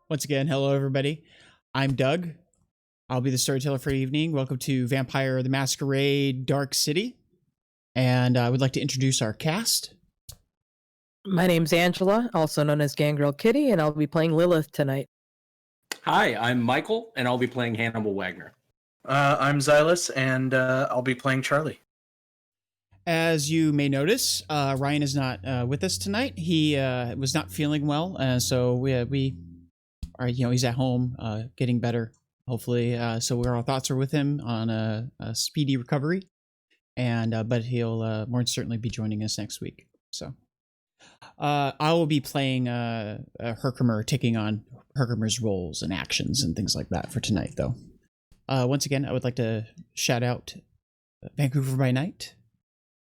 Once again, hello everybody. I'm Doug. I'll be the storyteller for the evening. Welcome to Vampire the Masquerade Dark City. And I would like to introduce our cast. My name's Angela, also known as Gangrel Kitty, and I'll be playing Lillith tonight. Hi, I'm Michael, and I'll be playing Hannibal Wagner. I'm Xylus, and I'll be playing Charlie. As you may notice, Ryan is not with us tonight. He was not feeling well, so we are, he's at home, getting better, hopefully. So our thoughts are with him on a speedy recovery, and but he'll more than certainly be joining us next week. So I will be playing Herkermer, taking on Herkermer's roles and actions and things like that for tonight, though. Once again, I would like to shout out Vancouver by Night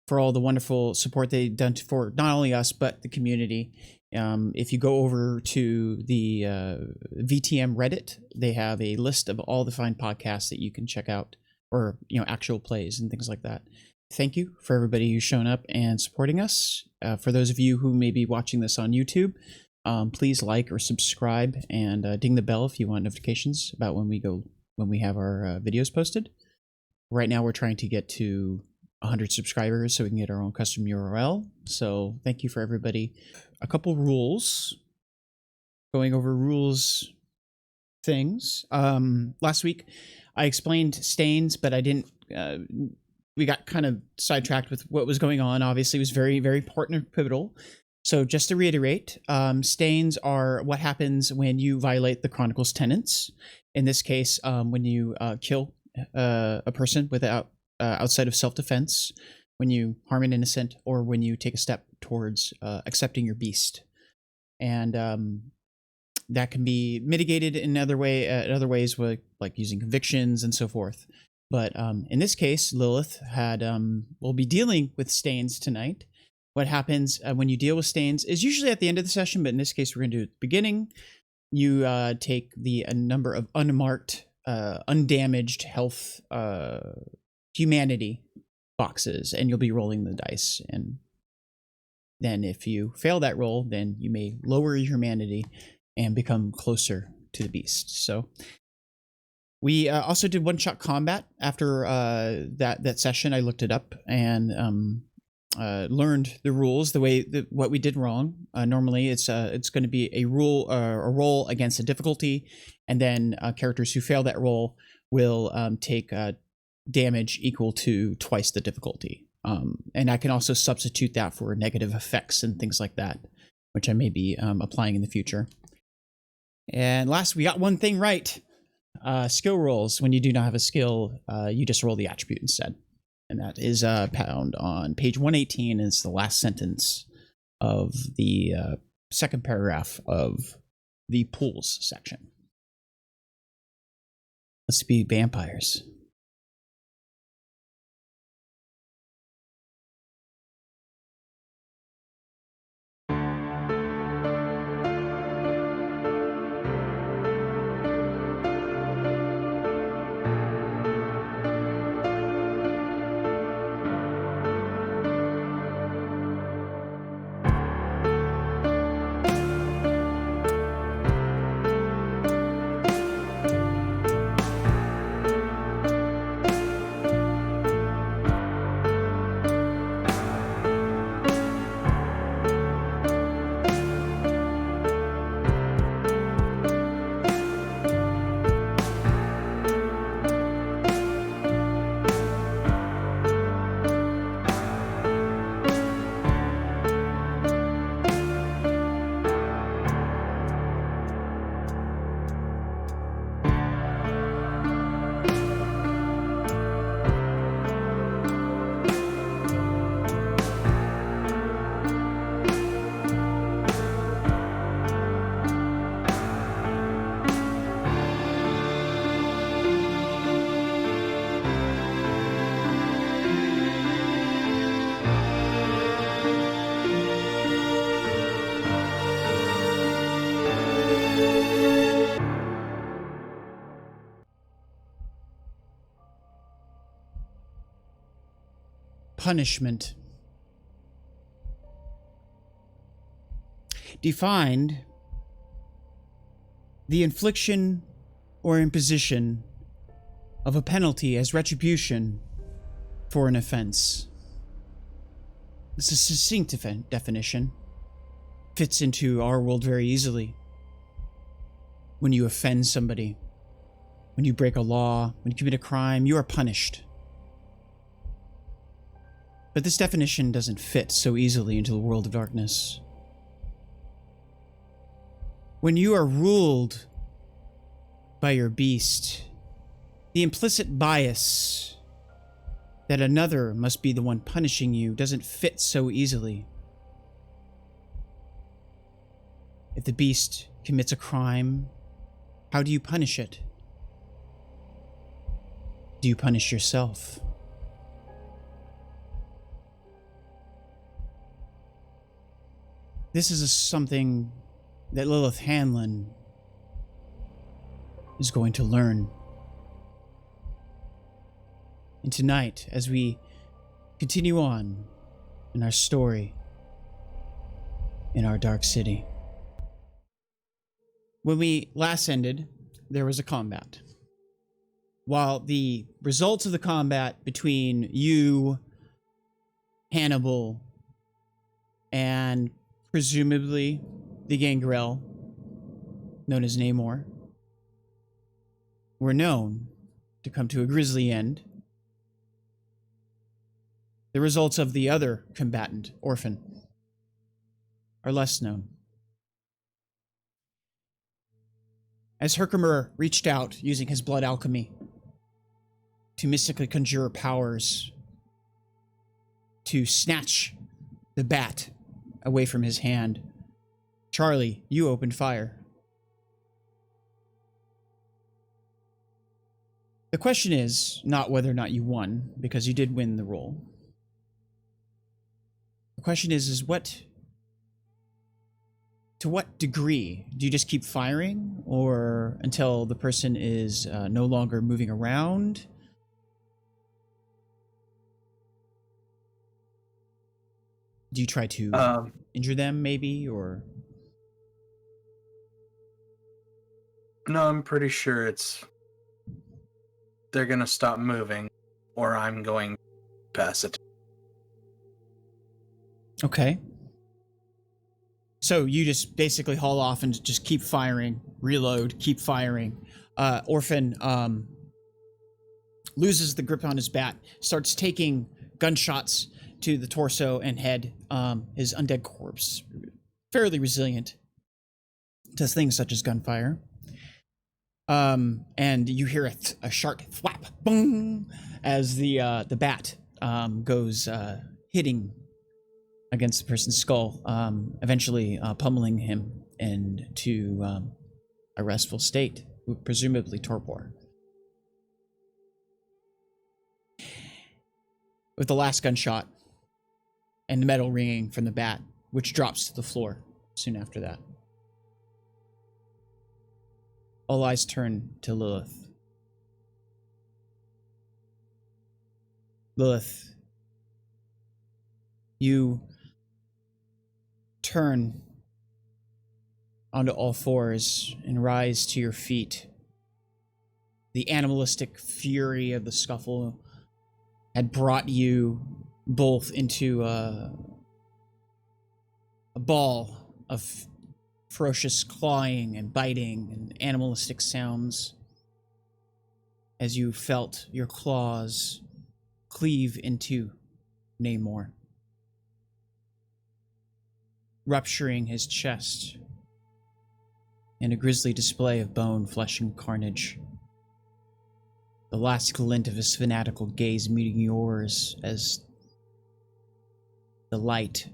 for all the wonderful support they've done for not only us, but the community. If you go over to the VTM Reddit, they have a list of all the fine podcasts that you can check out, or actual plays and things like that. Thank you for everybody who's shown up and supporting us. For those of you who may be watching this on YouTube, please like or subscribe and ding the bell if you want notifications about when we have our videos posted. Right now we're trying to get to 100 subscribers so we can get our own custom URL. So thank you for everybody. A couple rules. Going over rules things. Last week I explained stains, but I didn't. We got kind of sidetracked with what was going on. Obviously, it was very, very important and pivotal. So just to reiterate, stains are what happens when you violate the Chronicle's tenets. In this case, when you kill a person without outside of self-defense, when you harm an innocent, or when you take a step towards accepting your beast. And that can be mitigated in other ways, like using convictions and so forth. But in this case, Lillith will be dealing with stains tonight. What happens when you deal with stains is usually at the end of the session, but in this case, we're going to do it at the beginning. You take a number of unmarked, undamaged health humanity boxes, and you'll be rolling the dice. And then if you fail that roll, then you may lower your humanity and become closer to the beast. So we also did one-shot combat after that session. I looked it up and learned the rules, what we did wrong. Normally, it's going to be a roll against a difficulty, and then characters who fail that roll will take damage equal to twice the difficulty. And I can also substitute that for negative effects and things like that, which I may be applying in the future. And last, we got one thing right. Skill rolls. When you do not have a skill, you just roll the attribute instead. And that is found on page 118, and it's the last sentence of the second paragraph of the pools section. Let's be vampires. Punishment. Defined the infliction or imposition of a penalty as retribution for an offense. It's a succinct definition. Fits into our world very easily. When you offend somebody, when you break a law, when you commit a crime, you are punished. But this definition doesn't fit so easily into the world of darkness. When you are ruled by your beast, the implicit bias that another must be the one punishing you doesn't fit so easily. If the beast commits a crime, how do you punish it? Do you punish yourself? This is something that Lillith Hanlon is going to learn. And tonight, as we continue on in our story in our dark city. When we last ended, there was a combat. While the results of the combat between you, Hannibal, and presumably the gangrel, known as Namor, were known to come to a grisly end, the results of the other combatant, Orphan, are less known. As Herkermer reached out using his blood alchemy to mystically conjure powers to snatch the bat away from his hand, Charlie, you opened fire. The question is not whether or not you won, because you did win the roll. The question is to what degree? Do you just keep firing, or until the person is no longer moving around? Do you try to injure them, maybe, or? No, I'm pretty sure they're gonna stop moving, or I'm going past it. Okay. So you just basically haul off and just keep firing, reload, keep firing. Orphan loses the grip on his bat, starts taking gunshots to the torso and head. His undead corpse, fairly resilient to things such as gunfire. And you hear a sharp thwap, boom, as the bat goes hitting against the person's skull, eventually pummeling him into a restful state, presumably torpor. With the last gunshot and the metal ringing from the bat, which drops to the floor soon after that. All eyes turn to Lilith. Lilith, you turn onto all fours and rise to your feet. The animalistic fury of the scuffle had brought you both into a ball of ferocious clawing and biting and animalistic sounds as you felt your claws cleave into Namor, rupturing his chest in a grisly display of bone, flesh, and carnage. The last glint of his fanatical gaze meeting yours as the light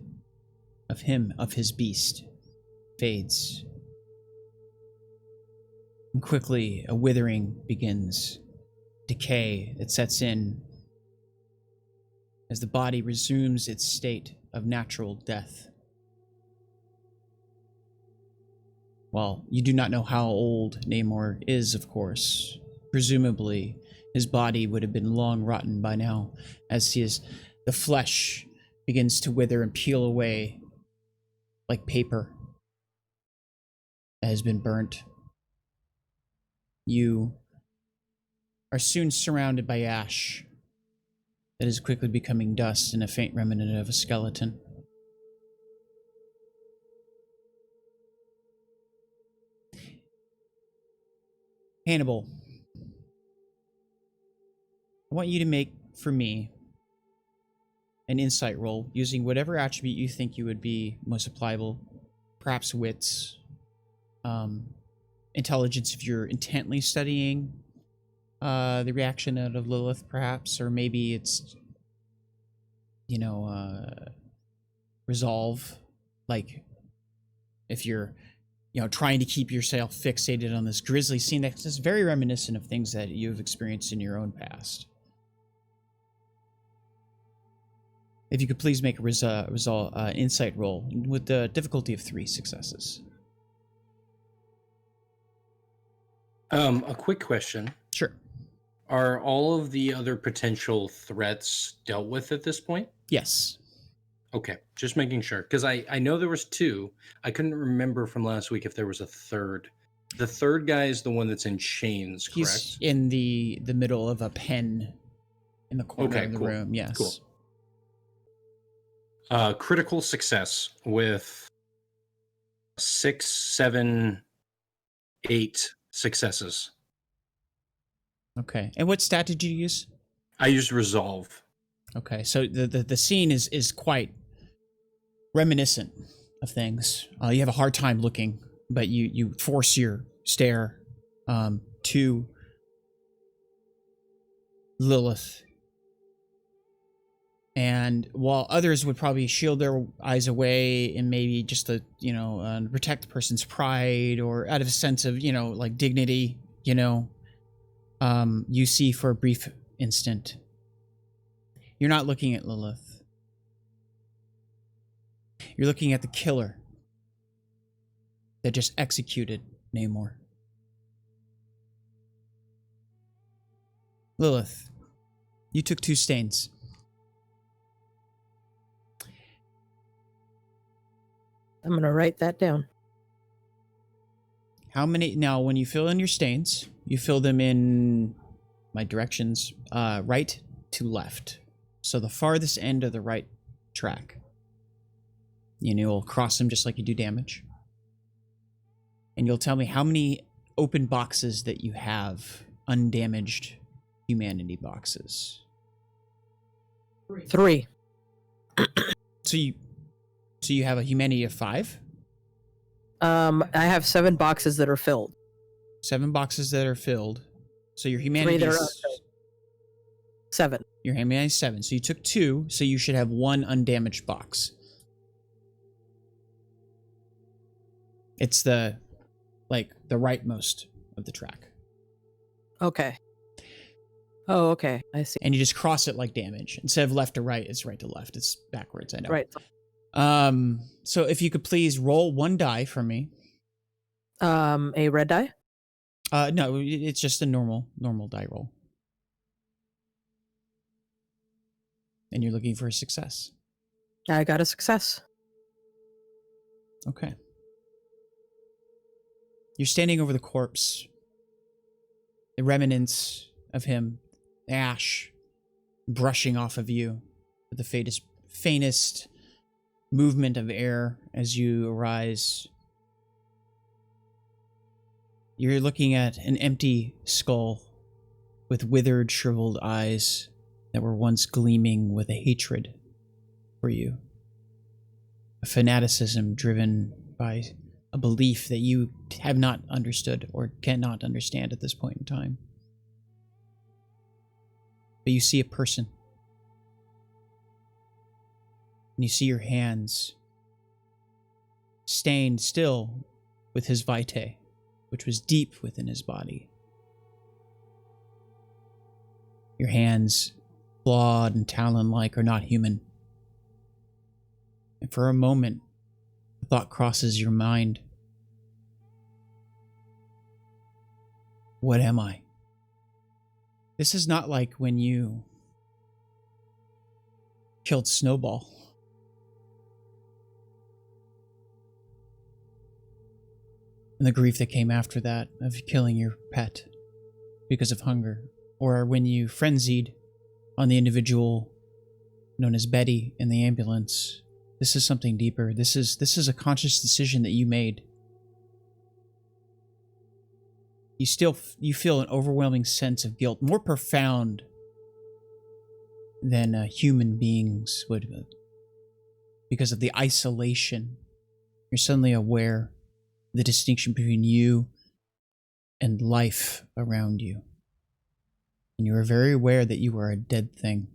of his beast, fades. And quickly, a withering begins. Decay that sets in as the body resumes its state of natural death. Well, you do not know how old Namor is, of course. Presumably, his body would have been long rotten by now, as the flesh begins to wither and peel away like paper that has been burnt. You are soon surrounded by ash that is quickly becoming dust and a faint remnant of a skeleton. Hannibal, I want you to make, for me, an insight roll using whatever attribute you think you would be most applicable. Perhaps wits, intelligence if you're intently studying the reaction out of Lilith, perhaps, or maybe it's, resolve, like if you're trying to keep yourself fixated on this grisly scene that's just very reminiscent of things that you've experienced in your own past. If you could please make a insight roll with the difficulty of 3 successes. A quick question. Sure. Are all of the other potential threats dealt with at this point? Yes. Okay, just making sure. Because I know there was 2. I couldn't remember from last week if there was a third. The third guy is the one that's in chains, correct? He's in the middle of a pen in the corner of the room, yes. Cool. Critical success with 6, 7, 8 successes. Okay. And what stat did you use? I used resolve. Okay, so the scene is quite reminiscent of things. You have a hard time looking, but you force your stare to Lilith. And while others would probably shield their eyes away and maybe just to, protect the person's pride or out of a sense of, like dignity, you see for a brief instant. You're not looking at Lilith. You're looking at the killer that just executed Namor. Lilith, you took 2 stains. I'm going to write that down. How many? Now, when you fill in your stains, you fill them in my directions, right to left. So the farthest end of the right track. You'll cross them just like you do damage. And you'll tell me how many open boxes that you have, undamaged humanity boxes. 3. So you have a humanity of 5? I have 7 boxes that are filled. 7 boxes that are filled. So your 3 humanity that are is unfilled. 7. your humanity is 7. So you took 2, so you should have 1 undamaged box. It's the rightmost of the track. Okay. Oh, okay. I see. And you just cross it like damage. Instead of left to right, it's right to left. It's backwards, I know. Right. So if you could please roll 1 die for me. A red die? No, it's just a normal die roll. And you're looking for a success. I got a success. Okay. You're standing over the corpse. The remnants of him, ash, brushing off of you with the faintest movement of air as you arise. You're looking at an empty skull with withered, shriveled eyes that were once gleaming with a hatred for you. A fanaticism driven by a belief that you have not understood or cannot understand at this point in time. But you see a person. And you see your hands stained still with his vitae, which was deep within his body. Your hands, clawed and talon-like, are not human. And for a moment, the thought crosses your mind. What am I? This is not like when you killed Snowball. And the grief that came after that of killing your pet. because of hunger, or when you frenzied on the individual known as Betty in the ambulance. This is something deeper. This is a conscious decision that you made. You feel an overwhelming sense of guilt, more profound than human beings would, because of the isolation. You're suddenly aware of the distinction between you and life around you. And you are very aware that you are a dead thing.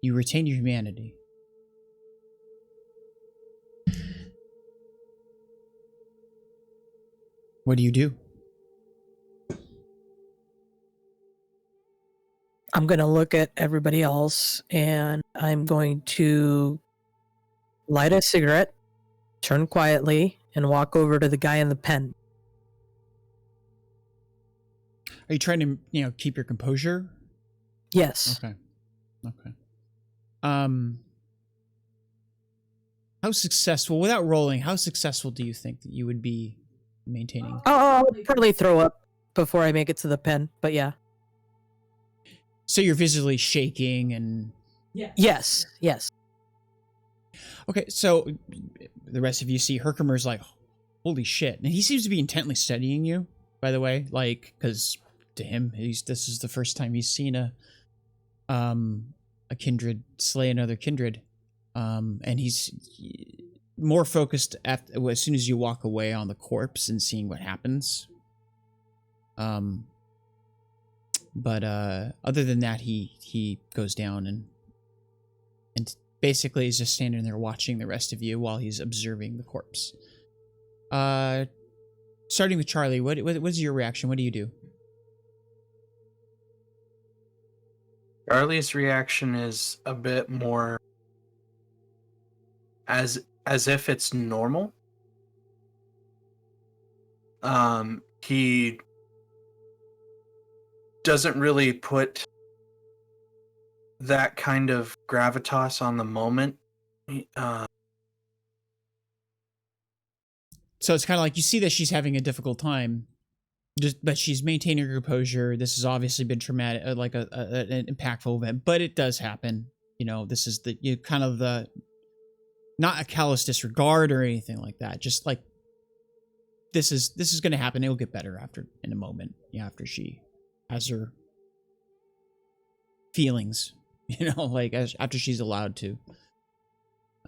You retain your humanity. What do you do? I'm going to look at everybody else and I'm going to light a cigarette, turn quietly, and walk over to the guy in the pen. Are you trying to, keep your composure? Yes. Okay. How successful, without rolling, how successful do you think that you would be maintaining? I'll probably throw up before I make it to the pen, but yeah. So you're visibly shaking and... Yes. Okay, so the rest of you see Herkermer's like, holy shit. And he seems to be intently studying you, by the way, like, because to him, this is the first time he's seen a kindred slay another kindred. And he's more focused as soon as you walk away on the corpse and seeing what happens. But other than that, he goes down and basically is just standing there watching the rest of you while he's observing the corpse. Starting with Charlie, what's your reaction? What do you do? Charlie's reaction is a bit more as if it's normal. He doesn't really put that kind of gravitas on the moment. So it's kind of like you see that she's having a difficult time, but she's maintaining her composure. This has obviously been traumatic, like an impactful event, but it does happen. This is kind of the, not a callous disregard or anything like that. Just like this is going to happen. It'll get better in a moment. After she has her feelings, after she's allowed to.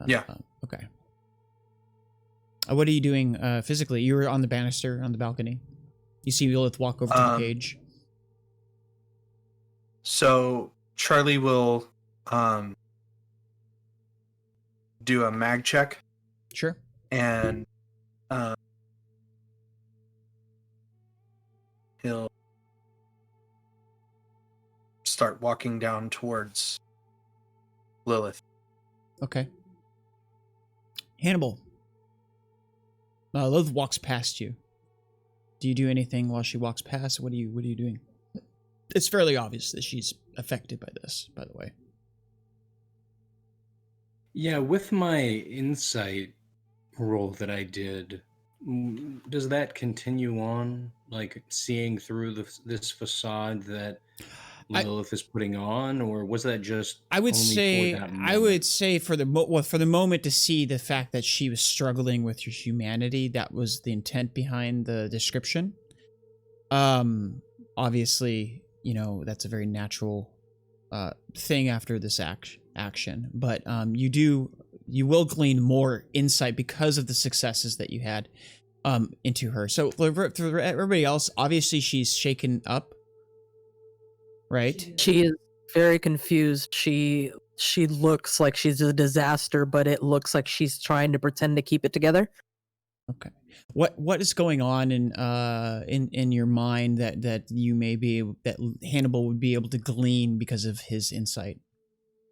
Yeah. Okay. What are you doing physically? You were on the banister on the balcony. You see Lillith walk over to the cage. So Charlie will do a mag check. Sure. And he'll start walking down towards Lillith. Okay. Hannibal. Lillith walks past you. Do you do anything while she walks past? What are you doing? It's fairly obvious that she's affected by this, by the way. Yeah, with my insight roll that I did, does that continue on, like seeing through this facade that Lillith is putting on, or was that just? I would only say for that moment? I would say for the moment to see the fact that she was struggling with her humanity. That was the intent behind the description. Obviously, that's a very natural thing after this action, but you will glean more insight because of the successes that you had into her. So for everybody else, obviously she's shaken up. Right? She is very confused. She looks like she's a disaster, but it looks like she's trying to pretend to keep it together. Okay. What is going on in your mind that you may be that Hannibal would be able to glean because of his insight?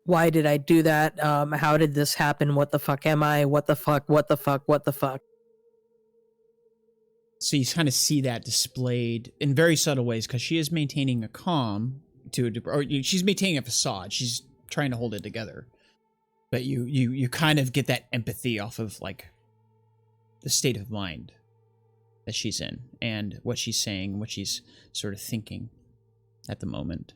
Why did I do that? How did this happen? What the fuck am I? What the fuck? So you kind of see that displayed in very subtle ways because she is maintaining a calm she's maintaining a facade. She's trying to hold it together, but you kind of get that empathy off of like the state of mind. that she's in and what she's saying, what she's sort of thinking at the moment.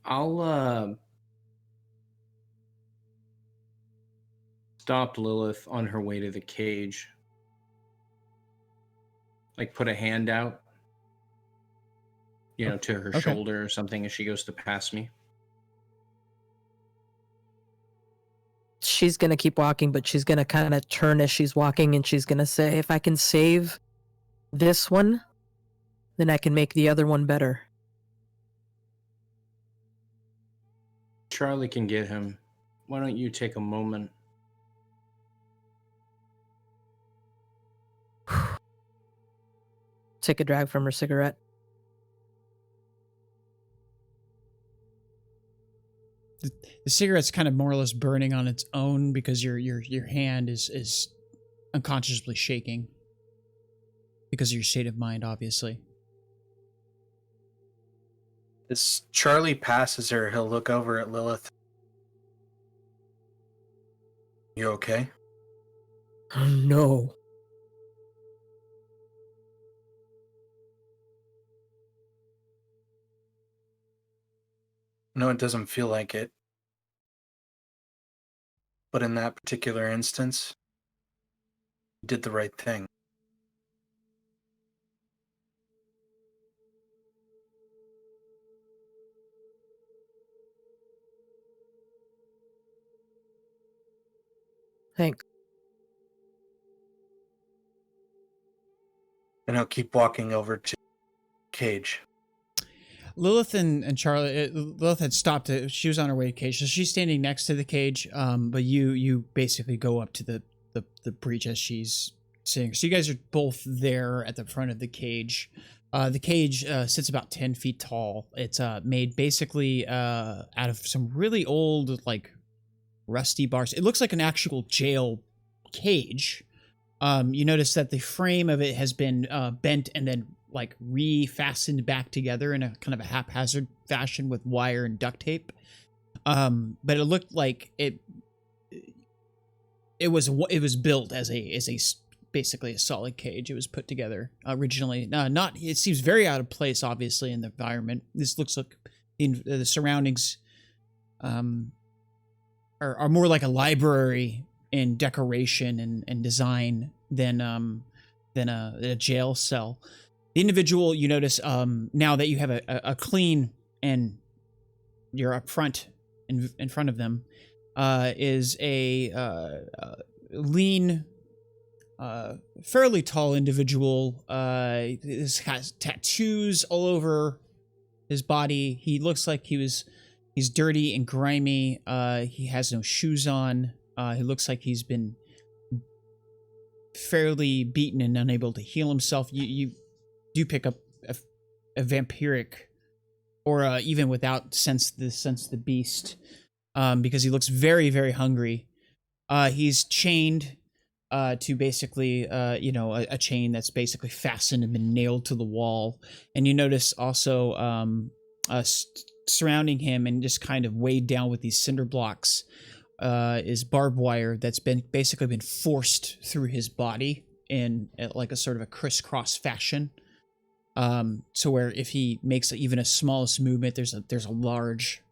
I'll stop Lilith on her way to the cage. Like put a hand out, to her shoulder or something as she goes to pass me. She's going to keep walking, but she's going to kind of turn as she's walking, and she's going to say, if I can save this one, then I can make the other one better. Charlie can get him. Why don't you take a moment? Take a drag from her cigarette. The cigarette's kind of more or less burning on its own because your hand is unconsciously shaking because of your state of mind, obviously. As Charlie passes her, he'll look over at Lilith. You okay? No. No, it doesn't feel like it. But in that particular instance, you did the right thing. Thanks. And he'll keep walking over to cage. Lilith and Charlie, Lilith had stopped. She was on her way to the cage, so she's standing next to the cage. But you basically go up to the breach as she's sitting. So you guys are both there at the front of the cage. The cage sits about 10 feet tall. It's made basically out of some really old, like, rusty bars. It looks like an actual jail cage. You notice that the frame of it has been bent and then like refastened back together in a kind of a haphazard fashion with wire and duct tape. But it looked like it was built as a basically a solid cage. It was put together originally. It seems very out of place, obviously, in the environment. This looks like the surroundings are more like a library in decoration and design than a jail cell. The individual, you notice, now that you have a clean and you're up front in front of them, is a lean, fairly tall individual. This has tattoos all over his body. He looks like he's dirty and grimy. He has no shoes on. He looks like he's been fairly beaten and unable to heal himself. You do pick up a vampiric, or even without sense the beast, because he looks very, very hungry. He's chained to basically, a chain that's basically fastened and been nailed to the wall. And you notice also surrounding him and just kind of weighed down with these cinder blocks is barbed wire that's basically been forced through his body in like a sort of a crisscross fashion. So where if he makes even a smallest movement, there's a large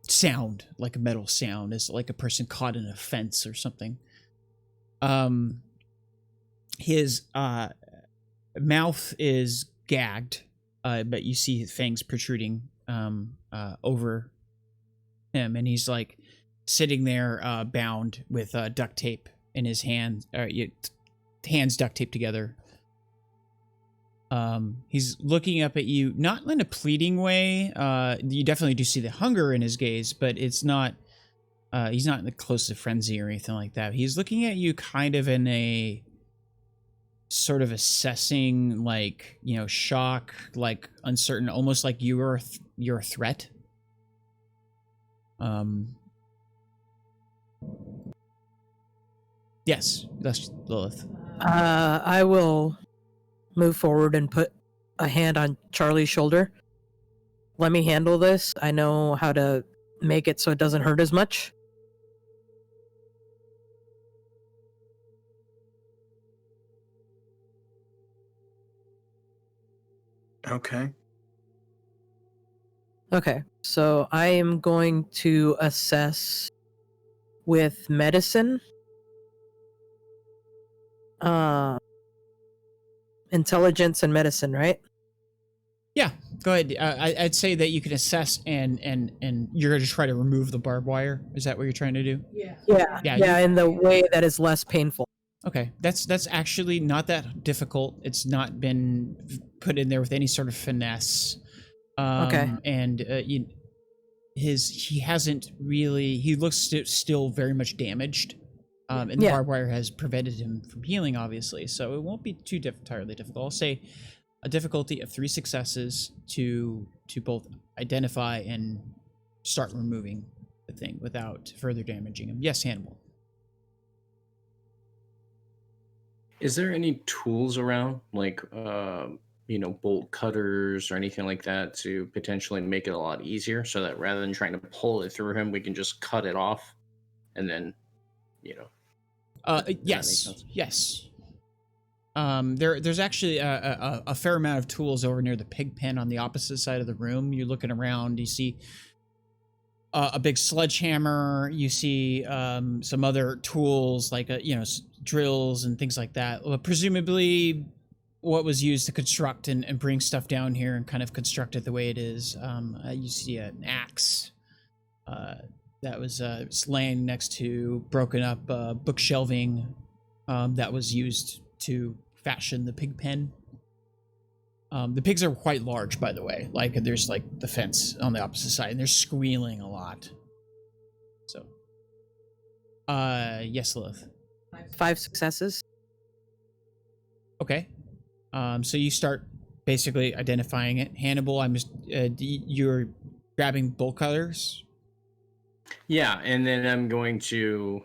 sound, like a metal sound, as like a person caught in a fence or something. His mouth is gagged, but you see his fangs protruding over him, and he's like sitting there bound with duct tape in his hand, hands duct taped together. He's looking up at you, not in a pleading way. You definitely do see the hunger in his gaze, but it's not, he's not in the close of frenzy or anything like that. He's looking at you kind of in a sort of assessing, like, shock, like uncertain, almost like you're a threat. Yes, that's Lilith. I will move forward and put a hand on Charlie's shoulder. Let me handle this. I know how to make it so it doesn't hurt as much. Okay. Okay, so I am going to assess with medicine, intelligence and medicine, right? Yeah, go ahead. I'd say that you can assess and you're going to try to remove the barbed wire. Is that what you're trying to do? Yeah, Yeah, in the way that is less painful. Okay, that's actually not that difficult. It's not been put in there with any sort of finesse. Okay. And he hasn't really. He looks still very much damaged. And the Yeah. barbed wire has prevented him from healing, obviously. So it won't be too entirely difficult. I'll say a difficulty of 3 successes to both identify and start removing the thing without further damaging him. Yes, Hannibal. Is there any tools around, like bolt cutters or anything like that, to potentially make it a lot easier, so that rather than trying to pull it through him, we can just cut it off, and then, does that make Yes, sense? yes. There's actually a fair amount of tools over near the pig pen on the opposite side of the room. You're looking around, you see a big sledgehammer. You see some other tools like drills and things like that. Presumably, what was used to construct and bring stuff down here and kind of construct it the way it is. You see an axe that was laying next to broken up book shelving that was used to fashion the pig pen. The pigs are quite large, by the way. Like, there's like the fence on the opposite side, and they're squealing a lot. So, yes, Lilith. 5 successes. Okay. So you start basically identifying it. Hannibal, you're grabbing bolt cutters. Yeah, and then I'm going to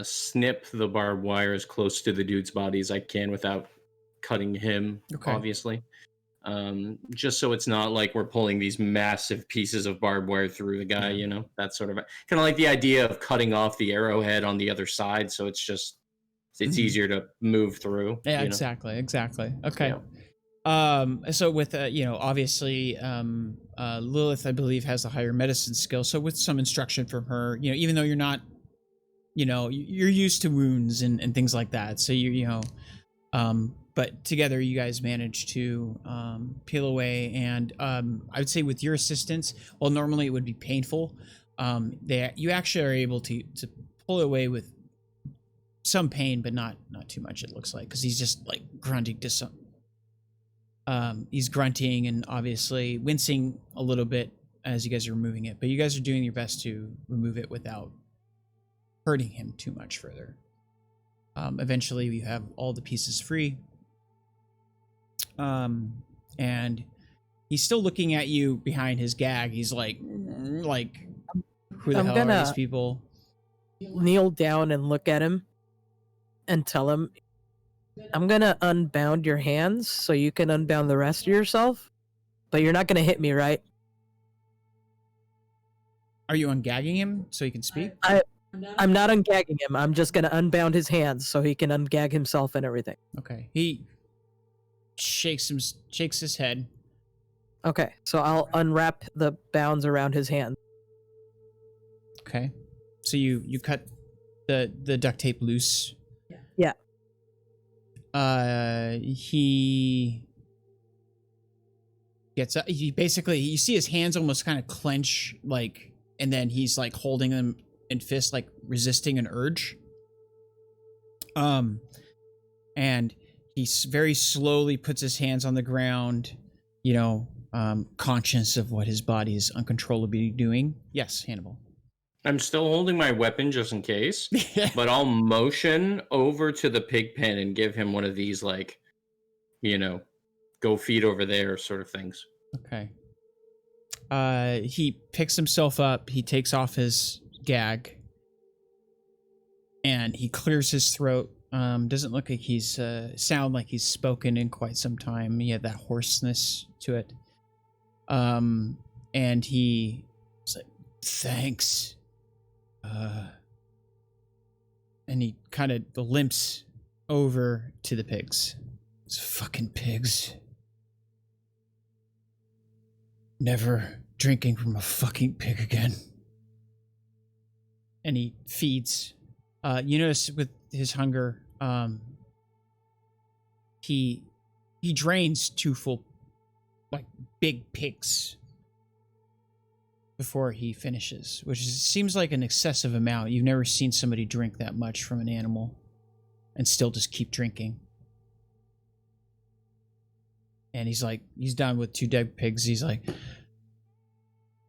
snip the barbed wire as close to the dude's body as I can without cutting him, Okay. obviously. Just so it's not like we're pulling these massive pieces of barbed wire through the guy, that sort of kind of like the idea of cutting off the arrowhead on the other side, so it's Mhm. easier to move through. Yeah, exactly. Okay. Yeah. So with obviously Lilith, I believe, has a higher medicine skill. So with some instruction from her, even though you're not, you're used to wounds and things like that. So but together you guys manage to peel away, and I would say with your assistance, well, normally it would be painful. You actually are able to pull away with some pain, but not too much. It looks like, because he's just like grunting to some. He's grunting and obviously wincing a little bit as you guys are removing it, but you guys are doing your best to remove it without hurting him too much further. Eventually, you have all the pieces free. And he's still looking at you behind his gag. He's like, who the hell are these people? Kneel down and look at him and tell him, I'm gonna unbound your hands so you can unbound the rest of yourself, but you're not gonna hit me, right? Are you ungagging him so he can speak? I'm not ungagging him. I'm just gonna unbound his hands so he can ungag himself and everything. Okay. He shakes his head. Okay, so I'll unwrap the bounds around his hand. Okay. So you cut the duct tape loose. Yeah. He gets up. He basically, you see his hands almost kind of clench, like, and then he's like holding them in fists, like resisting an urge. And he very slowly puts his hands on the ground, conscious of what his body is uncontrollably doing. Yes, Hannibal. I'm still holding my weapon just in case, but I'll motion over to the pig pen and give him one of these, like, go feed over there sort of things. Okay. He picks himself up. He takes off his gag, and he clears his throat. Doesn't look like he's sound like he's spoken in quite some time. He had that hoarseness to it. And he Thanks. And he kind of limps over to the pigs. Those fucking pigs. Never drinking from a fucking pig again. And he feeds. You notice with his hunger, he drains 2 full, like, big pigs before he finishes, seems like an excessive amount. You've never seen somebody drink that much from an animal and still just keep drinking. And he's done with 2 dead pigs. He's like,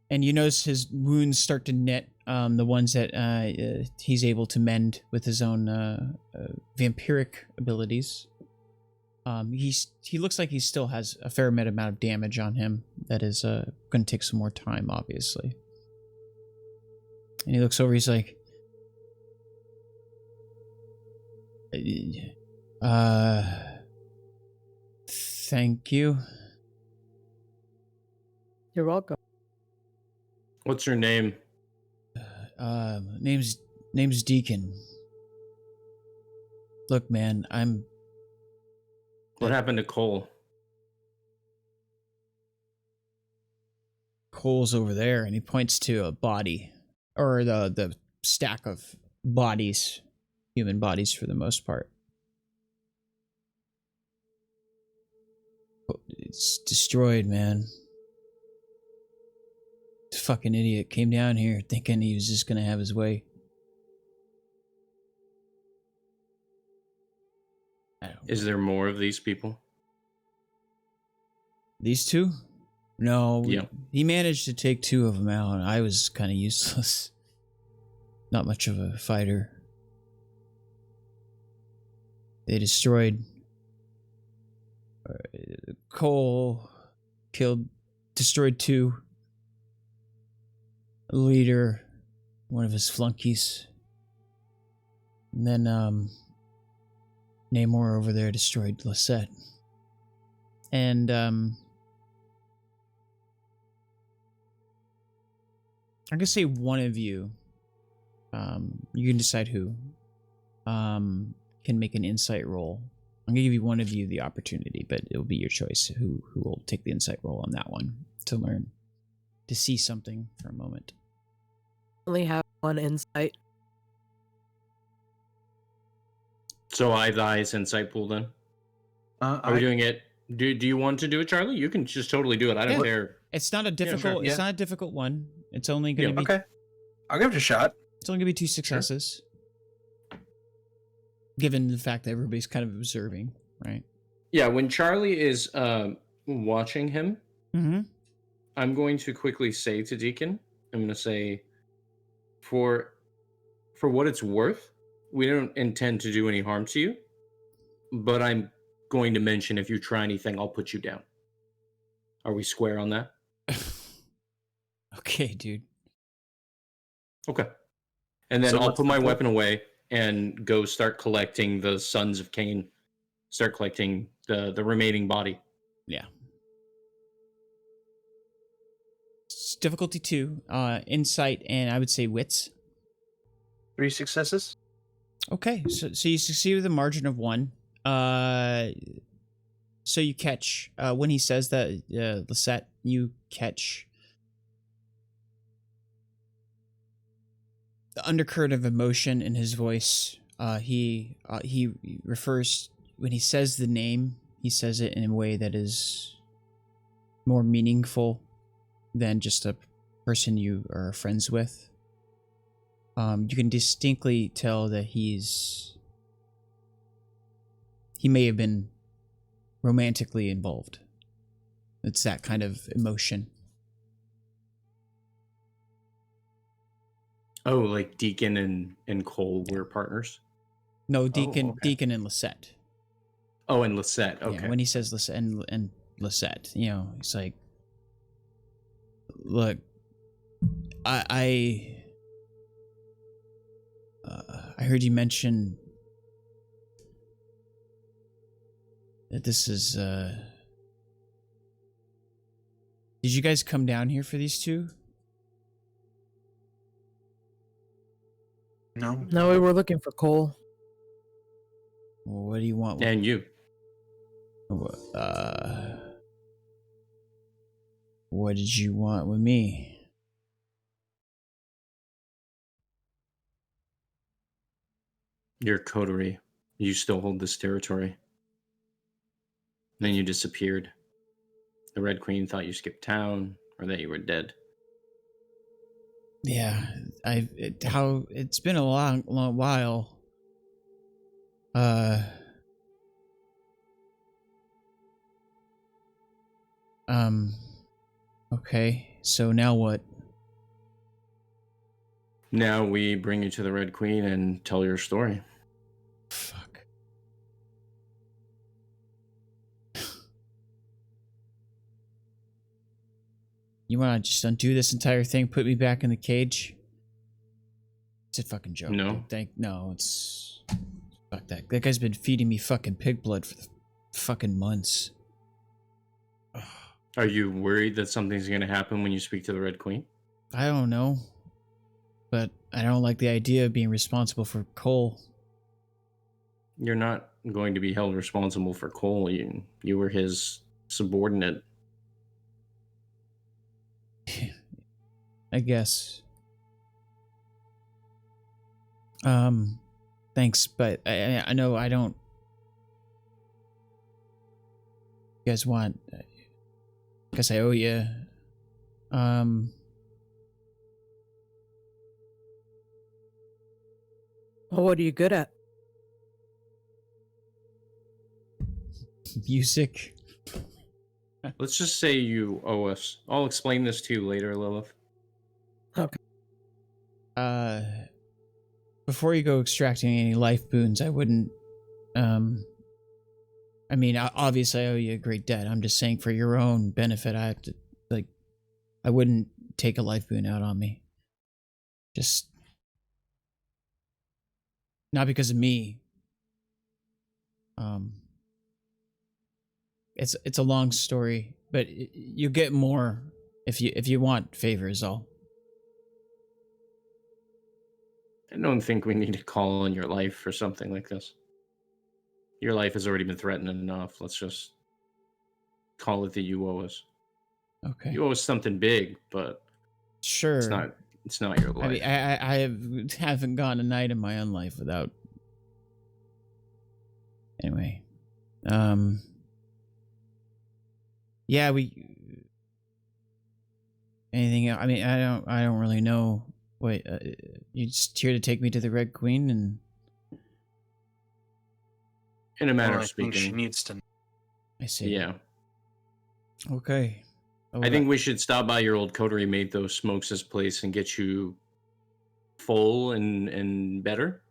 and you notice his wounds start to knit, the ones that he's able to mend with his own vampiric abilities. He looks like he still has a fair amount of damage on him that is going to take some more time, obviously. And he looks over, he's like, thank you. You're welcome. What's your name? Name's Deacon. Look, man, What happened to Cole? Cole's over there, and he points to a body, or the stack of bodies, human bodies for the most part. It's destroyed, man. This fucking idiot came down here thinking he was just gonna have his way. Is there more of these people? These 2? No. Yeah. He managed to take 2 of them out. I was kind of useless. Not much of a fighter. They destroyed Cole, destroyed 2. A leader, one of his flunkies. And then, Namor over there destroyed Lisette. And, I'm gonna say one of you, you can decide who, can make an insight roll. I'm gonna give you one of you the opportunity, but it'll be your choice who will take the insight roll on that one to learn, to see something for a moment. Only have 1 insight. So I have the highest insight pool then? Are we doing it? Do you want to do it, Charlie? You can just totally do it. I don't care. It's not a difficult. sure. It's not a difficult one. It's only going to be. Okay. I'll give it a shot. It's only going to be 2 successes. Given the fact that everybody's kind of observing, right? Yeah, when Charlie is watching him, Mm-hmm. I'm going to quickly say to Deacon, I'm going to say, for what it's worth, we don't intend to do any harm to you, but I'm going to mention if you try anything, I'll put you down. Are we square on that? Okay, dude. Okay. And then So I'll what's put the my goal? weapon away and go start collecting the Sons of Cain. Start collecting the remaining body. Yeah. It's difficulty 2, insight, and I would say wits. 3 successes. Okay, so you succeed with a margin of 1. So you catch when he says that, Lisette, you catch the undercurrent of emotion in his voice. He refers, when he says the name, he says it in a way that is more meaningful than just a person you are friends with. You can distinctly tell that he may have been romantically involved. It's that kind of emotion. Oh, like Deacon and Cole were partners? No, Deacon, okay. Deacon and Lisette. Oh, and Lisette. Okay. Yeah, when he says Lisette and Lisette, you know, it's like, look, I heard you mention that this is. Did you guys come down here for these 2? No. No, we were looking for coal. What do you want? And you. What did you want with me? Your coterie. You still hold this territory. Then you disappeared. The Red Queen thought you skipped town or that you were dead. Yeah, it's been a long while. Okay, so now what? Now we bring you to the Red Queen and tell your story. Fuck. You want to just undo this entire thing, put me back in the cage? It's a fucking joke. No. No, it's... Fuck that. That guy's been feeding me fucking pig blood for fucking months. Are you worried that something's going to happen when you speak to the Red Queen? I don't know. But I don't like the idea of being responsible for Cole. You're not going to be held responsible for Cole. You were his subordinate. I guess. Thanks, but I know I don't... You guys want... I guess I owe you. Well, what are you good at? Music. Let's just say you owe us. I'll explain this to you later, Lilith. Okay. Before you go extracting any life boons, I wouldn't, I mean, obviously I owe you a great debt. I'm just saying for your own benefit, I have to, like, I wouldn't take a life boon out on me. Just, not because of me. It's a long story, but you get more if you want favors. I don't think we need to call on your life for something like this. Your life has already been threatened enough. Let's just call it that you owe us. Okay. You owe us something big, but sure, it's not your life. I mean, I haven't gone a night in my own life without. Anyway, yeah, anything else? I mean, I don't really know. Wait, you just here to take me to the Red Queen, and in a matter Well, of I think she speaking, needs to. I see. yeah. Okay. I think we should stop by your old coterie mate, though, Smokes' place, and get you full and better.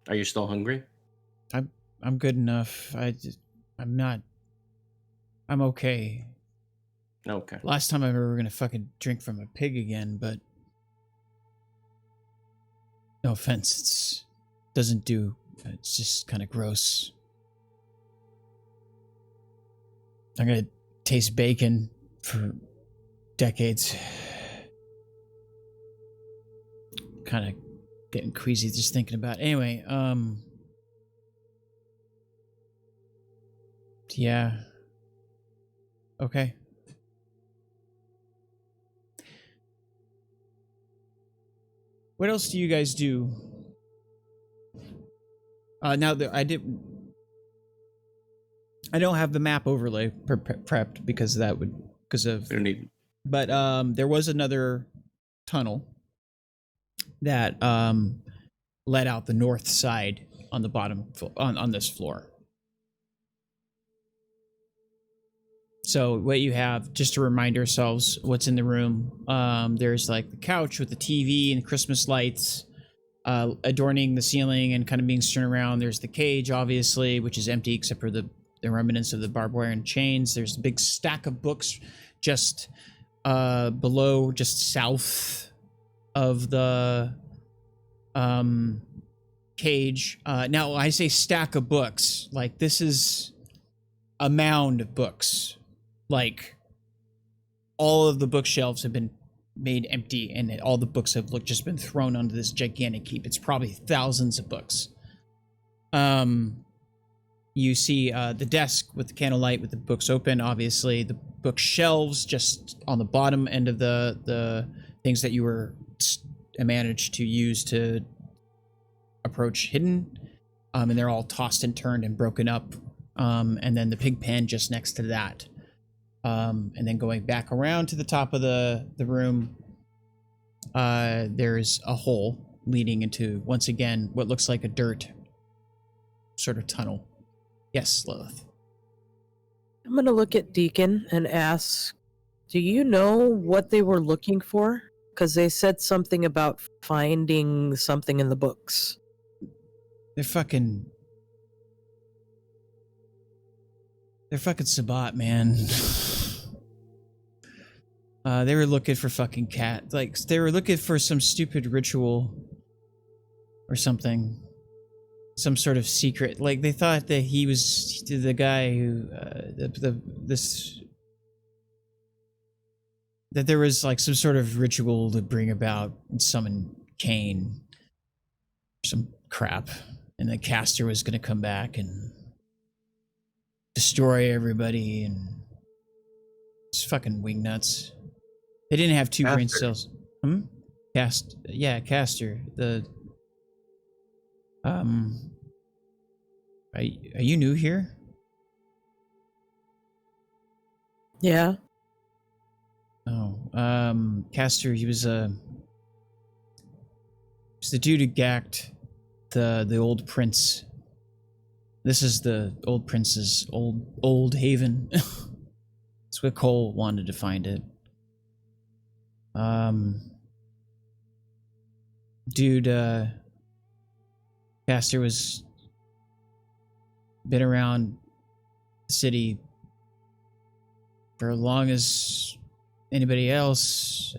Are you still hungry? I'm good enough. I'm not. I'm okay. Okay. Last time I ever gonna fucking drink from a pig again, but no offense, it's doesn't do. It's just kind of gross. I'm gonna taste bacon for decades. Kind of getting queasy just thinking about it. Anyway, yeah. Okay. What else do you guys do? Now that I don't have the map overlay prepped because that would We don't need. But there was another tunnel that led out the north side on the bottom on this floor. So what you have, just to remind ourselves what's in the room, there's like the couch with the TV and Christmas lights adorning the ceiling and kind of being strewn around. There's the cage, obviously, which is empty except for the remnants of the barbed wire and chains. There's a big stack of books just below, just south of the cage. Now, I say stack of books, like this is a mound of books. Like all of the bookshelves have been made empty, and all the books have just been thrown onto this gigantic heap. It's probably thousands of books. You see the desk with the candlelight with the books open. Obviously, the bookshelves just on the bottom end of the things that you were managed to use to approach hidden, and they're all tossed and turned and broken up. And then the pig pen just next to that. And then going back around to the top of the room, there's a hole leading into, once again, what looks like a dirt sort of tunnel. Yes, Lilith. I'm going to look at Deacon and ask, do you know what they were looking for? Because they said something about finding something in the books. They're fucking Sabbat, man. They were looking for fucking cat. Like, they were looking for some stupid ritual or something. Some sort of secret. Like, they thought that he was the guy who, that there was like some sort of ritual to bring about and summon Cain. Some crap. And the caster was gonna come back and destroy everybody, and it's fucking wingnuts. They didn't have two brain cells. Caster. Are you new here? Yeah. Oh, Caster, he was the dude who gacked the old prince. This is the old prince's old haven. That's what Cole wanted to find it. Dude, Caster was been around the city for as long as anybody else.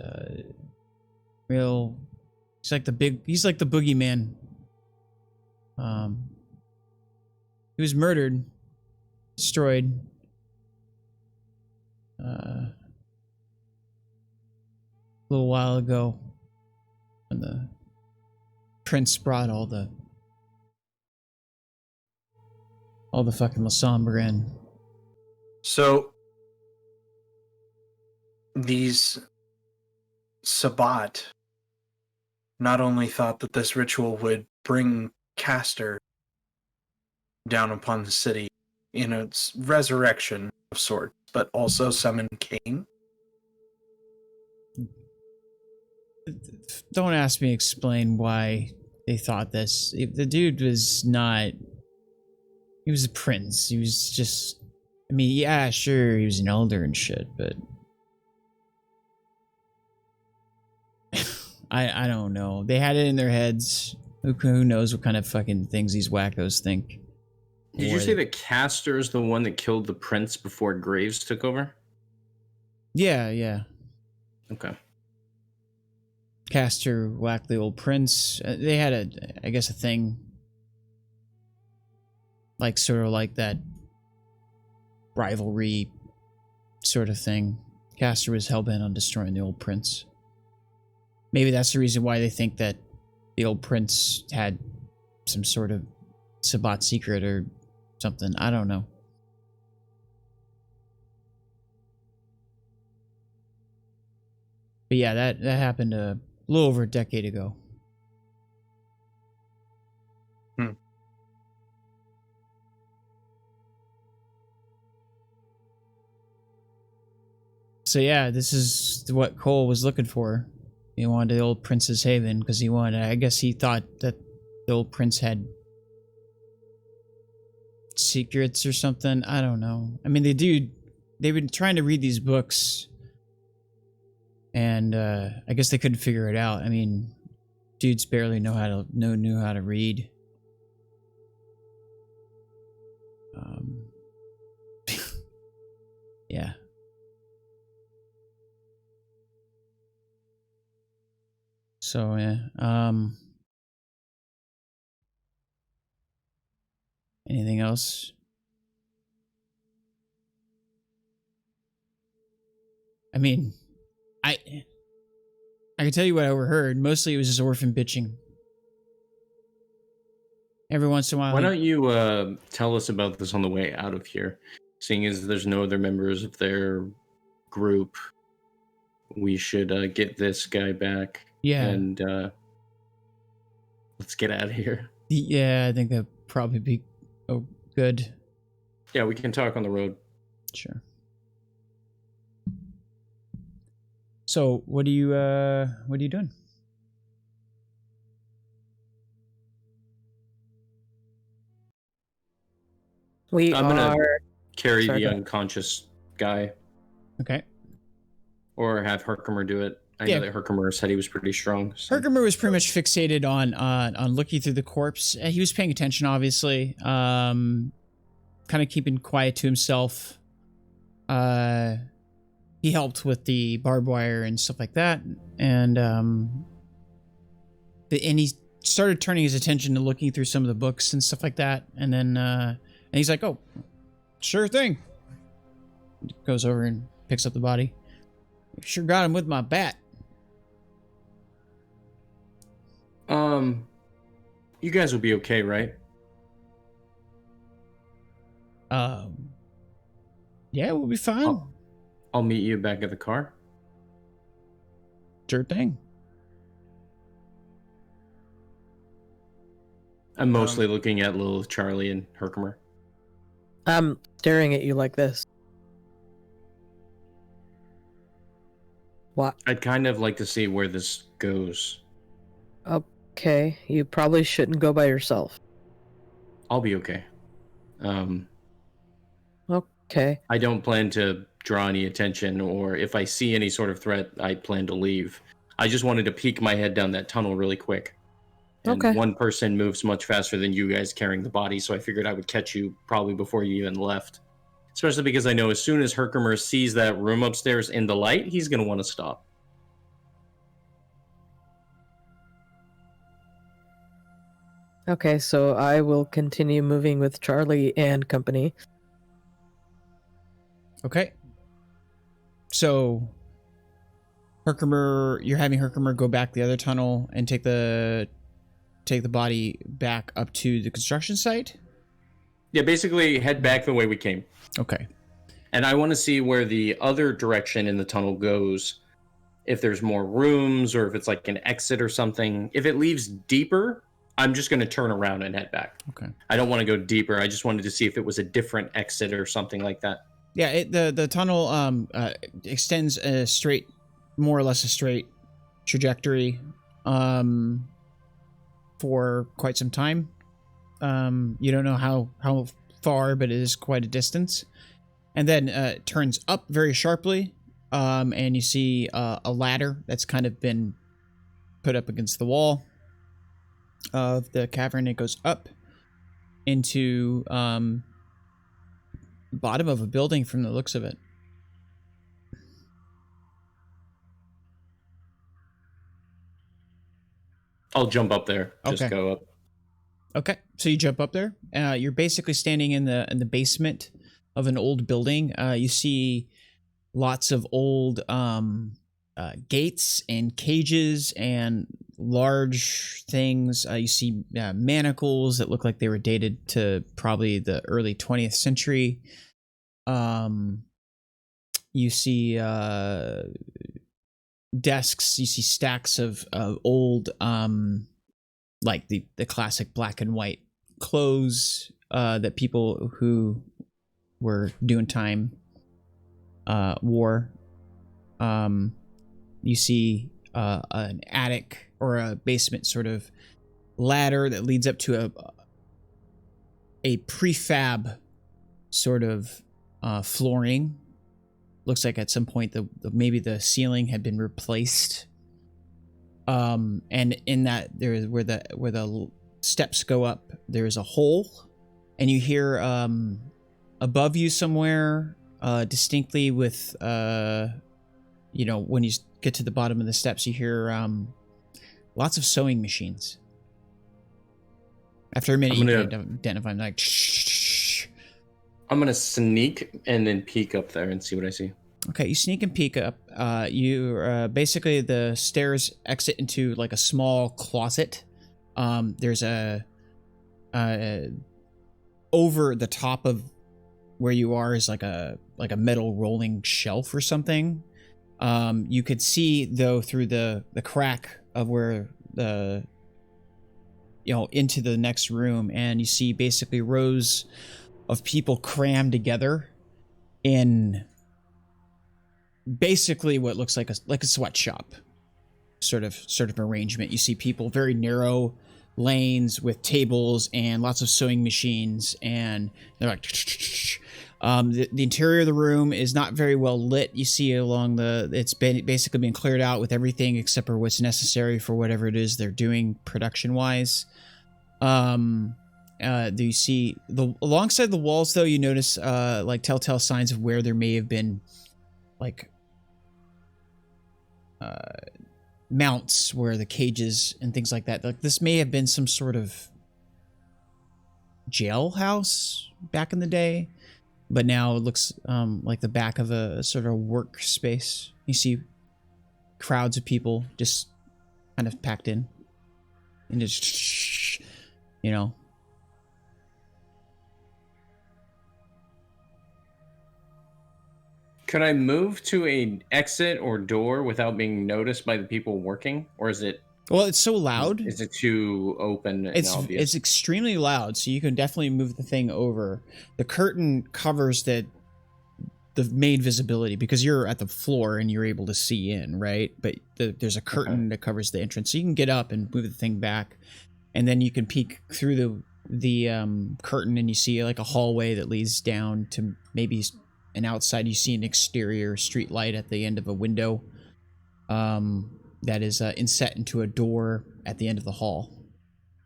He's like the boogeyman. He was murdered, destroyed. A little while ago, when the prince brought all the fucking Lasombra in. So these Sabbat not only thought that this ritual would bring Caster down upon the city in its resurrection of sorts, but also summon Cain. Don't ask me to explain why they thought this. The dude was not... He was a prince. He was just... I mean, yeah, sure, he was an elder and shit, but... I don't know. They had it in their heads. Who knows what kind of fucking things these wackos think. Did you say that Caster is the one that killed the prince before Graves took over? Yeah. Okay. Caster whacked the old prince. They had I guess a thing. Like, sort of like that rivalry sort of thing. Caster was hellbent on destroying the old prince. Maybe that's the reason why they think that the old prince had some sort of Sabbat secret or something. I don't know. But yeah, that happened a little over a decade ago. So yeah, this is what Cole was looking for. He wanted the old prince's haven because I guess he thought that the old prince had secrets or something. I don't know. I mean, they've been trying to read these books, and I guess they couldn't figure it out. I mean, dudes barely knew how to read. Yeah. So yeah. Anything else? I mean, I can tell you what I overheard. Mostly it was just orphan bitching. Every once in a while. Why don't you tell us about this on the way out of here? Seeing as there's no other members of their group, we should get this guy back. Yeah. And let's get out of here. Yeah, I think that'd probably be good. Yeah, we can talk on the road. Sure. So, what are you doing? We I'm gonna are. carry Sorry, the go ahead. unconscious guy, Okay. or have Herkermer do it. I Yeah. know that Herkermer said he was pretty strong. So. Herkermer was pretty much fixated on looking through the corpse. He was paying attention, obviously. Kind of keeping quiet to himself. He helped with the barbed wire and stuff like that, and he started turning his attention to looking through some of the books and stuff like that. And then and he's like, "Oh, sure thing." Goes over and picks up the body. Sure got him with my bat. You guys will be okay, right? Yeah, we'll be fine. I'll meet you back at the car. Sure thing. I'm mostly looking at Lilith, Charlie, and Herkermer. I'm staring at you like this. What? I'd kind of like to see where this goes. Okay, you probably shouldn't go by yourself. I'll be okay. Okay. I don't plan to draw any attention, or if I see any sort of threat, I plan to leave. I just wanted to peek my head down that tunnel really quick. And Okay. one person moves much faster than you guys carrying the body, so I figured I would catch you probably before you even left. Especially because I know as soon as Herkermer sees that room upstairs in the light, he's going to want to stop. Okay, so I will continue moving with Charlie and company. Okay. So, you're having Herkermer go back the other tunnel and take the body back up to the construction site? Yeah, basically head back the way we came. Okay. And I want to see where the other direction in the tunnel goes. If there's more rooms or if it's like an exit or something. If it leaves deeper, I'm just going to turn around and head back. Okay. I don't want to go deeper. I just wanted to see if it was a different exit or something like that. Yeah, the tunnel extends more or less a straight trajectory for quite some time. You don't know how far, but it is quite a distance. And then it turns up very sharply, and you see a ladder that's kind of been put up against the wall of the cavern. It goes up into bottom of a building from the looks of it. I'll jump up there. Just Okay. go up. Okay, so you jump up there. You're basically standing in the basement of an old building. You see lots of old gates and cages and large things. You see manacles that look like they were dated to probably the early 20th century. You see desks. You see stacks of old like the classic black and white clothes that people who were doing time wore. You see an attic or a basement sort of ladder that leads up to a prefab sort of flooring. Looks like at some point maybe the ceiling had been replaced. And in that there is where the steps go up, there is a hole, and you hear above you somewhere distinctly with when you get to the bottom of the steps, you hear lots of sewing machines. After a minute, you can identify them like shh. I'm going to sneak and then peek up there and see what I see. Okay, you sneak and peek up. You basically the stairs exit into like a small closet. There's a over the top of where you are is like a metal rolling shelf or something. You could see though through the crack of where the into the next room, and you see basically rows of people crammed together in basically what looks like a sweatshop sort of arrangement. You see people, very narrow lanes with tables and lots of sewing machines, and they're like the interior of the room is not very well lit. You see along it's basically been cleared out with everything except for what's necessary for whatever it is they're doing production wise. Do you see alongside the walls though, you notice like telltale signs of where there may have been like mounts where the cages and things like that. Like this may have been some sort of jailhouse back in the day, but now it looks like the back of a sort of workspace. You see crowds of people just kind of packed in and just Could I move to an exit or door without being noticed by the people working, or is it? Well, it's so loud. Is it too open and obvious? It's extremely loud, so you can definitely move the thing over. The curtain covers the main visibility because you're at the floor and you're able to see in, right? But there's a curtain that covers the entrance, so you can get up and move the thing back, and then you can peek through the curtain and you see like a hallway that leads down to maybe. And outside you see an exterior street light at the end of a window that is inset into a door at the end of the hall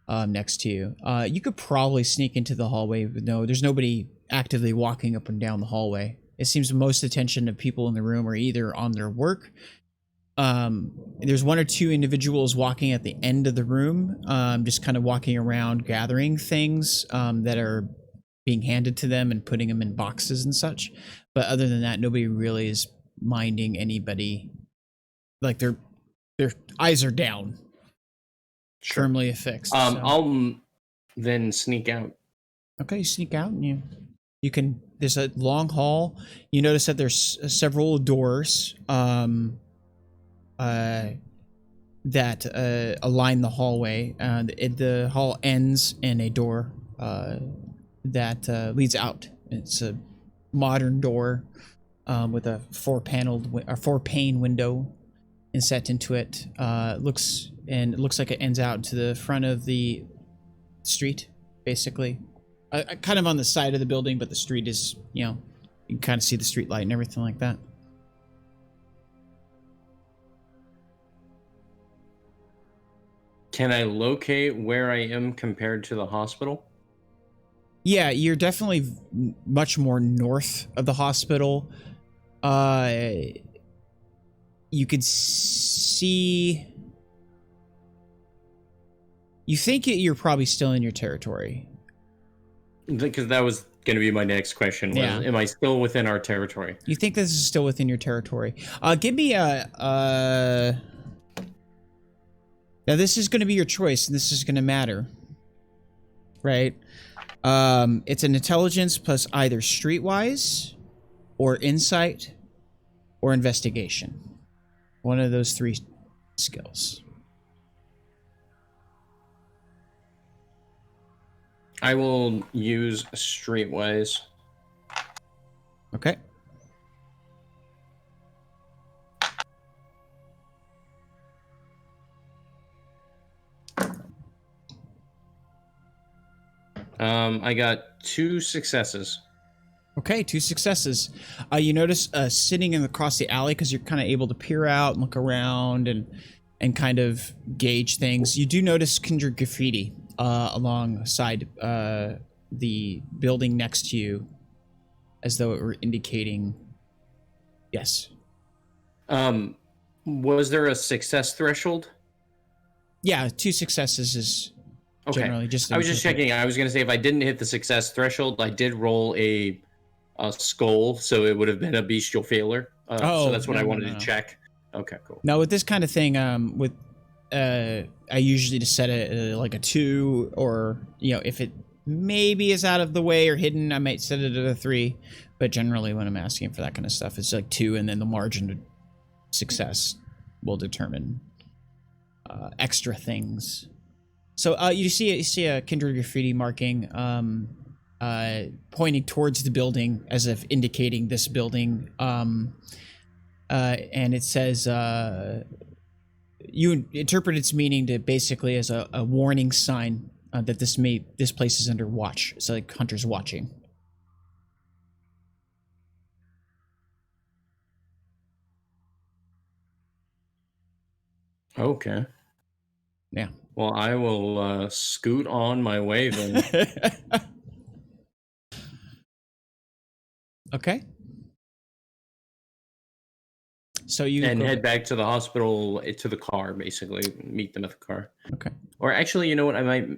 next to you. You could probably sneak into the hallway, but no, there's nobody actively walking up and down the hallway. It seems most attention of people in the room are either on their work. There's one or two individuals walking at the end of the room, just kind of walking around gathering things that are being handed to them and putting them in boxes and such. But other than that, nobody really is minding anybody. Like their eyes are down, firmly affixed. I'll then sneak out. Okay, you sneak out and you can. There's a long hall. You notice that there's several doors that align the hallway. The hall ends in a door that leads out. It's a modern door with a four-pane window inset into it. It looks like it ends out to the front of the street, basically. Kind of on the side of the building, but the street is, you can kind of see the street light and everything like that. Can I locate where I am compared to the hospital? Yeah, you're definitely much more north of the hospital. You could see. You think you're probably still in your territory. Because that was going to be my next question. Was, am I still within our territory? You think this is still within your territory? Give me a. Now this is going to be your choice, and this is going to matter, right? It's an intelligence plus either streetwise or insight or investigation. One of those three skills. I will use streetwise. Okay. I got 2 successes. Okay, 2 successes. You notice sitting across the alley, because you're kind of able to peer out and look around and kind of gauge things. You do notice kindred graffiti alongside the building next to you, as though it were indicating yes. Was there a success threshold? Yeah, 2 successes is generally just. I was just checking. I was going to say if I didn't hit the success threshold, I did roll a skull, so it would have been a bestial failure. So that's what I wanted no. to check. Okay, cool. Now with this kind of thing, I usually just set it like a 2, or if it maybe is out of the way or hidden, I might set it at a 3. But generally, when I'm asking for that kind of stuff, it's like 2, and then the margin of success will determine extra things. So you see a kindred graffiti marking pointing towards the building as if indicating this building, and it says you interpret its meaning to basically as a warning sign that this place is under watch. It's like hunters watching. Okay. Yeah. Well, I will scoot on my way then. Okay. So you head back to the hospital, to the car, basically. Meet them at the car. Okay. Or actually, you know what? I might...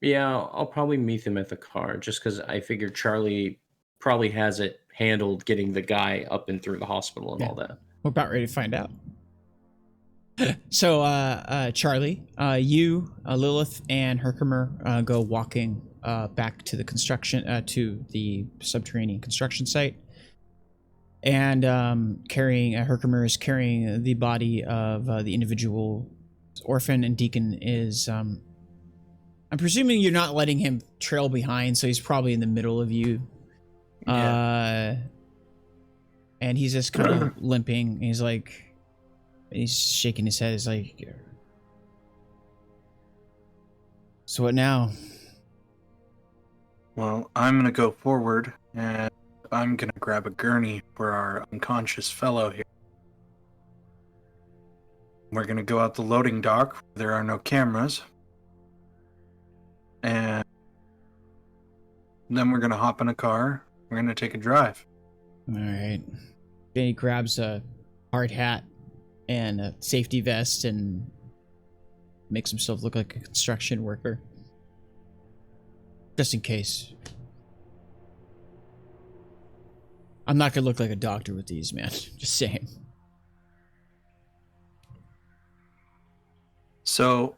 Yeah, I'll probably meet them at the car, just because I figured Charlie probably has it handled getting the guy up and through the hospital and all that. We're about ready to find out. So, Charlie, you, Lillith, and Herkermer go walking back to the to the subterranean construction site. And Herkermer is carrying the body of the individual orphan, and Deacon is... I'm presuming you're not letting him trail behind, so he's probably in the middle of you. Yeah. And he's just kind of limping. He's shaking his head. He's like, so what now? Well, I'm going to go forward, and I'm going to grab a gurney for our unconscious fellow here. We're going to go out the loading dock where there are no cameras. And then we're going to hop in a car. We're going to take a drive. All right. Then he grabs a hard hat and a safety vest and makes himself look like a construction worker. Just in case. I'm not going to look like a doctor with these, man. Just saying. So,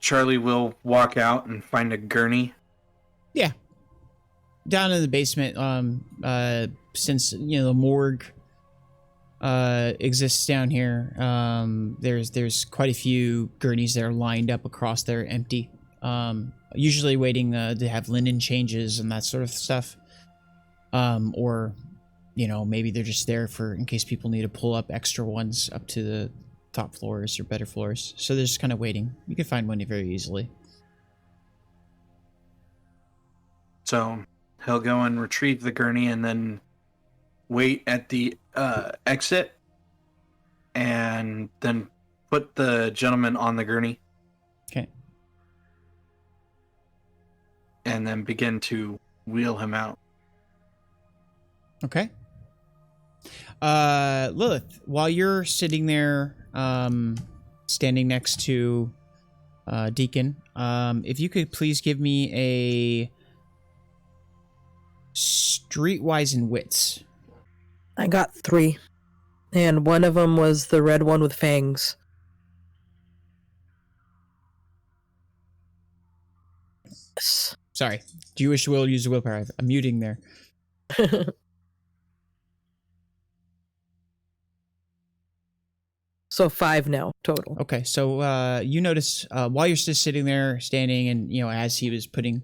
Charlie will walk out and find a gurney. Yeah. Down in the basement, since, the morgue exists down here, there's quite a few gurneys that are lined up across there, empty. Usually waiting to have linen changes and that sort of stuff. Or, maybe they're just there in case people need to pull up extra ones up to the top floors or better floors. So they're just kind of waiting. You can find one very easily. So he'll go and retrieve the gurney and then wait at the exit and then put the gentleman on the gurney. Okay. And then begin to wheel him out. Okay. Lillith, while you're sitting there, standing next to Deacon, if you could please give me a streetwise and wits. I got 3. And one of them was the red one with fangs. Yes. Sorry. Do you wish to use the willpower? I'm muting there. So 5 now, total. Okay, so you notice while you're just sitting there, standing, and as he was putting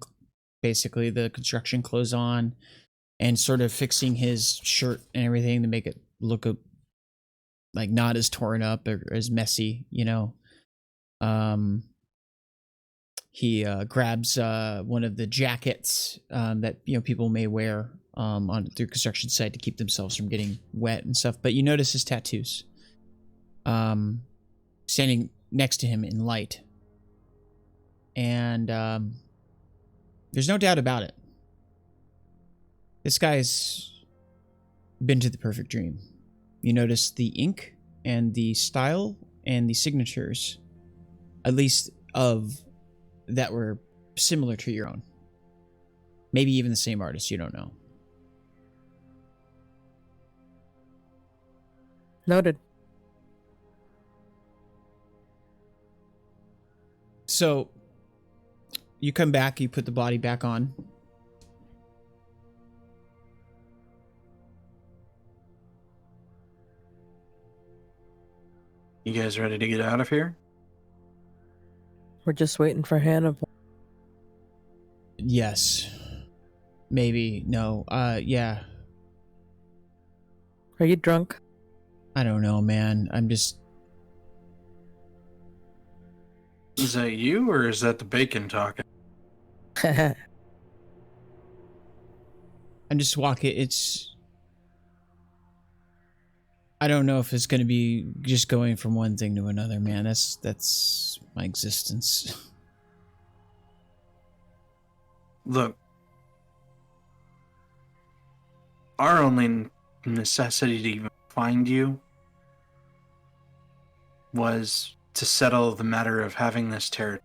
basically the construction clothes on and sort of fixing his shirt and everything to make it look like not as torn up or as messy, he grabs one of the jackets that people may wear on through construction site to keep themselves from getting wet and stuff. But you notice his tattoos. Standing next to him in light. And there's no doubt about it. This guy's been to the perfect dream. You notice the ink and the style and the signatures, at least of that were similar to your own. Maybe even the same artist, you don't know. Noted. So you come back, you put the body back on. You guys ready to get out of here? We're just waiting for Hannibal. Yes. Maybe. No. Yeah. Are you drunk? I don't know, man. I'm just... Is that you, or is that the bacon talking? I'm just walking. It's... I don't know if it's going to be just going from one thing to another, man. That's my existence. Look, our only necessity to even find you was to settle the matter of having this territory.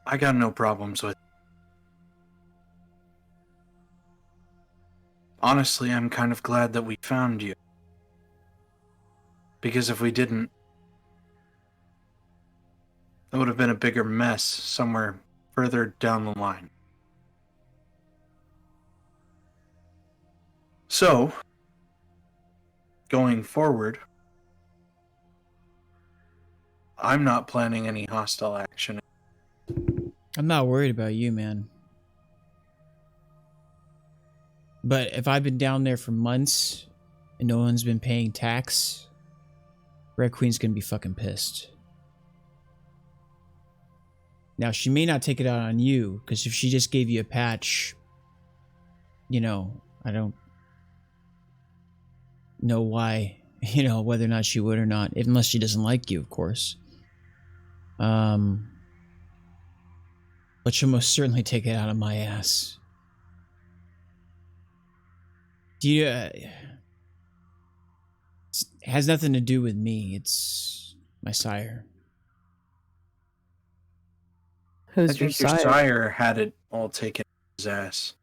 I got no problems with it. Honestly, I'm kind of glad that we found you. Because if we didn't, it would have been a bigger mess somewhere further down the line. So, going forward, I'm not planning any hostile action. I'm not worried about you, man. But if I've been down there for months and no one's been paying tax, Red Queen's gonna be fucking pissed. Now, she may not take it out on you, because if she just gave you a patch, you know, I don't know why, you know, whether or not she would or not, unless she doesn't like you, of course. But she'll most certainly take it out of my ass. Do you... it has nothing to do with me. It's my sire. I Who's your think your sire? sire had it all taken his ass.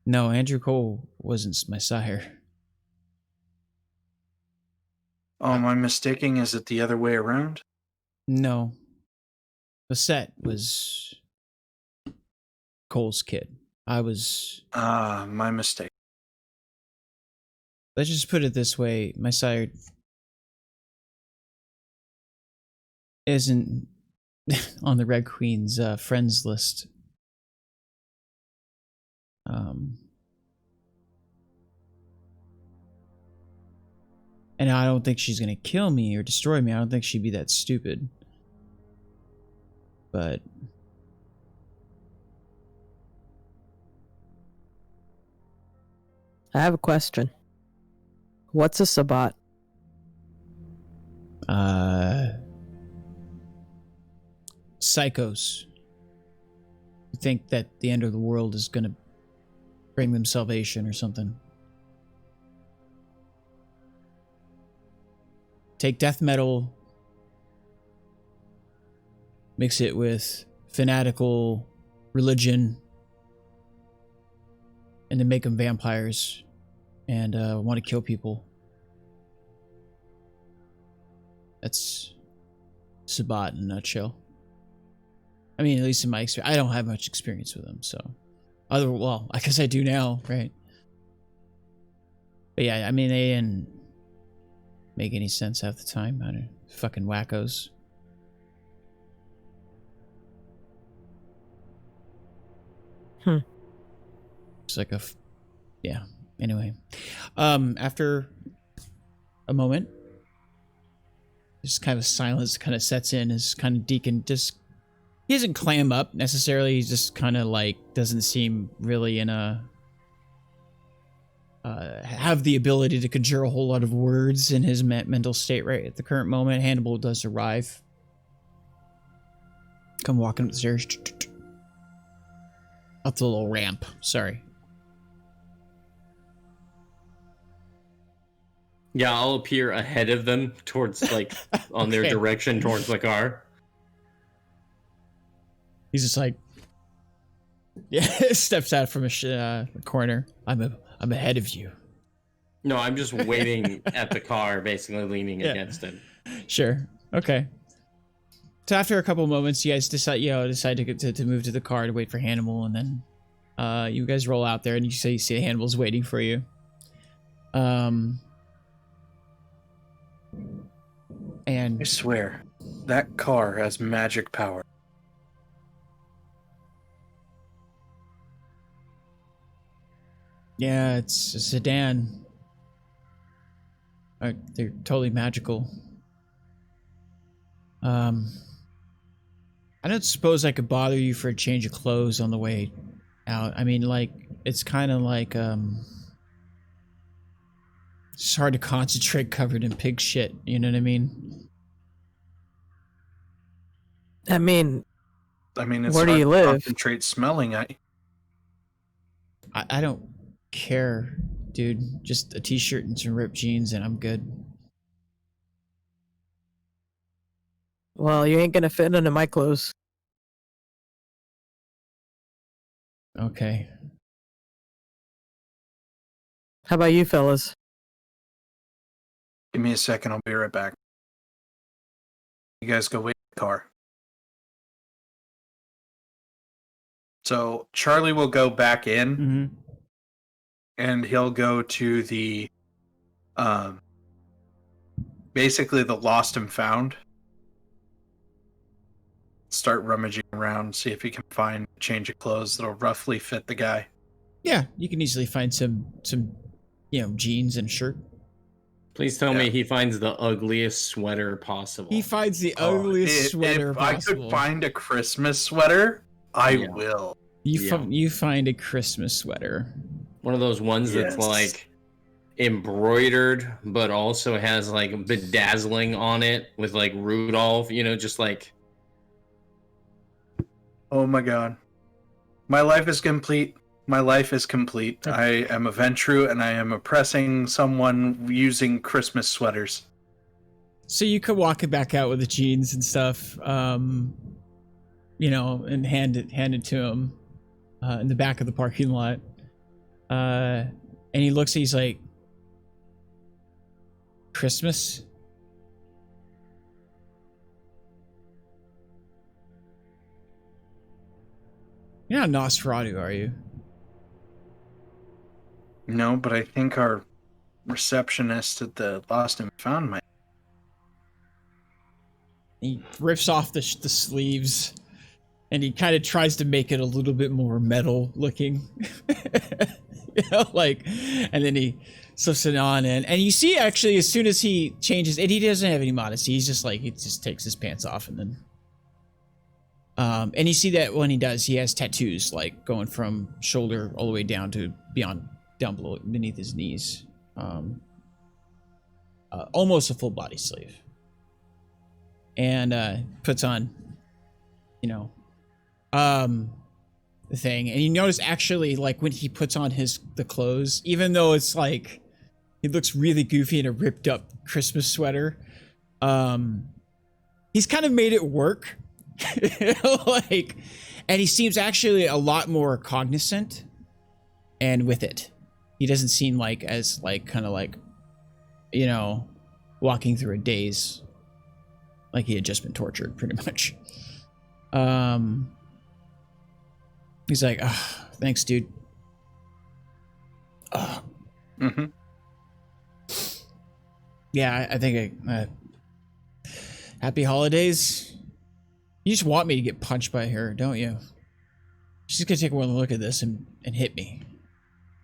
No, Andrew Cole wasn't my sire. Oh, am I mistaken? Is it the other way around? No. Basset was Cole's kid. I was... My mistake. Let's just put it this way. My sire isn't on the Red Queen's friends list. And I don't think she's going to kill me or destroy me. I don't think she'd be that stupid. But... I have a question. What's a Sabbat? Psychos who think that the end of the world is going to bring them salvation or something. Take death metal, mix it with fanatical religion, and then make them vampires and want to kill people. That's Sabbat in a nutshell. I mean, at least in my experience. I don't have much experience with them, so... Well, I guess I do now, right? But yeah, I mean, they didn't make any sense half the time. I don't know, fucking wackos. It's like a... Yeah, anyway. After a moment, just kind of silence kind of sets in as kind of Deacon just... He doesn't clam up necessarily. He's just kind of like doesn't seem really in a have the ability to conjure a whole lot of words in his mental state right at the current moment. Hannibal does arrive. Come walking up the stairs. Up the little ramp. Sorry. Yeah, I'll appear ahead of them towards like on their Okay. direction towards the car. He's just like, yeah, steps out from a corner. I'm ahead of you. No, I'm just waiting at the car, basically leaning against it. Sure. Okay. So after a couple moments, you guys decide to move to the car to wait for Hannibal, and then you guys roll out there, and you see Hannibal's waiting for you. And I swear, that car has magic power. yeah, it's a sedan. They're totally magical. I don't suppose I could bother you for a change of clothes on the way out. I mean, like, it's kind of like, it's hard to concentrate covered in pig shit. You know what I mean? I mean, it's where do hard you to live? concentrate smelling. I don't care, dude. Just a t-shirt and some ripped jeans and I'm good. Well, you ain't gonna fit into my clothes. Okay. How about you, fellas? Give me a second, I'll be right back. You guys go wait in the car. So Charlie will go back in, Mm-hmm. and he'll go to the, basically the lost and found. Start rummaging around, see if he can find a change of clothes that'll roughly fit the guy. Yeah, you can easily find some jeans and a shirt. Please tell me he finds the ugliest sweater possible. He finds the ugliest sweater if possible. I could find a Christmas sweater, I will. You find a Christmas sweater. One of those ones that's like embroidered, but also has like bedazzling on it with like Rudolph, just like. Oh my god. My life is complete. My life is complete. I am a Ventru and I am oppressing someone using Christmas sweaters. So you could walk it back out with the jeans and stuff, and hand it to him in the back of the parking lot. And he looks, he's like, Christmas? You're not Nosferatu, are you? No, but I think our receptionist at the Lost and Found might. He rips off the sleeves, and he kind of tries to make it a little bit more metal looking. And then he slips it on, and you see actually as soon as he changes, and he doesn't have any modesty. He's just like, he just takes his pants off, and then. And you see that when he does, he has tattoos like going from shoulder all the way down to down below, beneath his knees. Almost a full body sleeve. And puts on, the thing. And you notice actually, like when he puts on the clothes, even though it's like he looks really goofy in a ripped up Christmas sweater, he's kind of made it work. And he seems actually a lot more cognizant and with it. He doesn't seem like as walking through a daze, like he had just been tortured pretty much. He's like, oh, thanks, dude. Mm-hmm. Yeah, I think happy holidays. You just want me to get punched by her, don't you? She's gonna take one look at this and hit me.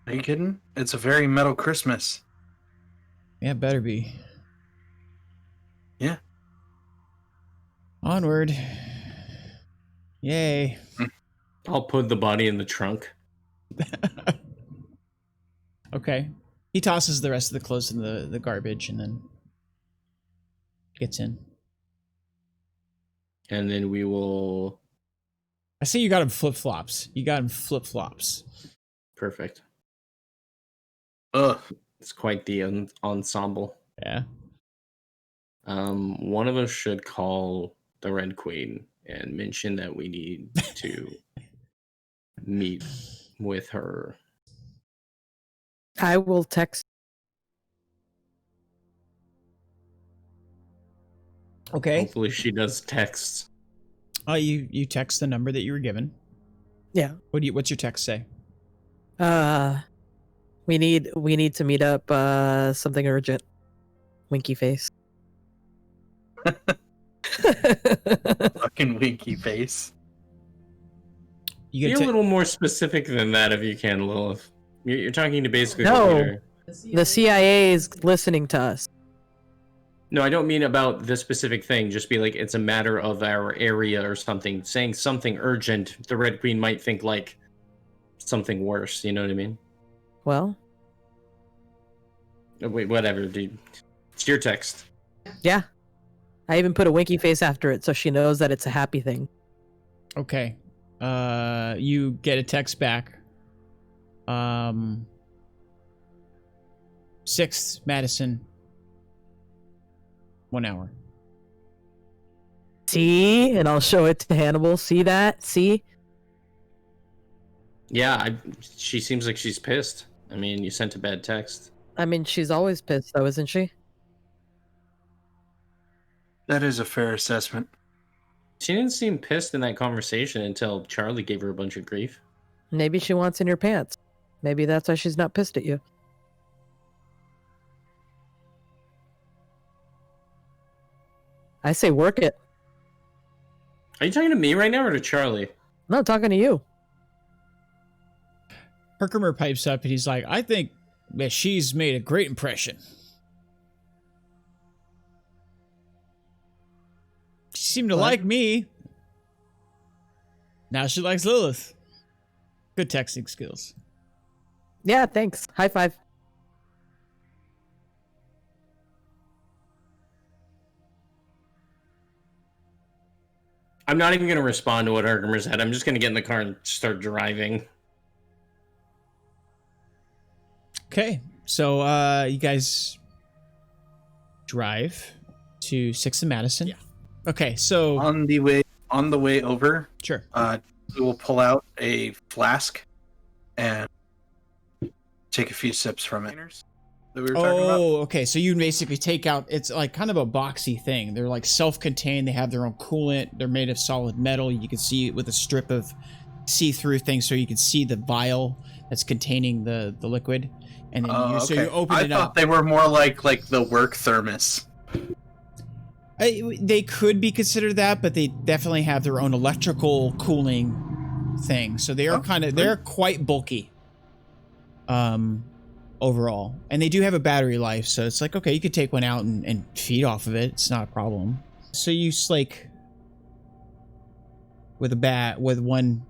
Are you kidding? It's a very metal Christmas. Yeah, better be. Yeah. Onward. Yay. I'll put the body in the trunk. Okay. He tosses the rest of the clothes in the garbage and then gets in. And then we will. I say you got him flip-flops. Perfect. Ugh. It's quite the ensemble. Yeah. One of us should call the Red Queen and mention that we need to meet with her. I will text. Okay. Hopefully she does texts. You text the number that you were given. Yeah. What's your text say? We need to meet up. Something urgent. Winky face. Fucking winky face. You Be a little more specific than that if you can, Lilith. You're talking to basically No. the leader. The CIA is listening to us. No, I don't mean about this specific thing. Just be like, it's a matter of our area or something. Saying something urgent, the Red Queen might think like something worse. You know what I mean? Well, Wait, whatever, dude. It's your text. yeah. I even put a winky face after it so she knows that it's a happy thing. Okay. You get a text back. 6th Madison. 1 hour. See? And I'll show it to Hannibal. See that? See? Yeah, she seems like she's pissed. I mean, you sent a bad text. I mean, she's always pissed, though, isn't she? That is a fair assessment. She didn't seem pissed in that conversation until Charlie gave her a bunch of grief. Maybe she wants in your pants. Maybe that's why she's not pissed at you. I say work it. Are you talking to me right now or to Charlie? No, I'm talking to you. Herkermer pipes up and he's like, I think that she's made a great impression. She seemed to like me. Now she likes Lilith. Good texting skills. Yeah, thanks. High five. I'm not even going to respond to what Herkermer said. I'm just going to get in the car and start driving. Okay, so you guys drive to 6th and Madison. Yeah. Okay, so On the way over, sure. we will pull out a flask and take a few sips from it. That we were talking about. Oh, okay. So you basically take out, it's like kind of a boxy thing. They're like self-contained. They have their own coolant. They're made of solid metal. You can see it with a strip of see-through thing, so you can see the vial that's containing the liquid. And then so you open it up. I thought they were more like the work thermos. They could be considered that, but they definitely have their own electrical cooling thing. So they are they're quite bulky. Overall, and they do have a battery life, so it's like, okay, you could take one out and feed off of it. It's not a problem. So you slake with one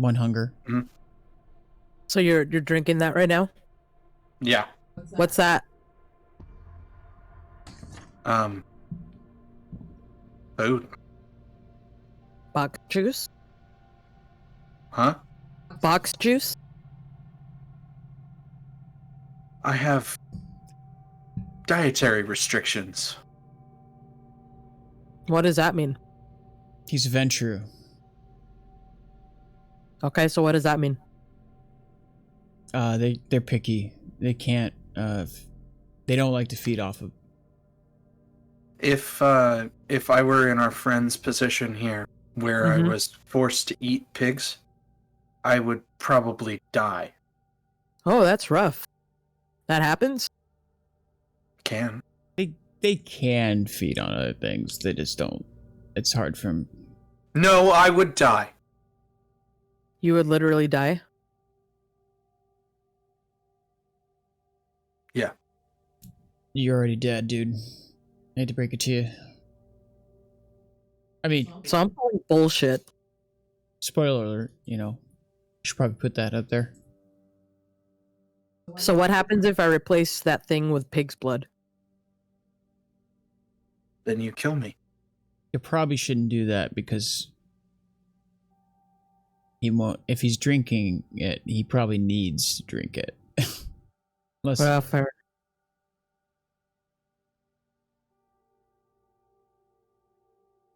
hunger. Mm-hmm. So you're drinking that right now? Yeah. What's that? Food. Box juice? Huh? Box juice? I have dietary restrictions. What does that mean? He's a Ventrue. Okay, so what does that mean? They're picky. They can't. They don't like to feed off of. If I were in our friend's position here, where I was forced to eat pigs, I would probably die. Oh, that's rough. That happens? Can. They can feed on other things. They just don't. It's hard for them. No, I would die. You would literally die? Yeah. You're already dead, dude. I hate to break it to you. I mean, So I'm calling bullshit. spoiler alert, should probably put that up there. So what happens if I replace that thing with pig's blood? Then you kill me. You probably shouldn't do that because he won't. If he's drinking it, he probably needs to drink it. Unless, Well, fair.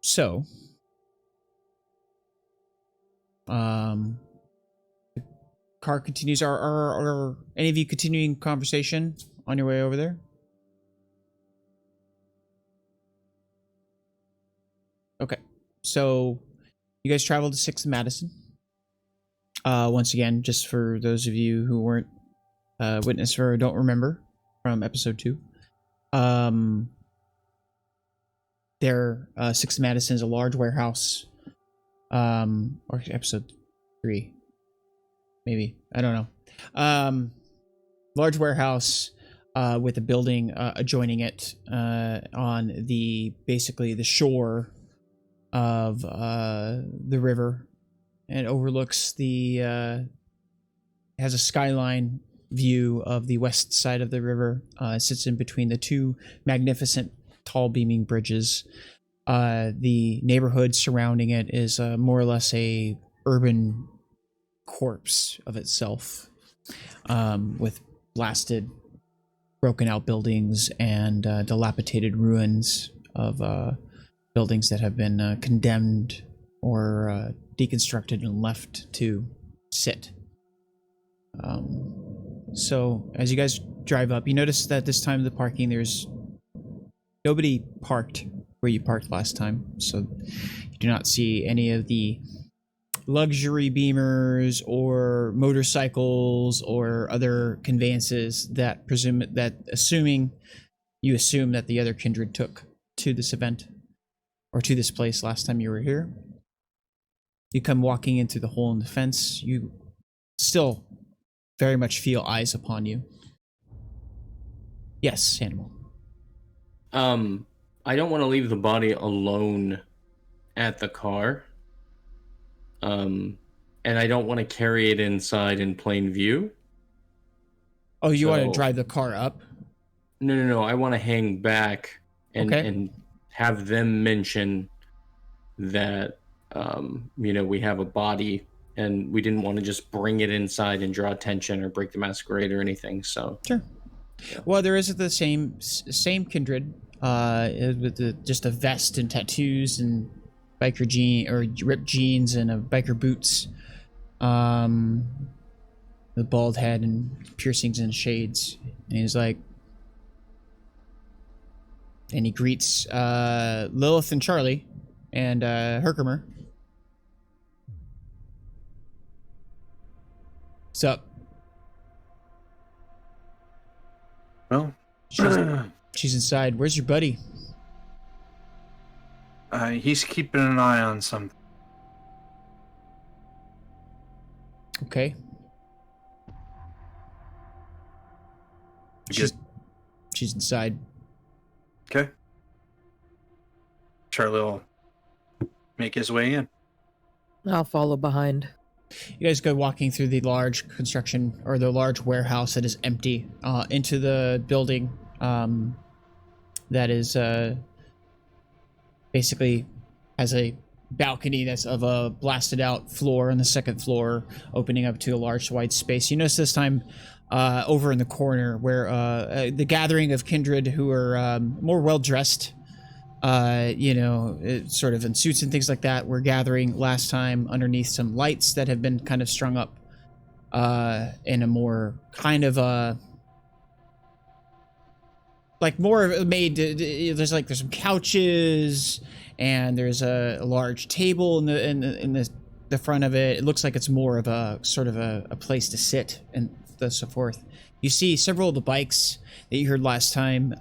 so, the car continues. Are any of you continuing conversation on your way over there? Okay. So you guys traveled to 6th Madison. Once again, just for those of you who weren't witness or don't remember from episode 2. There, 6th Madison is a large warehouse. Or episode 3. Maybe. I don't know. Large warehouse with a building adjoining it on basically the shore of the river, and overlooks has a skyline view of the west side of the river. It sits in between the two magnificent tall beaming bridges. The neighborhood surrounding it is more or less a urban corpse of itself, with blasted, broken out buildings and dilapidated ruins of buildings that have been condemned or deconstructed and left to sit. So as you guys drive up, you notice that this time the parking, there's nobody parked where you parked last time, so you do not see any of the luxury beamers or motorcycles or other conveyances that assume that the other kindred took to this event or to this place last time you were here. You come walking in through the hole in the fence. You still very much feel eyes upon you. Yes, Hannibal. I don't want to leave the body alone at the car. And I don't want to carry it inside in plain view. Oh, you want to drive the car up? No. I want to hang back and have them mention that, we have a body and we didn't want to just bring it inside and draw attention or break the masquerade or anything. So sure. Yeah. Well, there is the same kindred, with just a vest and tattoos and biker jean or ripped jeans and a biker boots, the bald head and piercings and shades, and he's like, and he greets Lillith and Charlie and Herkermer. What's up? Well, she's inside. Where's your buddy? He's keeping an eye on something. Okay. She's inside. Okay. Charlie will make his way in. I'll follow behind. You guys go walking through the large construction or the large warehouse that is empty into the building that is basically has a balcony that's of a blasted out floor on the second floor, opening up to a large wide space. You notice this time over in the corner where the gathering of kindred who are more well dressed, sort of in suits and things like that, were gathering last time underneath some lights that have been kind of strung up in a more kind of like more made. There's some couches and there's a large table in the front of it. It looks like it's more of a sort of a place to sit and so forth. You see several of the bikes that you heard last time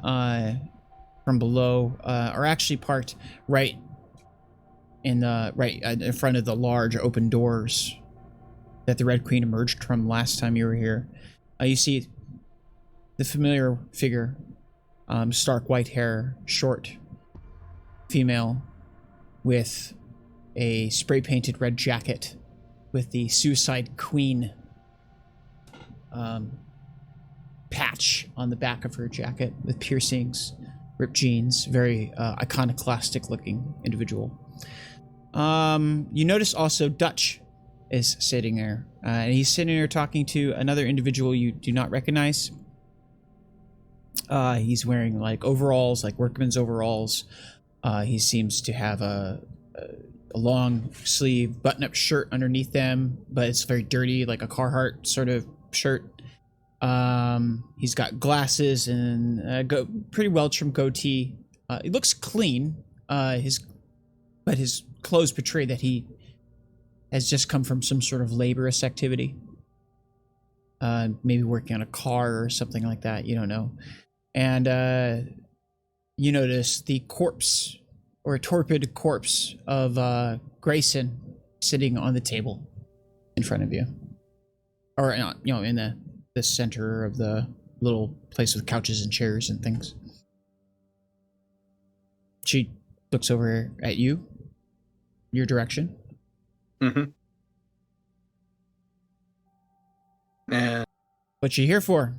from below are actually parked right in front of the large open doors that the Red Queen emerged from last time you were here. You see the familiar figure, stark white hair, short female with a spray painted red jacket with the Suicide Queen patch on the back of her jacket with piercings, ripped jeans, very iconoclastic looking individual. You notice also Dutch is sitting there, and he's sitting there talking to another individual you do not recognize. He's wearing like overalls, like workman's overalls. He seems to have a long sleeve button-up shirt underneath them, but it's very dirty, like a Carhartt sort of shirt. He's got glasses and pretty well trimmed goatee. He looks clean. His but his clothes portray that he has just come from some sort of laborious activity. Maybe working on a car or something like that. You don't know. And you notice the corpse, or a torpid corpse of Grayson sitting on the table in front of you. Or, you know, in the center of the little place with couches and chairs and things. She looks over at you, your direction. Mm-hmm. And What you here for?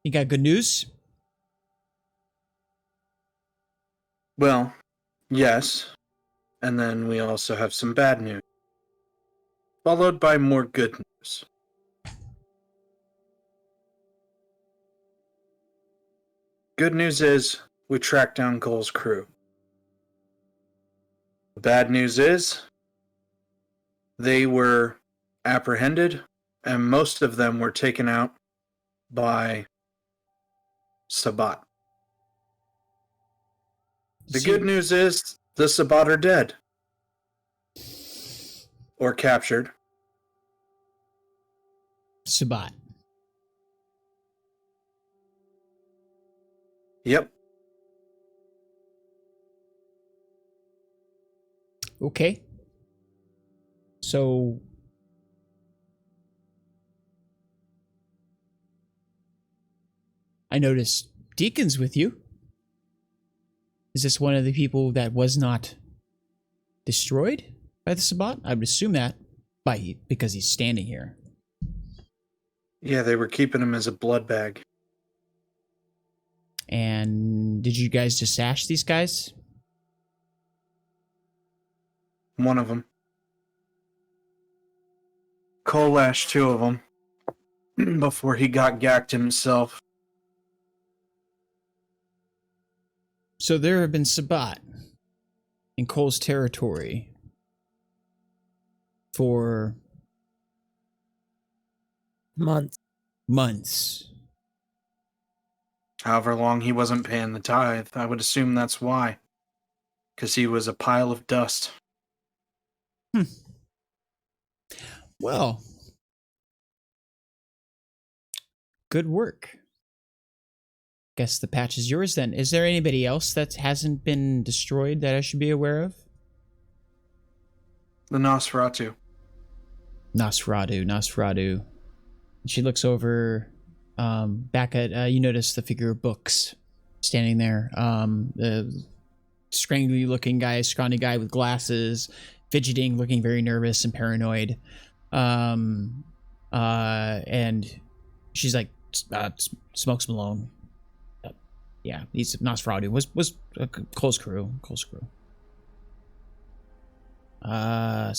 You got good news? well, yes. And then we also have some bad news, followed by more good news. Good news is we tracked down Cole's crew. The bad news is they were apprehended, and most of them were taken out by Sabbat. The good news is the Sabbat are dead. Or captured. Sabbat. Yep. Okay. So I noticed Deacon's with you. Is this one of the people that was not destroyed by the Sabbat? I would assume that because he's standing here. Yeah, they were keeping him as a blood bag. And did you guys just sash these guys? One of them. Cole lashed two of them before he got gacked himself. So there have been Sabbat in Cole's territory for months. However long he wasn't paying the tithe, I would assume that's why. Because he was a pile of dust. Well, good work. Guess the patch is yours then. Is there anybody else that hasn't been destroyed that I should be aware of? The Nosferatu. Nosferatu. She looks over back at, you notice the figure of Books standing there. The scrangly looking guy, scrawny guy with glasses, fidgeting, looking very nervous and paranoid. And she's like, Smokes Malone. Yeah, he's Nosferatu. Was Cole's crew. Kind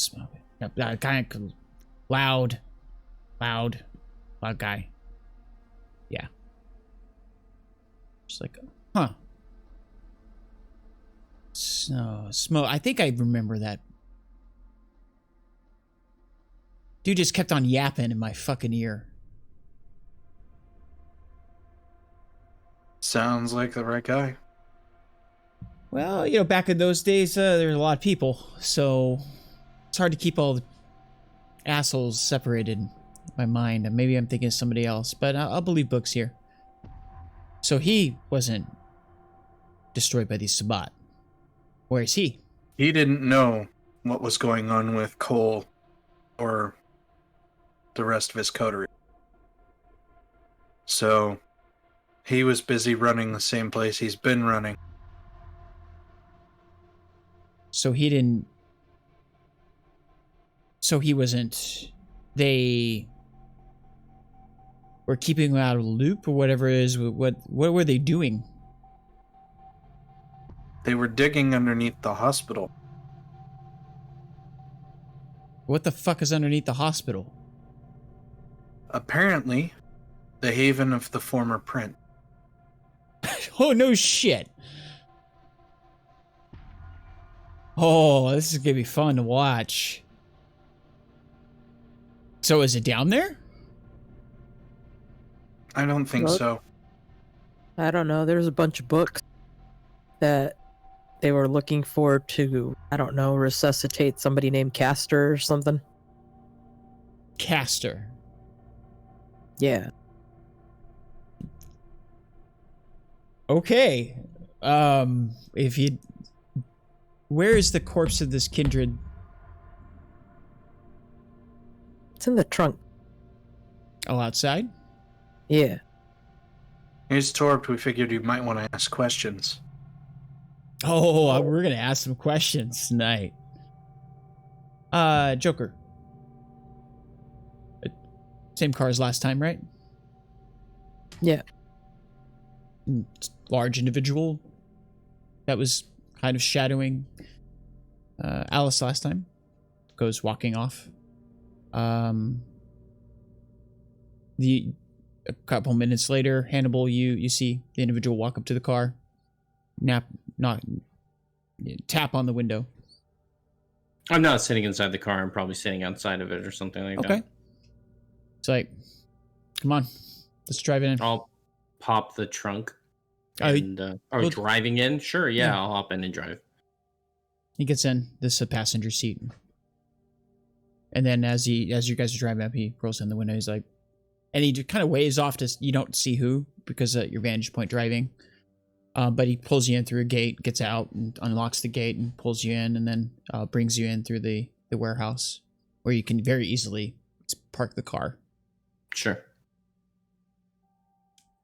of loud guy. Yeah. Just like, huh. So, Smoke. I think I remember that. Dude just kept on yapping in my fucking ear. Sounds like the right guy. Well, you know, back in those days, there were a lot of people, so it's hard to keep all the assholes separated in my mind. And maybe I'm thinking of somebody else, but I'll believe Books here. So he wasn't destroyed by the Sabbat. Where is he? He didn't know what was going on with Cole or the rest of his coterie. So he was busy running the same place he's been running. So he didn't... So he wasn't... They were keeping him out of the loop or whatever it is. What were they doing? They were digging underneath the hospital. What the fuck is underneath the hospital? Apparently, the haven of the former print. Oh, no shit. Oh, this is gonna be fun to watch. So is it down there? I don't think Well, so. I don't know. There's a bunch of books that they were looking for to, I don't know, resuscitate somebody named Castor or something. Castor. Yeah. Okay. If you... Where is the corpse of this kindred? It's in the trunk. Oh, outside? Yeah. Here's Torb. We figured you might want to ask questions. Oh, we're gonna ask some questions tonight. Joker. Same car as last time, right? Yeah. Large individual that was kind of shadowing Alice last time. Goes walking off. A couple minutes later, Hannibal, you see the individual walk up to the car, tap on the window. I'm not sitting inside the car. I'm probably sitting outside of it or something like that. Okay. It's like, come on, let's drive in. I'll pop the trunk. Oh, And, driving in? Sure, yeah, I'll hop in and drive. He gets in this passenger seat, and then as you guys are driving up, he rolls down the window. He's like, and he kind of waves off to, you don't see who because of your vantage point driving, but he pulls you in through a gate, gets out, and unlocks the gate and pulls you in, and then brings you in through the warehouse where you can very easily park the car. Sure.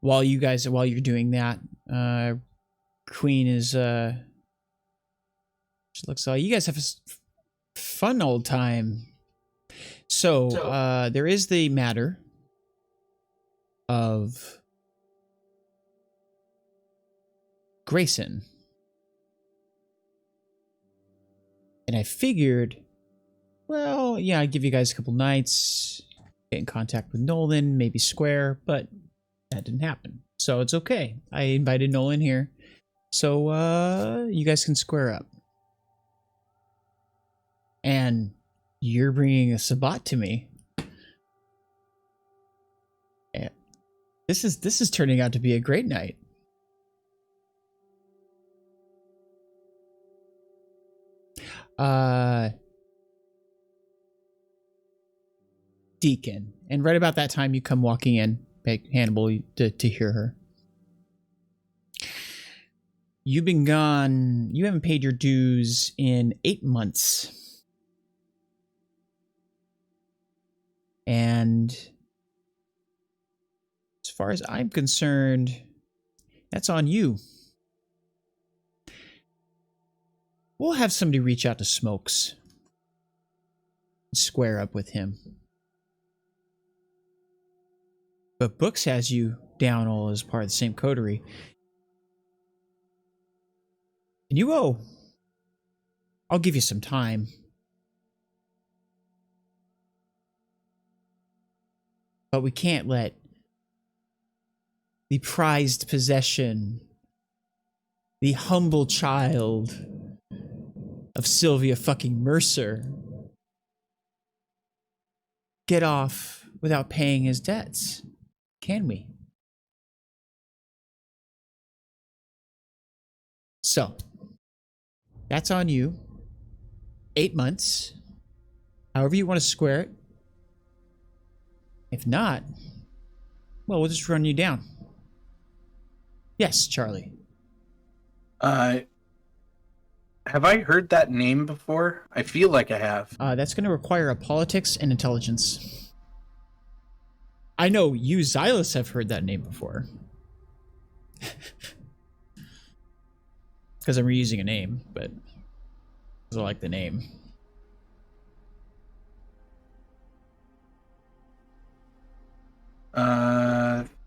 While you're doing that, Queen is she looks like you guys have a fun old time. So there is the matter of Grayson, and I figured, well, yeah, I'd give you guys a couple nights, get in contact with Nolan, maybe square, but that didn't happen. So it's okay. I invited Nolan here, so you guys can square up. And you're bringing a Sabbat to me. And this is turning out to be a great night. Deacon. And right about that time you come walking in, Hannibal, to hear her. You've been gone, you haven't paid your dues in 8 months. And as far as I'm concerned, that's on you. We'll have somebody reach out to Smokes and square up with him. But Books has you down all as part of the same coterie. And you owe. I'll give you some time. But we can't let the prized possession, the humble child of Sylvia fucking Mercer, get off without paying his debts. Can we? So, that's on you. 8 months. However you want to square it. If not, well, we'll just run you down. Yes, Charlie. Have I heard that name before? I feel like I have. That's going to require a politics and intelligence. I know you, Xylus, have heard that name before. Because I'm reusing a name, but I like the name.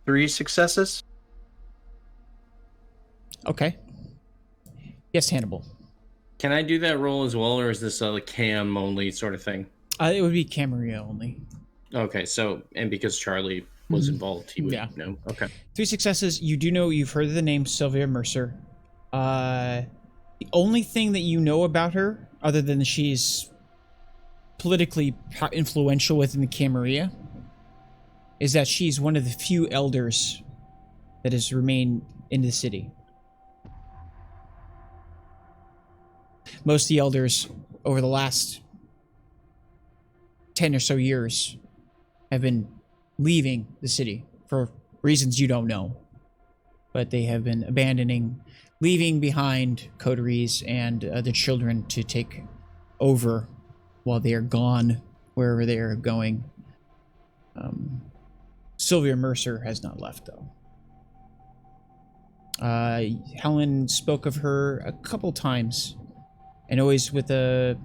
Three successes? Okay. Yes, Hannibal. Can I do that roll as well, or is this a cam only sort of thing? It would be Camarilla only. Okay, so, and because Charlie was involved, he would know. Okay. 3 successes. You do know, you've heard of the name Sylvia Mercer. The only thing that you know about her, other than she's politically influential within the Camarilla, is that she's one of the few elders that has remained in the city. Most of the elders over the last 10 or so years have been leaving the city for reasons you don't know. But they have been leaving behind coteries and the children to take over while they are gone, wherever they are going. Sylvia Mercer has not left, though. Helen spoke of her a couple times, and always with the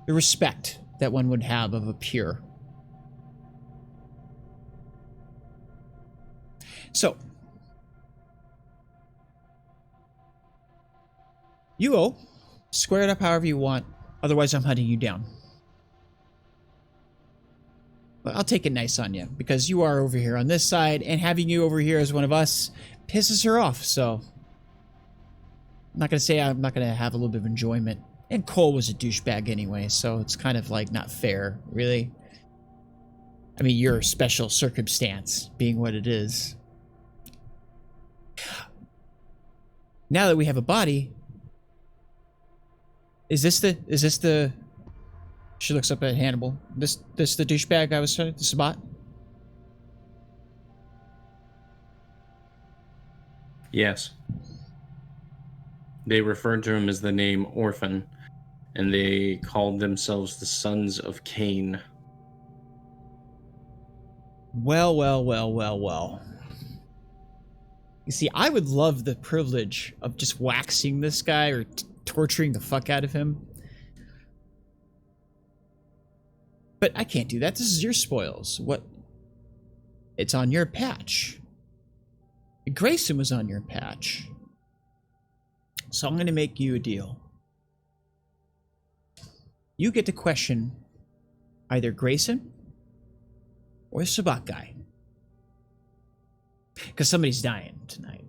respect that one would have of a peer. So, you all square it up however you want. Otherwise, I'm hunting you down. But I'll take it nice on you, because you are over here on this side, and having you over here as one of us pisses her off, so I'm not going to say I'm not going to have a little bit of enjoyment. And Cole was a douchebag anyway, so it's kind of like not fair, really. I mean, your special circumstance being what it is. Now that we have a body, is this the she looks up at Hannibal. This the douchebag I was saying, the Sabbat? Yes. They referred to him as the name Orphan, and they called themselves the Sons of Cain. Well. You see, I would love the privilege of just waxing this guy or torturing the fuck out of him. But I can't do that. This is your spoils. What? It's on your patch. Grayson was on your patch. So I'm going to make you a deal. You get to question either Grayson or the Sabbat guy. Because somebody's dying tonight.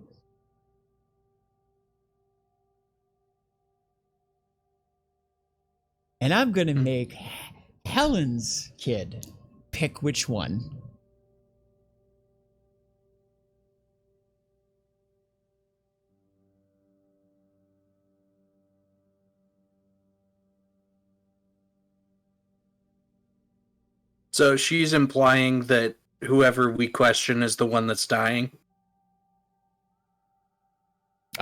And I'm going to make Helen's kid pick which one. So she's implying that whoever we question is the one that's dying?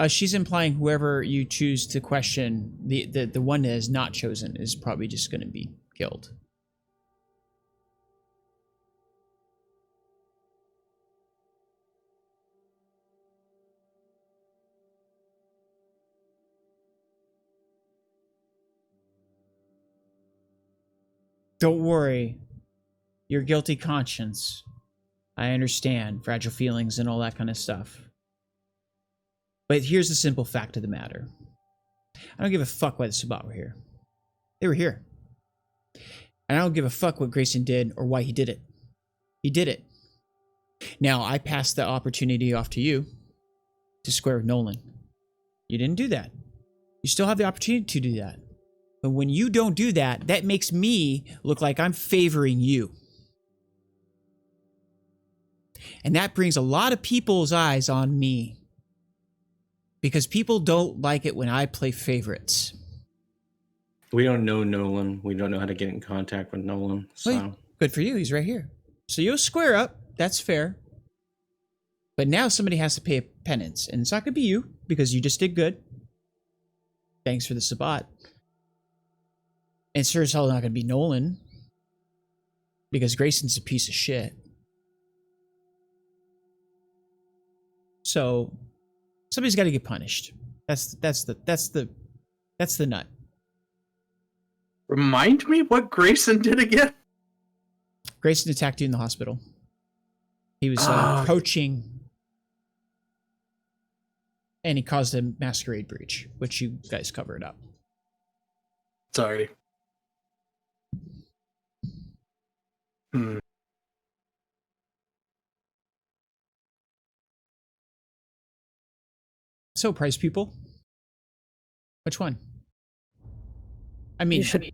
She's implying whoever you choose to question, the one that is not chosen is probably just going to be killed. Don't worry. Your guilty conscience. I understand fragile feelings and all that kind of stuff. But here's the simple fact of the matter. I don't give a fuck why the Sabbat were here. They were here. And I don't give a fuck what Grayson did or why he did it. He did it. Now, I passed the opportunity off to you to square with Nolan. You didn't do that. You still have the opportunity to do that. But when you don't do that, that makes me look like I'm favoring you. And that brings a lot of people's eyes on me. Because people don't like it when I play favorites. We don't know Nolan. We don't know how to get in contact with Nolan. So Well, good for you. He's right here. So you'll square up. That's fair. But now somebody has to pay a penance. And it's not going to be you, because you just did good. Thanks for the Sabbat. And sure as hell not going to be Nolan. Because Grayson's a piece of shit. So somebody's got to get punished. That's the nut. Remind me what Grayson did again? Grayson attacked you in the hospital. He was approaching, and he caused a Masquerade breach, which you guys covered up. Sorry. So, prize people, which one? I mean, You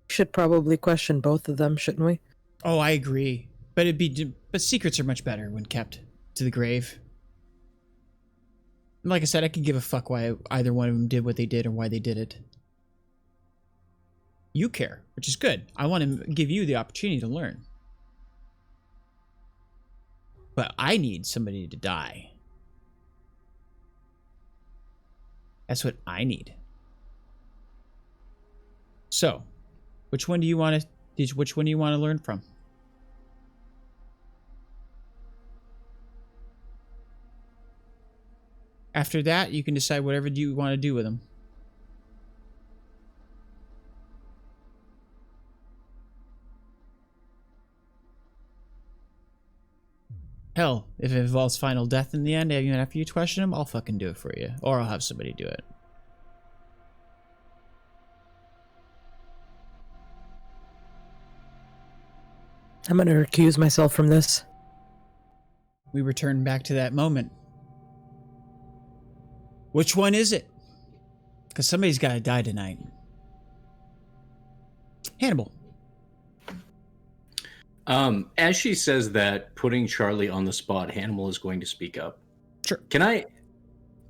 should probably question both of them, shouldn't we? oh, I agree, but secrets are much better when kept to the grave. Like I said, I could give a fuck why either one of them did what they did or why they did it. You care, which is good. I want to give you the opportunity to learn. But I need somebody to die. That's what I need. So, which one do you want to learn from? After that, you can decide whatever you want to do with them. Hell, if it involves final death in the end, even after you question them, I'll fucking do it for you. Or I'll have somebody do it. I'm going to recuse myself from this. We return back to that moment. Which one is it? Because somebody's got to die tonight. Hannibal. As she says that, putting Charlie on the spot, Hannibal is going to speak up. Sure. Can I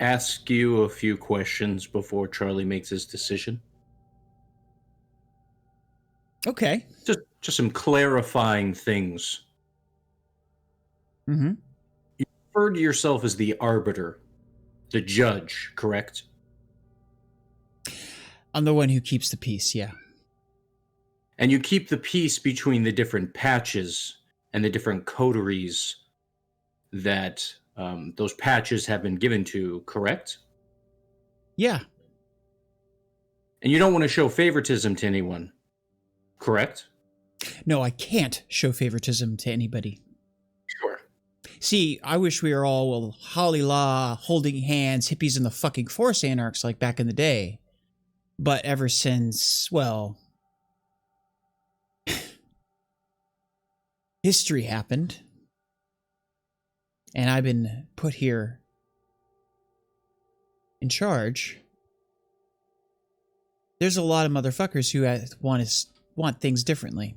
ask you a few questions before Charlie makes his decision? Okay. Just some clarifying things. Mm-hmm. You refer to yourself as the arbiter, the judge, correct? I'm the one who keeps the peace, yeah. And you keep the peace between the different patches and the different coteries that those patches have been given to, correct? Yeah. And you don't want to show favoritism to anyone, correct? No, I can't show favoritism to anybody. Sure. See, I wish we were all, well, holly la, holding hands, hippies in the fucking forest anarchs like back in the day. But ever since, well, history happened, and I've been put here in charge. There's a lot of motherfuckers who want things differently.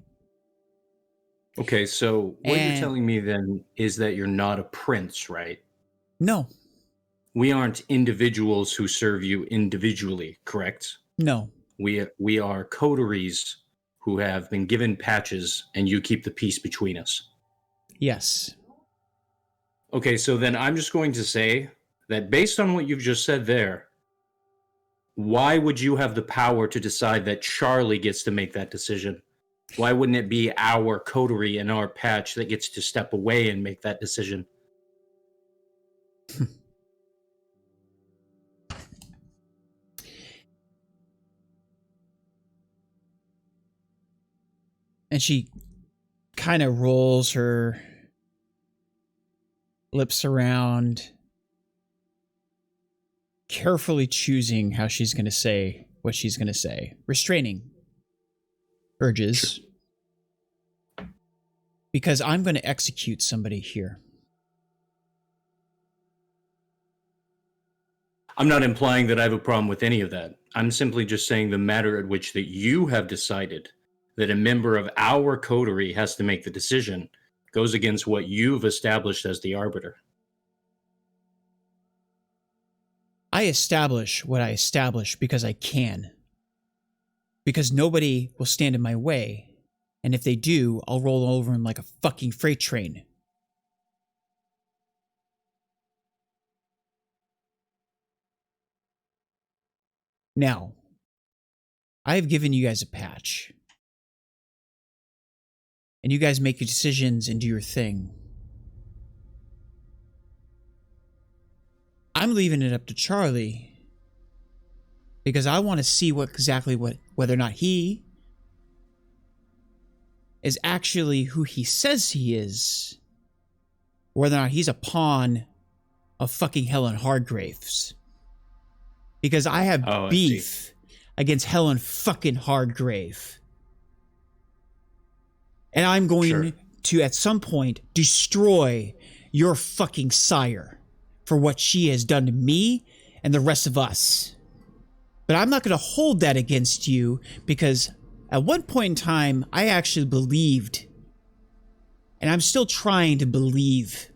Okay, so what you're telling me then is that you're not a prince, right? No. We aren't individuals who serve you individually, correct? No. We are coteries who have been given patches, and you keep the peace between us. Yes. Okay, so then I'm just going to say that based on what you've just said there, why would you have the power to decide that Charlie gets to make that decision? Why wouldn't it be our coterie and our patch that gets to step away and make that decision? And she kind of rolls her lips around, carefully choosing how she's going to say what she's going to say, restraining urges. Sure. Because I'm going to execute somebody here. I'm not implying that I have a problem with any of that. I'm simply just saying the matter at which that you have decided that a member of our coterie has to make the decision goes against what you've established as the arbiter. I establish what I establish because I can. Because nobody will stand in my way. And if they do, I'll roll over them like a fucking freight train. Now, I have given you guys a patch. And you guys make your decisions and do your thing. I'm leaving it up to Charlie because I want to see whether or not he is actually who he says he is, or whether or not he's a pawn of fucking Helen Hardgraves. Because I have beef against Helen fucking Hardgrave. And I'm going to, at some point, destroy your fucking sire for what she has done to me and the rest of us. But I'm not going to hold that against you because at one point in time, I actually believed. And I'm still trying to believe.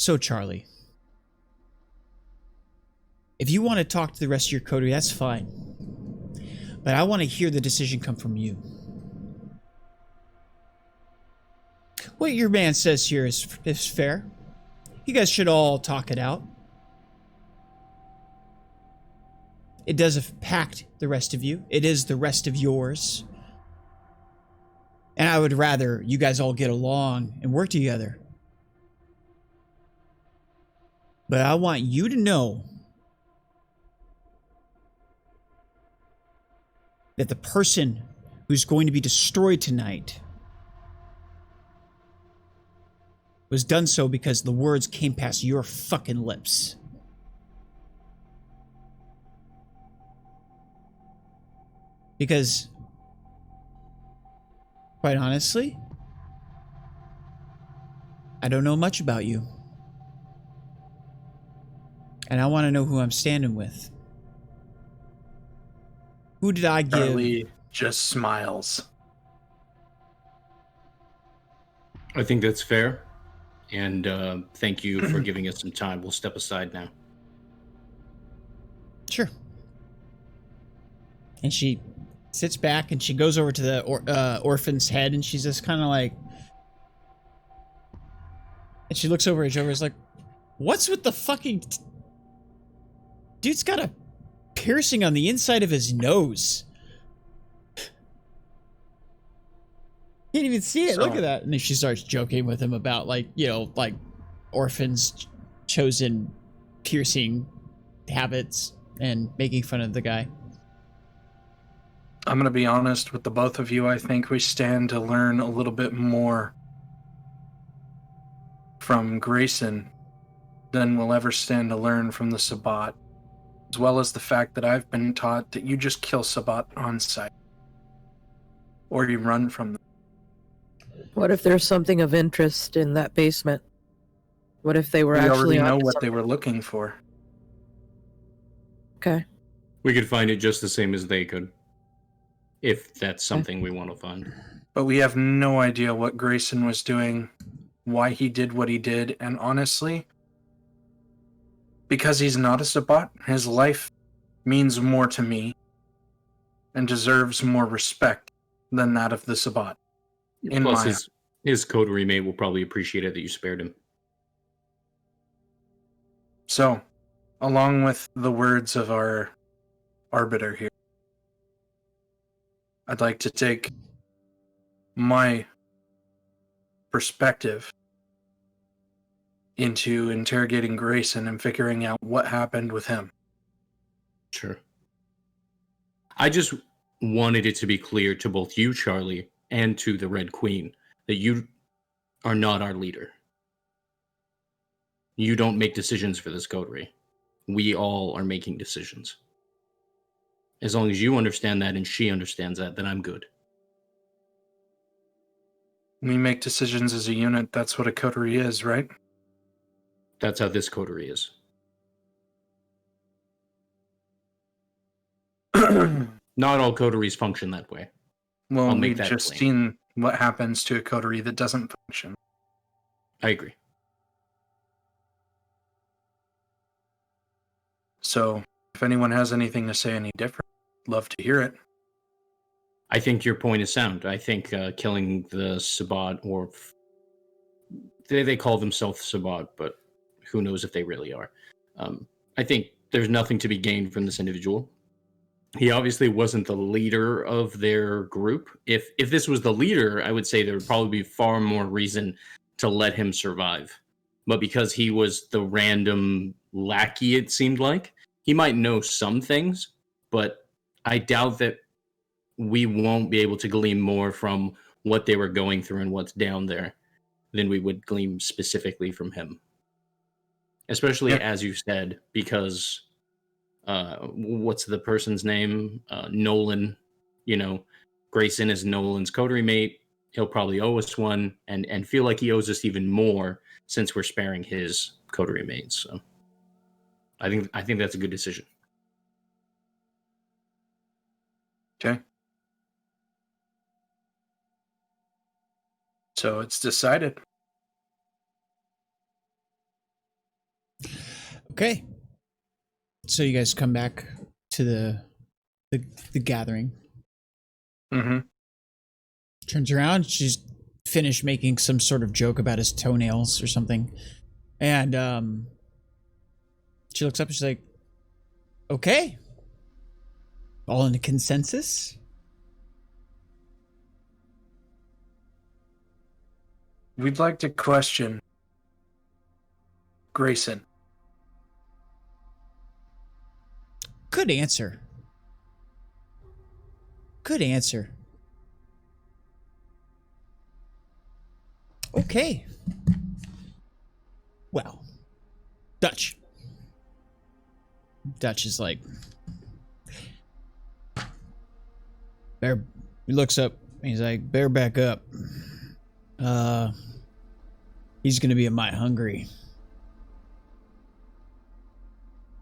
So, Charlie, if you want to talk to the rest of your coterie, that's fine. But I want to hear the decision come from you. What your man says here is fair. You guys should all talk it out. It does impact the rest of you. It is the rest of yours. And I would rather you guys all get along and work together. But I want you to know that the person who's going to be destroyed tonight was done so because the words came past your fucking lips. Because, quite honestly, I don't know much about you. And I want to know who I'm standing with. Who did I give? Charlie just smiles. I think that's fair. And thank you for giving us some time. We'll step aside now. Sure. And she sits back and she goes over to the orphan's head and she's just kind of like... And she looks over at Jover's like, what's with the fucking... Dude's got a piercing on the inside of his nose. Can't even see it. So, look at that. And then she starts joking with him about, like, you know, like orphans chosen piercing habits and making fun of the guy. I'm going to be honest with the both of you. I think we stand to learn a little bit more from Grayson than we'll ever stand to learn from the Sabbat, as well as the fact that I've been taught that you just kill Sabbat on sight, or you run from them. What if there's something of interest in that basement? What if they were We actually already know onto what they something? were looking for. Okay. We could find it just the same as they could. If that's something we want to find. But we have no idea what Grayson was doing, why he did what he did, and honestly, because he's not a Sabbat, his life means more to me and deserves more respect than that of the Sabbat. Plus, his coterie mate will probably appreciate it that you spared him. So, along with the words of our arbiter here, I'd like to take my perspective into interrogating Grayson and figuring out what happened with him. Sure. I just wanted it to be clear to both you, Charlie, and to the Red Queen that you are not our leader. You don't make decisions for this coterie. We all are making decisions. As long as you understand that and she understands that, then I'm good. We make decisions as a unit. That's what a coterie is, right? That's how this coterie is. Not all coteries function that way. Well, I'll make we've that just plain. seen what happens to a coterie that doesn't function. I agree. So, if anyone has anything to say any different, I'd love to hear it. I think your point is sound. I think killing the Sabbat, or they call themselves Sabbat, but who knows if they really are. I think there's nothing to be gained from this individual. He obviously wasn't the leader of their group. If this was the leader, I would say there would probably be far more reason to let him survive. But because he was the random lackey, it seemed like, he might know some things, but I doubt that we won't be able to glean more from what they were going through and what's down there than we would glean specifically from him. Especially, as you said, because what's the person's name? Nolan. You know, Grayson is Nolan's coterie mate. He'll probably owe us one, and feel like he owes us even more since we're sparing his coterie mates. So I think that's a good decision. Okay. So it's decided. Okay. So you guys come back to the gathering. Mm-hmm. Turns around, she's finished making some sort of joke about his toenails or something. And she looks up and she's like, okay. All in a consensus? We'd like to question Grayson. Good answer. Good answer. Okay. Well, Dutch. Dutch is like, Bear, he looks up and he's like, bear back up. He's gonna be a mite hungry.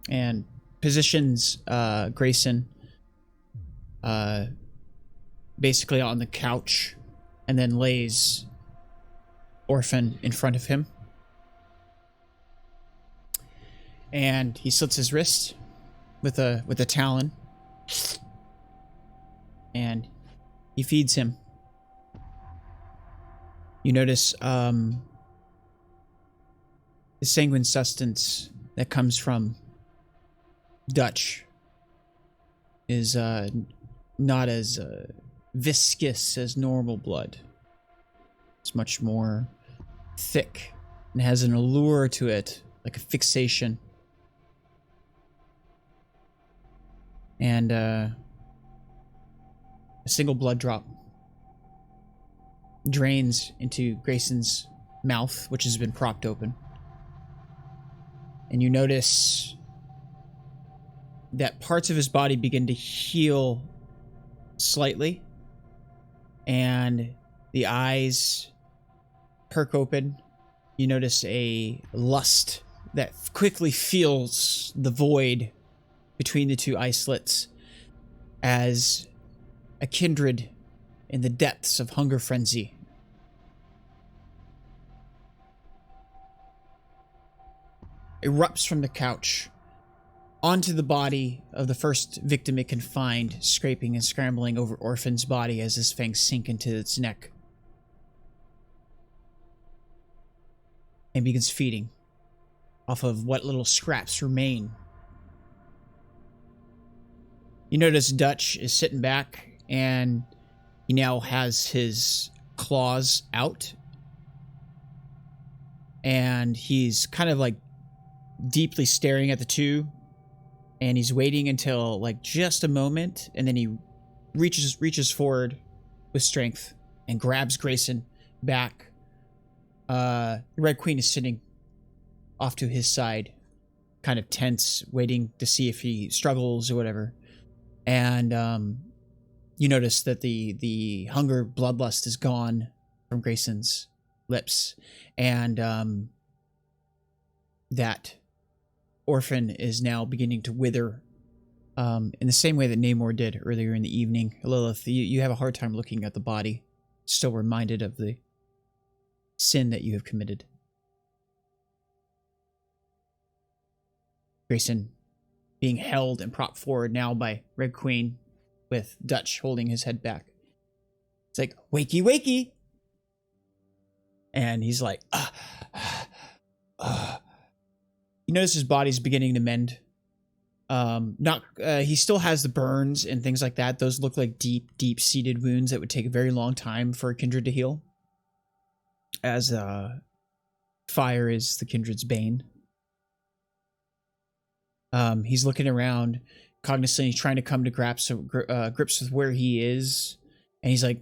And positions Grayson basically on the couch and then lays Orphan in front of him. And he slits his wrist with a talon. And he feeds him. You notice the sanguine substance that comes from Dutch is not as viscous as normal blood. It's much more thick and has an allure to it, like a fixation. And a single blood drop drains into Grayson's mouth, which has been propped open. And you notice that parts of his body begin to heal slightly, and the eyes perk open. You notice a lust that quickly fills the void between the two eye slits as a kindred in the depths of hunger frenzy erupts from the couch onto the body of the first victim it can find, scraping and scrambling over Orphan's body as his fangs sink into its neck. And begins feeding off of what little scraps remain. You notice Dutch is sitting back and he now has his claws out. And he's kind of like deeply staring at the two. And he's waiting until like just a moment, and then he reaches forward with strength and grabs Grayson back. The Red Queen is sitting off to his side, kind of tense, waiting to see if he struggles or whatever. And you notice that the hunger bloodlust is gone from Grayson's lips, and that Orphan is now beginning to wither in the same way that Namor did earlier in the evening. Lilith, you have a hard time looking at the body, still reminded of the sin that you have committed. Grayson being held and propped forward now by Red Queen, with Dutch holding his head back. It's like, wakey, wakey! And he's like, You notice his body's beginning to mend. He still has the burns and things like that. Those look like deep-seated wounds that would take a very long time for a kindred to heal. As fire is the kindred's bane. He's looking around, cognizantly trying to come to grips with where he is. And he's like,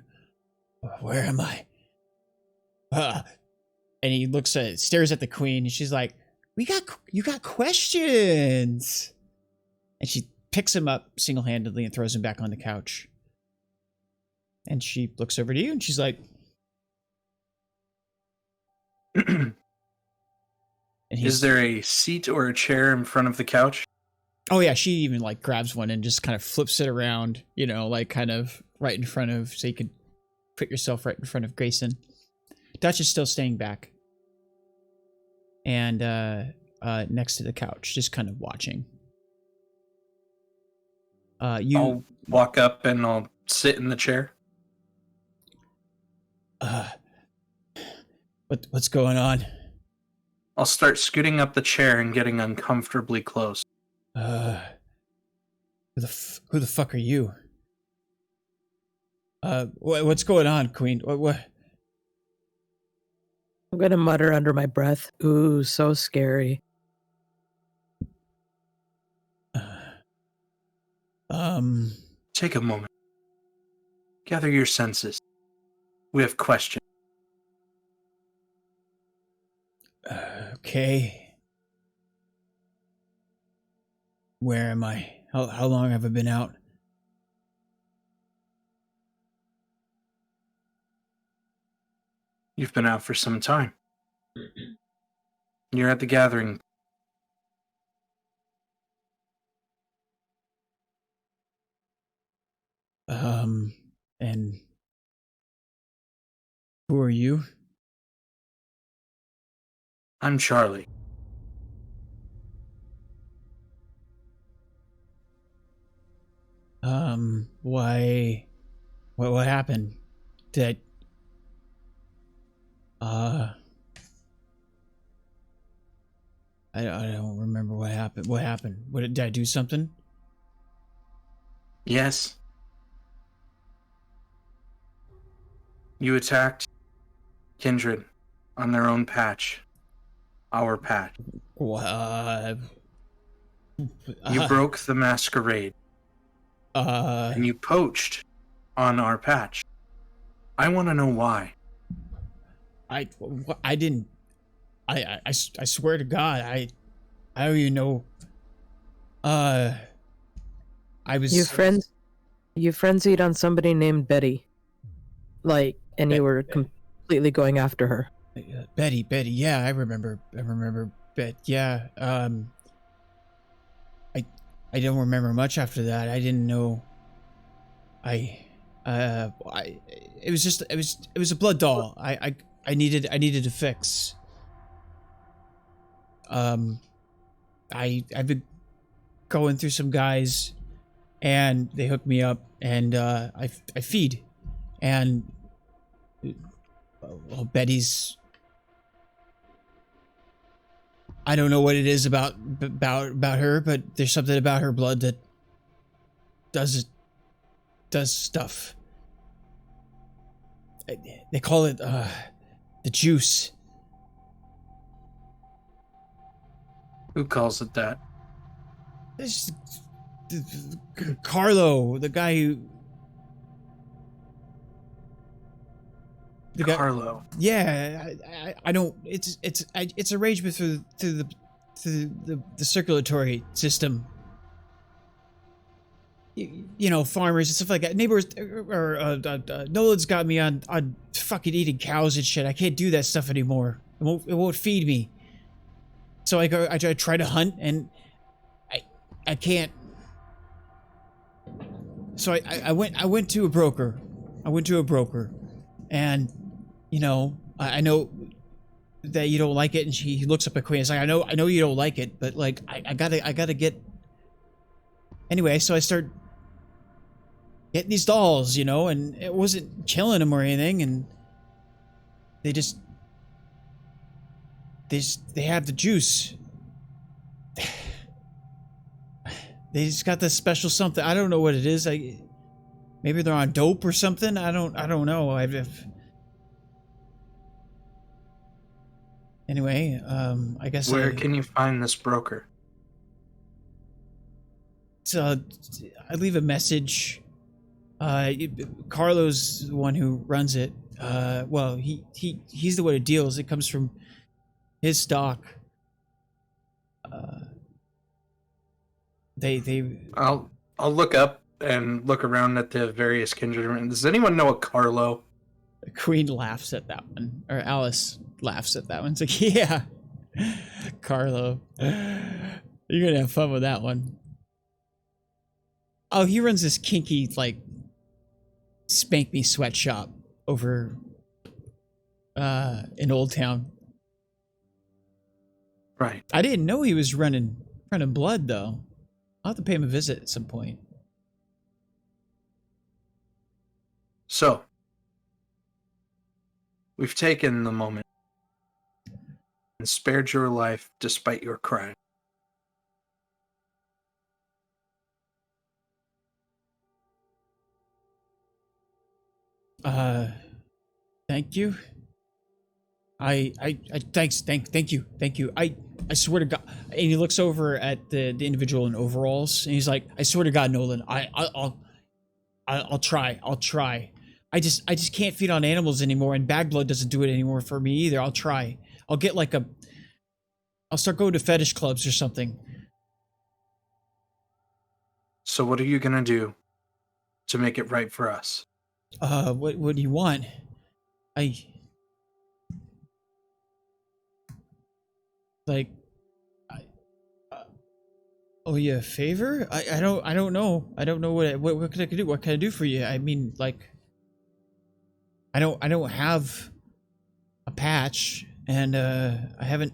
where am I? And he stares at the queen, and she's like, you got questions. And she picks him up single-handedly and throws him back on the couch. And she looks over to you and she's like, and is there a seat or a chair in front of the couch? Oh yeah, she even like grabs one and just kind of flips it around, like kind of right in front of, so you could put yourself right in front of Grayson. Dutch is still staying back. And next to the couch, just kind of watching. I'll walk up and I'll sit in the chair. What's going on? I'll start scooting up the chair and getting uncomfortably close. Who the fuck are you? What's going on, Queen? What? I'm gonna mutter under my breath. Ooh, so scary. Take a moment. Gather your senses. We have questions. Okay. Where am I? How long have I been out? You've been out for some time. You're at the gathering. And who are you? I'm Charlie. Why? What happened? Did I don't remember what happened. What happened? Did I do something? Yes. You attacked kindred on their own patch. Our patch. You broke the Masquerade. And you poached on our patch. I want to know why. I didn't. I swear to God, I don't even know. I was. You frenzied on somebody named Betty. And you were completely going after her. Betty. Yeah, I remember. Bet. Yeah. I don't remember much after that. I didn't know. It was a blood doll. I needed to fix. I've been going through some guys, and they hooked me up, and I feed, and well, Betty's. I don't know what it is about her, but there's something about her blood that does stuff. They call it the juice. Who calls it that? It's Carlo, the guy who. Carlo. Yeah, I don't. It's arrangement through the circulatory system. You know, farmers and stuff like that. Neighbors Nolan's got me on fucking eating cows and shit. I can't do that stuff anymore. It won't feed me. So I try to hunt and I can't. So I went to a broker. And you know, I know that you don't like it, and he looks up at Queen. It's like, I know you don't like it, but like I gotta get. Anyway, so I start getting these dolls, you know, and it wasn't killing them or anything, and they have the juice. They just got this special something. I don't know what it is. Maybe they're on dope or something. I don't know. Anyway, I guess. Where can you find this broker? So I leave a message. Carlo's the one who runs it. Well, he's the one who deals. It comes from his stock. I'll look up and look around at the various kindred. Does anyone know a Carlo? Queen laughs at that one, or Alice laughs at that one. It's like, yeah, Carlo, you're gonna have fun with that one. Oh, he runs this kinky, like, spank me sweatshop over in Old Town. Right. I didn't know he was running blood, though. I'll have to pay him a visit at some point. So, we've taken the moment and spared your life despite your crime. Thank you. Thank you. I swear to God. And he looks over at the individual in overalls, and he's like, I swear to God, Nolan, I'll try. I just can't feed on animals anymore, and bag blood doesn't do it anymore for me either. I'll try. I'll get I'll start going to fetish clubs or something. So what are you going to do to make it right for us? What do you want? Oh yeah, a favor? I don't know. I don't know what can I do? What can I do for you? I mean, like, I don't have a patch, and I haven't.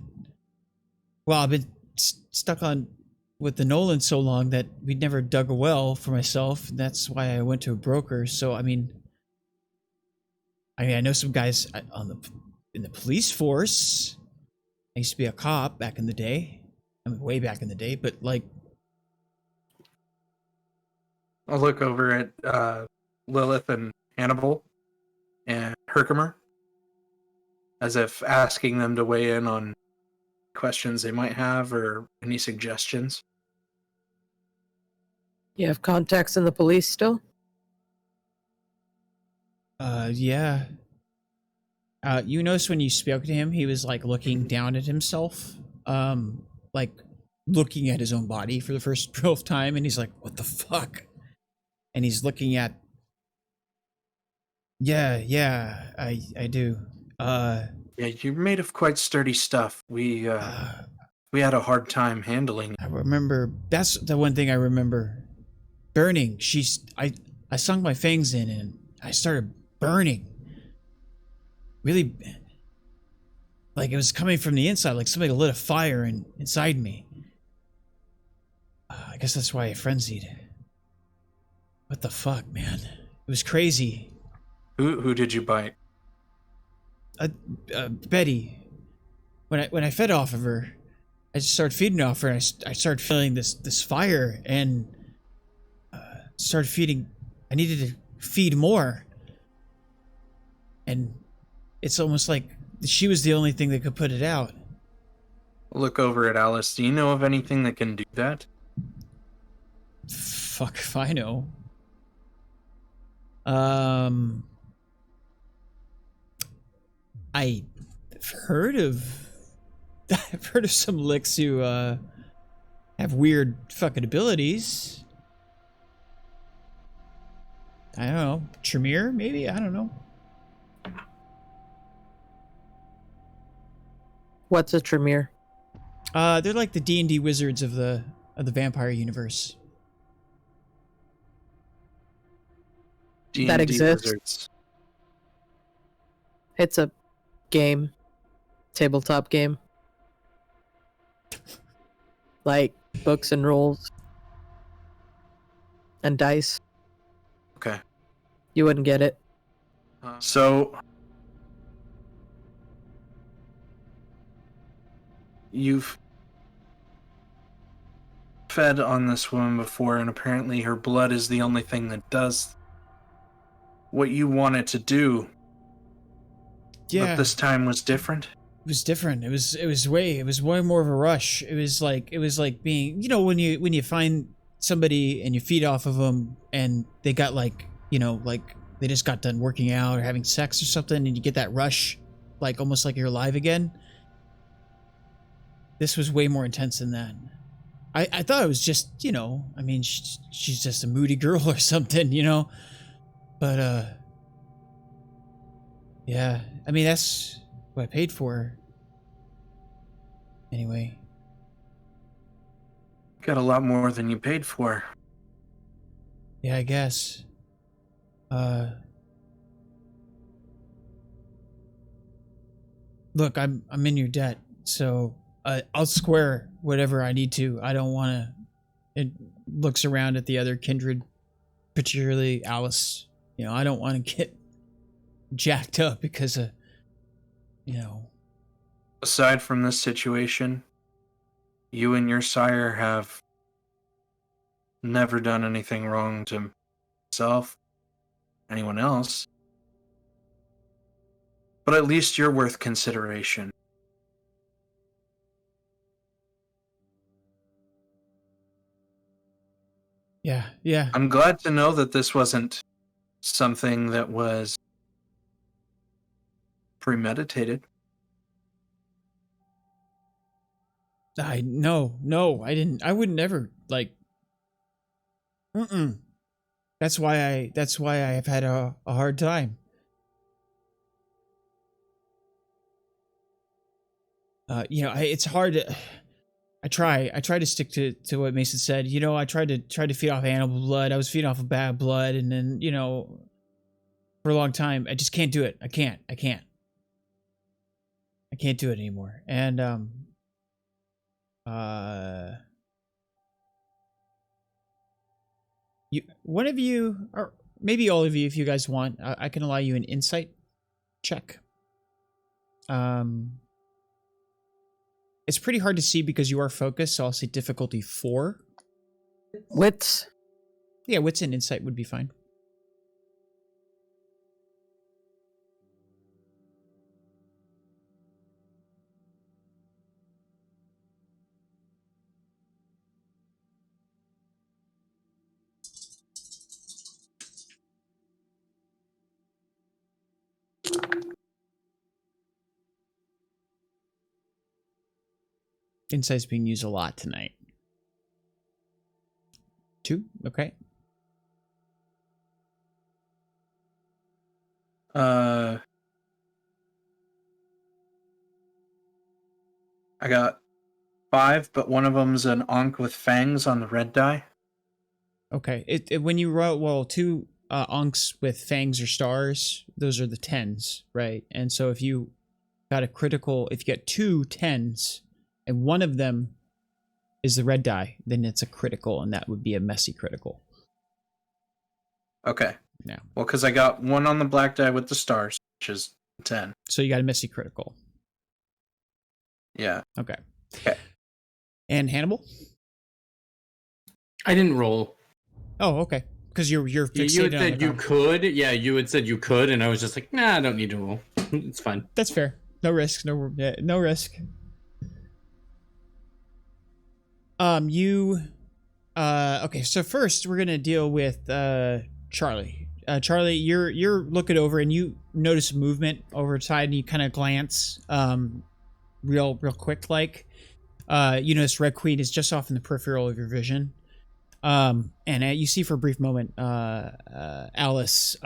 Well, I've been stuck on with the Nolan so long that we'd never dug a well for myself. And that's why I went to a broker. So I mean, I know some guys in the police force. I used to be a cop back in the day. I mean, way back in the day, but like. I'll look over at Lillith and Hannibal and Herkermer, as if asking them to weigh in on questions they might have or any suggestions. You have contacts in the police still? Yeah. You notice when you spoke to him, he was like looking down at himself, like looking at his own body for the first real time, and he's like, "What the fuck?" And he's looking at. Yeah, I do. Yeah, you're made of quite sturdy stuff. We had a hard time handling. I remember that's the one thing I remember. Burning. I sunk my fangs in and I started burning. Really, like it was coming from the inside, like somebody lit a fire inside me. I guess that's why I frenzied. What the fuck, man? It was crazy. Who did you bite? Betty. When I fed off of her, I just started feeding off her, and I started feeling this fire, and started feeding. I needed to feed more, and it's almost like she was the only thing that could put it out. Look over at Alice. Do you know of anything that can do that? Fuck if I know. I've heard of some licks who have weird fucking abilities. I don't know. Tremere, maybe? I don't know. What's a Tremere? They're like the D&D wizards of the vampire universe. D&D That exists. wizards. It's a game. Tabletop game. Like books and rules. And dice. Okay. You wouldn't get it. So you've fed on this woman before, and apparently her blood is the only thing that does what you want it to do. Yeah. But this time was different. It was different. It was way more of a rush. It was like being, you know, when you find somebody and you feed off of them and they got like, you know, like they just got done working out or having sex or something, and you get that rush, like almost like you're alive again. This was way more intense than that. I thought it was just, you know, I mean, she's just a moody girl or something, you know, but yeah, I mean, that's what I paid for her. Anyway. Got a lot more than you paid for. Yeah, I guess. Look, I'm in your debt, so I'll square whatever I need to. I don't want to. It looks around at the other kindred, particularly Alice. I don't want to get jacked up because of, Aside from this situation, you and your sire have never done anything wrong to myself, anyone else. But at least you're worth consideration. Yeah. I'm glad to know that this wasn't something that was premeditated. No, I didn't. I would never That's why I have had a hard time. It's hard to. I try to stick to what Mason said. I tried to feed off animal blood. I was feeding off of bad blood, and then for a long time, I just can't do it. I can't do it anymore. And one of you, or maybe all of you, if you guys want, I can allow you an insight check. It's pretty hard to see because you are focused, so I'll say difficulty 4. Wits. Yeah, wits and insight would be fine. Insight's being used a lot tonight. 2? Okay. I got 5, but one of them's an Ankh with fangs on the red die. Okay. When you roll 2 Ankhs with fangs or stars, those are the 10s, right? And so if you got a critical, if you get 2 10s, and one of them is the red die, then it's a critical, and that would be a messy critical. Okay. Yeah. Well, because I got 1 on the black die with the stars, which is 10. So you got a messy critical. Yeah. Okay. Okay. And Hannibal? I didn't roll. Oh, okay. Because you're fixated You had on said the you con- could. Yeah, you had said you could, and I was just like, nah, I don't need to roll. It's fine. That's fair. No risk. No risk. Okay, so first we're gonna deal with Charlie. Charlie, you're looking over and you notice movement over side, and you kind of glance, real quick, like, you notice Red Queen is just off in the peripheral of your vision, and you see for a brief moment, Alice,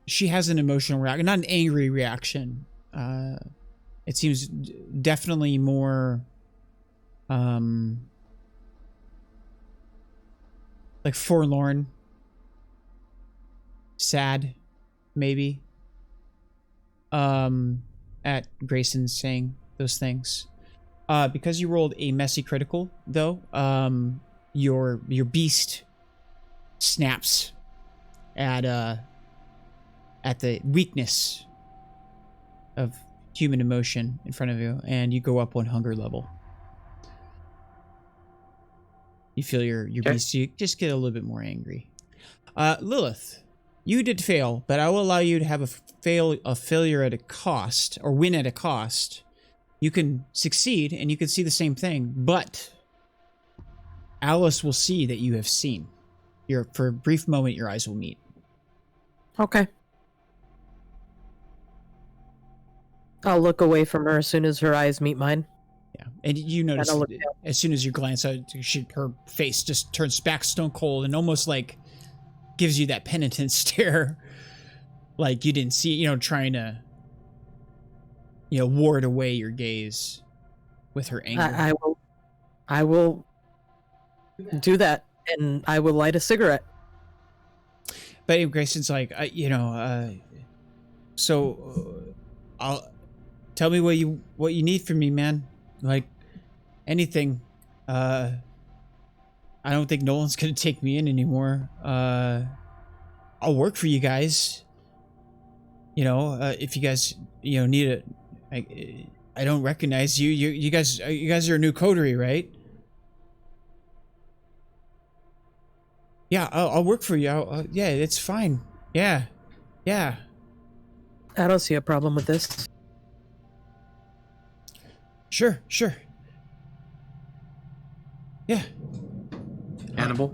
she has an emotional reaction, not an angry reaction. It seems definitely more, like forlorn, sad, maybe, at Grayson saying those things. Because you rolled a messy critical, though, your beast snaps at the weakness of human emotion in front of you, and you go up 1 hunger level. You feel your Okay. beast, you just get a little bit more angry. Lilith, you did fail, but I will allow you to have a failure at a cost, or win at a cost. You can succeed, and you can see the same thing, but Alice will see that you have seen. For a brief moment, your eyes will meet. Okay. I'll look away from her as soon as her eyes meet mine. Yeah, and you notice look as soon as you glance out, her face just turns back stone cold and almost like gives you that penitent stare, like you didn't see, trying to, ward away your gaze with her anger. I will do that, and I will light a cigarette. But Grayson's like, tell me what you need from me, man. Like anything. I don't think Nolan's gonna take me in anymore. I'll work for you guys. You know, if you guys, you know, need it. I don't recognize you. You guys are a new coterie, right? Yeah, I'll work for you. Yeah, it's fine. Yeah. I don't see a problem with this. Sure. Yeah. Hannibal?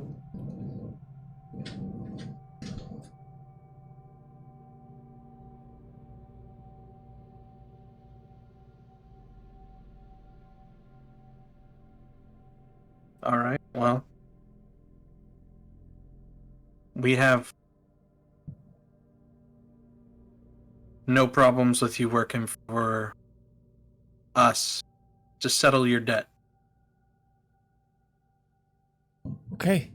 All right, well, we have no problems with you working for us to settle your debt. Okay.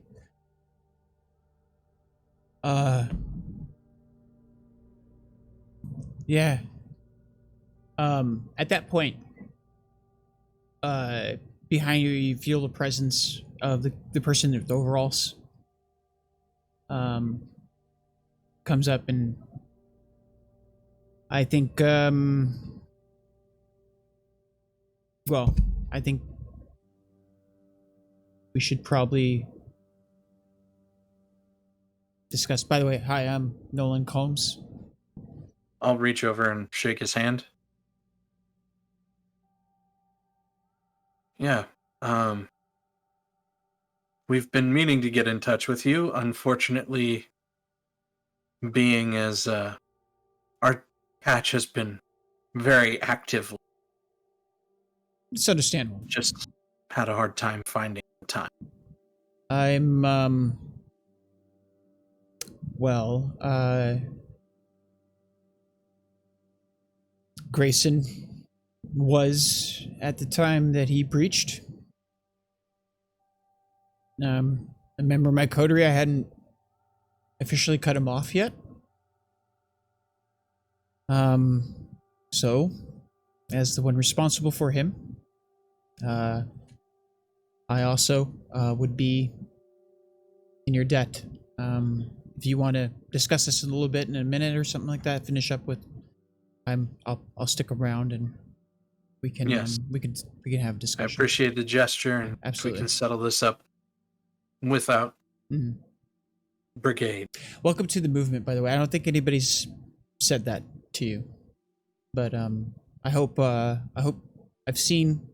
Yeah. At that point, behind you, you feel the presence of the person with the overalls. Comes up and I think, well, I think we should probably discuss. By the way, hi, I'm Nolan Combs. I'll reach over and shake his hand. Yeah, we've been meaning to get in touch with you. Unfortunately, being as our patch has been very active, It's understandable. just had a hard time finding the time. I'm, well, Grayson was at the time that he breached. A member of my coterie. I hadn't officially cut him off yet. So, as the one responsible for him, I also would be in your debt. If you want to discuss this in a little bit in a minute or something like that, finish up with. I'll stick around and we can Yes. we can have a discussion. I appreciate the gesture, and Absolutely. we can settle this up without Mhm. brigade. Welcome to the movement, by the way. I don't think anybody's said that to you, but I hope I've seen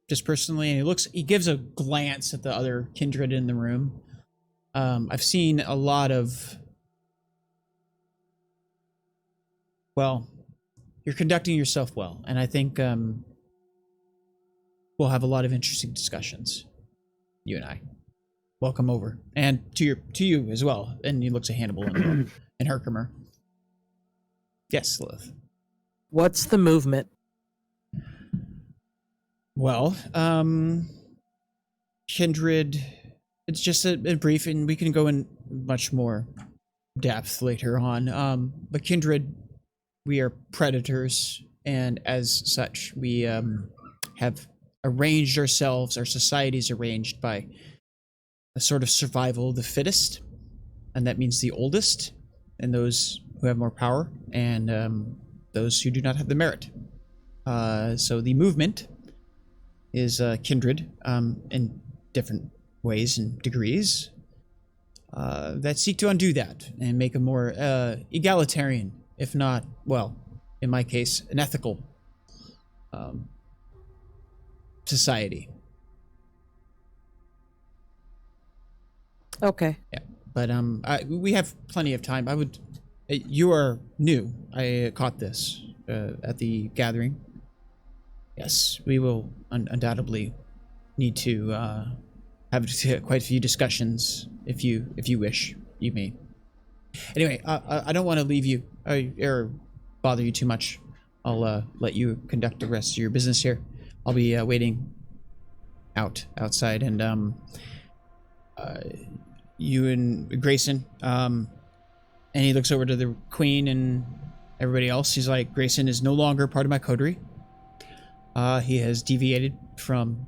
just personally, and he gives a glance at the other kindred in the room. I've seen a lot of, well, you're conducting yourself well, and I think we'll have a lot of interesting discussions, you and I. Welcome over, and to you as well. And he looks at Hannibal and Herkermer. Yes, Lilith. What's the movement? Well, kindred. It's just a brief, and we can go in much more depth later on. But kindred, we are predators, and as such, we have arranged ourselves. Our society's arranged by a sort of survival of the fittest, and that means the oldest, and those who have more power, and those who do not have the merit. So the movement is kindred in different ways and degrees that seek to undo that and make a more egalitarian, if not, well, in my case, an ethical society. Okay. Yeah, but we have plenty of time. You are new. I caught this at the gathering. Yes, we will undoubtedly need to have quite a few discussions if you wish. You may. Anyway, I don't want to leave you or bother you too much. I'll let you conduct the rest of your business here. I'll be waiting outside, and you and Grayson, and he looks over to the queen and everybody else. He's like, Grayson is no longer part of my coterie. He has deviated from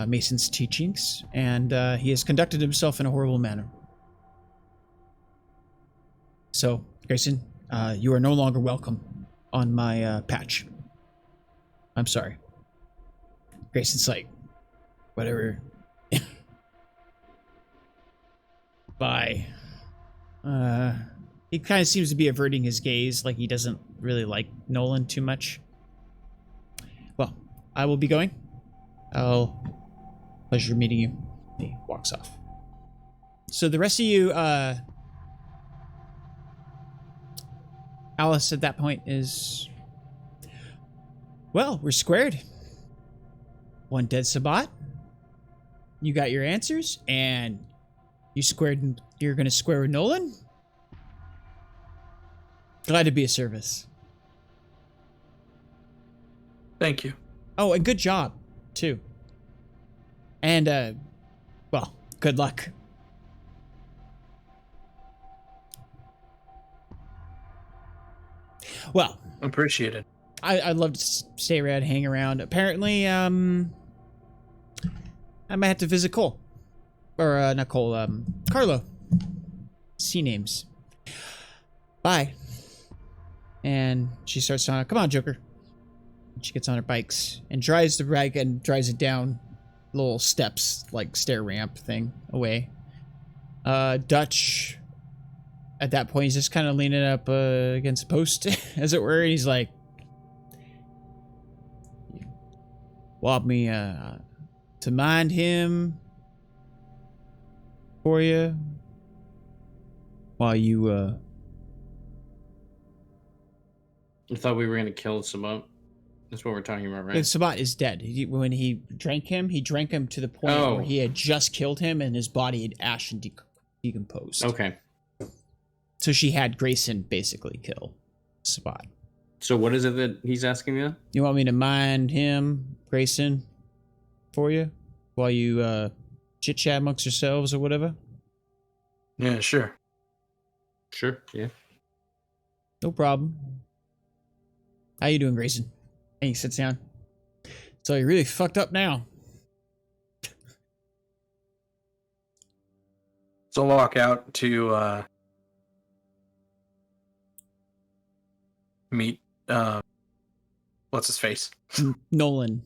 Mason's teachings, and he has conducted himself in a horrible manner. So, Grayson, you are no longer welcome on my patch. I'm sorry. Grayson's like, whatever. Bye. He kind of seems to be averting his gaze, like he doesn't really like Nolan too much. Well, I will be going. Pleasure meeting you. He walks off. So the rest of you, Alice at that point is, well, we're squared. One dead Sabbat. You got your answers, and you're gonna square with Nolan? Glad to be of service. Thank you. Oh, and good job, too. And, well, good luck. Well, Appreciate it. I'd love to stay around, hang around. Apparently, I might have to visit Cole. Or, not Cole, Carlo. C names. Bye. And she starts on, come on, Joker. She gets on her bikes and drives the bike and drives it down little steps, like stair ramp thing, away. Dutch, at that point, he's just kind of leaning up against a post, as it were. He's like, want me to mind him for you while you I thought we were going to kill Sabbat. That's what we're talking about, right? Sabbat is dead. When he drank him to the point where he had just killed him and his body had ashed and decomposed. Okay. So she had Grayson basically kill Sabbat. So what is it that he's asking you? You want me to mind him, Grayson, for you while you chit-chat amongst yourselves or whatever? Yeah, sure. Sure, yeah. No problem. How you doing, Grayson? And he sits down. So you're really fucked up now. So I'll walk out to meet what's his face? Nolan.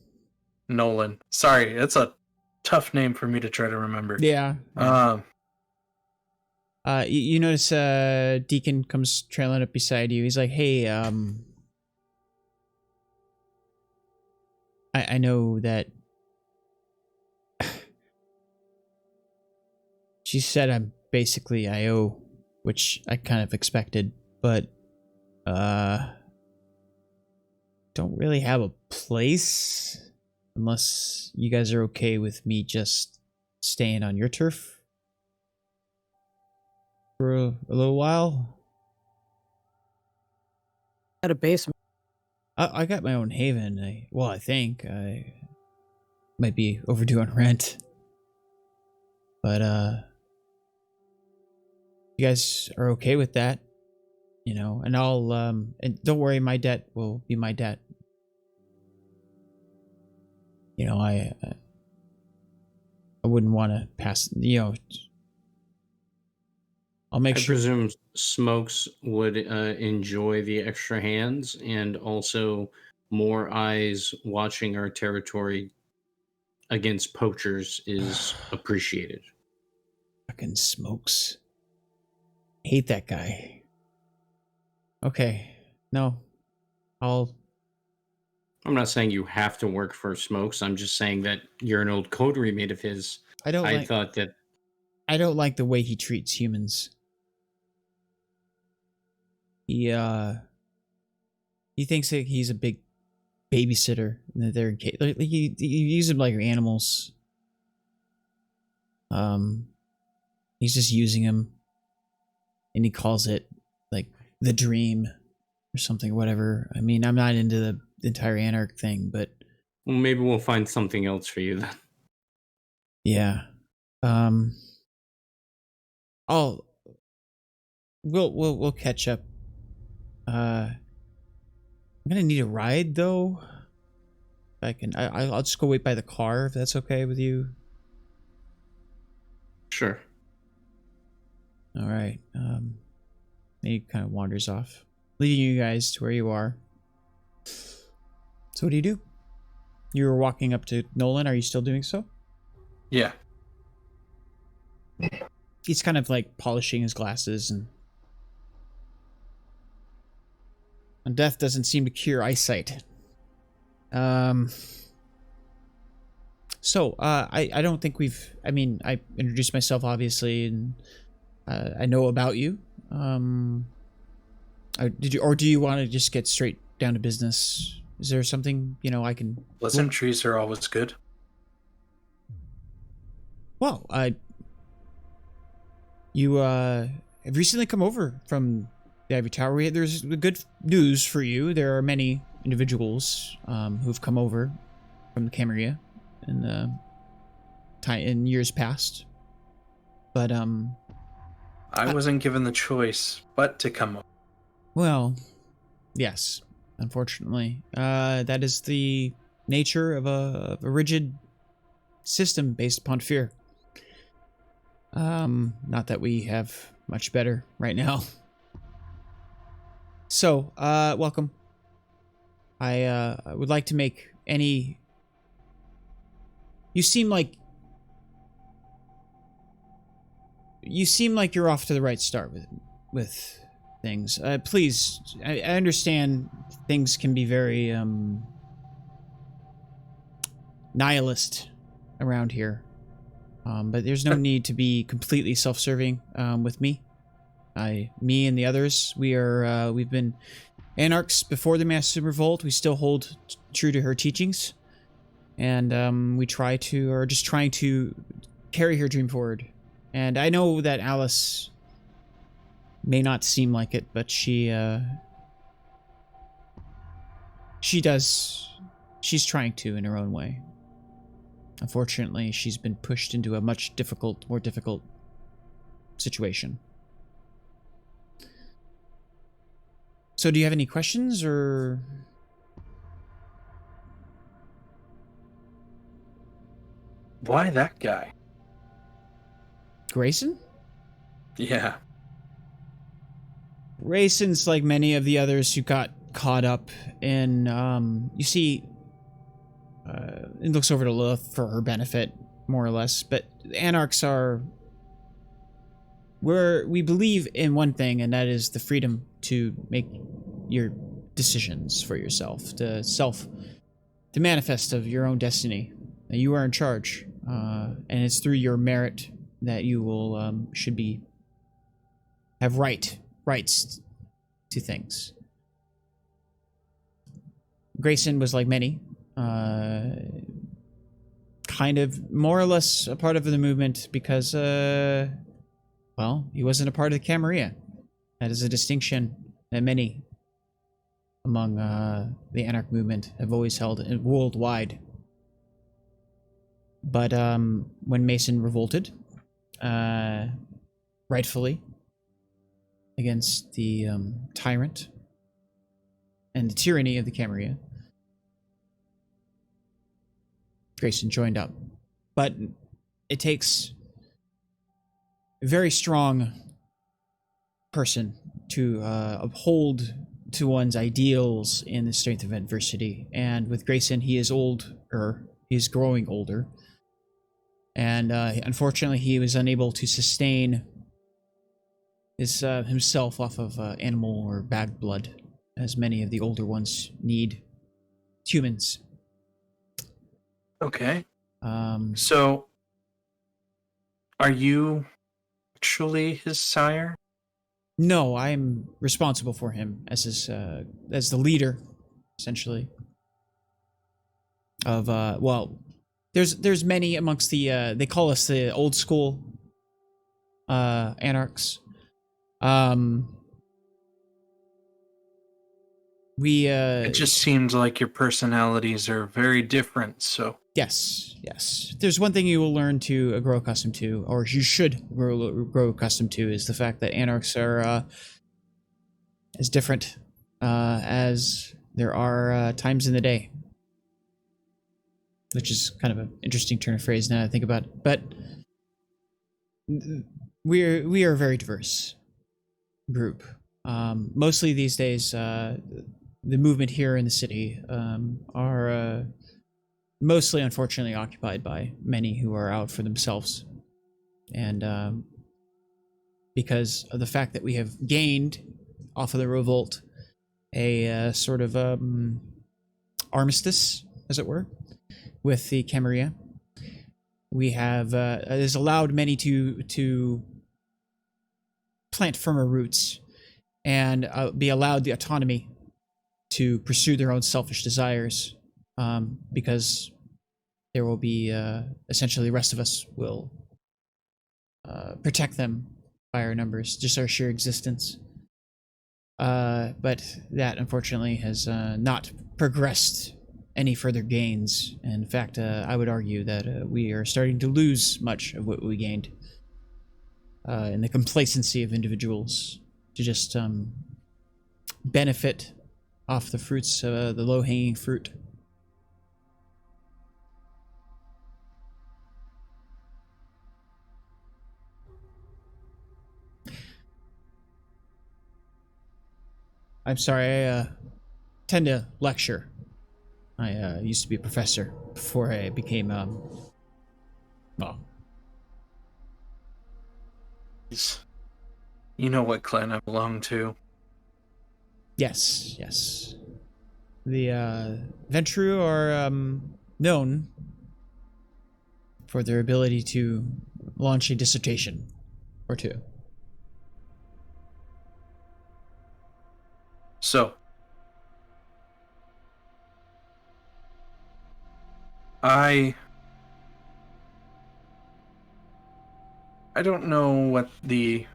Nolan. Sorry, it's a tough name for me to try to remember. Yeah. You notice Deacon comes trailing up beside you. He's like, hey, I know that she said I'm basically IO, which I kind of expected, but don't really have a place unless you guys are okay with me just staying on your turf for a little while. At a basement. I got my own haven. I think I might be overdue on rent, but you guys are okay with that, you know? And I'll and don't worry, my debt will be my debt. You know, I wouldn't want to pass. You know, I'll make sure. I presume Smokes would enjoy the extra hands and also more eyes watching our territory against poachers is appreciated. Fucking Smokes. Hate that guy. Okay. No. I'm not saying you have to work for Smokes. I'm just saying that you're an old coterie mate of his. I don't like the way he treats humans. He thinks that he's a big babysitter and that they're like, he uses them like animals. He's just using them, and he calls it like the dream or something, whatever. I mean, I'm not into the entire anarch thing, but well, maybe we'll find something else for you then. Yeah. We'll catch up. I'm gonna need a ride though. I'll just go wait by the car if that's okay with you. Sure. All right. He kind of wanders off, leading you guys to where you are. So what do you do? You were walking up to Nolan. Are you still doing so? Yeah. He's kind of like polishing his glasses, and death doesn't seem to cure eyesight. So, I don't think we've... I mean, I introduced myself, obviously, and I know about you. Did you, or do you want to just get straight down to business? Is there something, I can... Pleasantries are always good. Well, you have recently come over from the Ivory Tower. There's good news for you. There are many individuals who've come over from the Camarilla in years past. But I wasn't given the choice but to come up. well, yes, unfortunately, that is the nature of a rigid system based upon fear. Not that we have much better right now. So, welcome. I would like to make any... You seem like you're off to the right start with things. Please, I understand things can be very nihilist around here. But there's no need to be completely self-serving with me. Me and the others, we've been anarchs before the massive revolt. We still hold true to her teachings, and we are just trying to carry her dream forward. And I know that Alice may not seem like it, but she's trying to in her own way. Unfortunately, she's been pushed into a much more difficult situation. So do you have any questions, or... Why that guy? Grayson? Yeah. Grayson's like many of the others who got caught up in, you see, it looks over to Lilith for her benefit, more or less, but anarchs are... we believe in one thing, and that is the freedom to make your decisions for yourself, the manifest of your own destiny. You are in charge, and it's through your merit that you will have rights to things. Grayson was like many, kind of more or less a part of the movement because, well, he wasn't a part of the Camarilla. That is a distinction that many among the Anarch movement have always held worldwide. But when Mason revolted, rightfully, against the tyrant and the tyranny of the Camarilla, Grayson joined up. But it takes a very strong person to uphold to one's ideals in the strength of adversity. And with Grayson, he is older. He is growing older. And unfortunately, he was unable to sustain himself off of animal or bad blood, as many of the older ones need humans. Okay. So, are you actually his sire? No, I'm responsible for him as the leader, essentially. Of well, there's many amongst the they call us the old school anarchs. It just seems like your personalities are very different, so... Yes. There's one thing you will learn to grow accustomed to, or you should grow accustomed to, is the fact that anarchs are as different as there are times in the day. which is kind of an interesting turn of phrase now that I think about it. But we are a very diverse group. Mostly these days, the movement here in the city are mostly, unfortunately, occupied by many who are out for themselves. And because of the fact that we have gained off of the revolt a sort of armistice, as it were, with the Camarilla, we have it has allowed many to plant firmer roots and be allowed the autonomy to pursue their own selfish desires, because there will be essentially the rest of us will protect them by our numbers, just our sheer existence. But that unfortunately has not progressed any further gains. In fact, I would argue that we are starting to lose much of what we gained in the complacency of individuals to just benefit off the fruits, the low-hanging fruit. I'm sorry, I tend to lecture. I used to be a professor before I became, well. You know what clan I belong to. Yes, yes. The Ventru are known for their ability to launch a dissertation or two. So, I don't know what the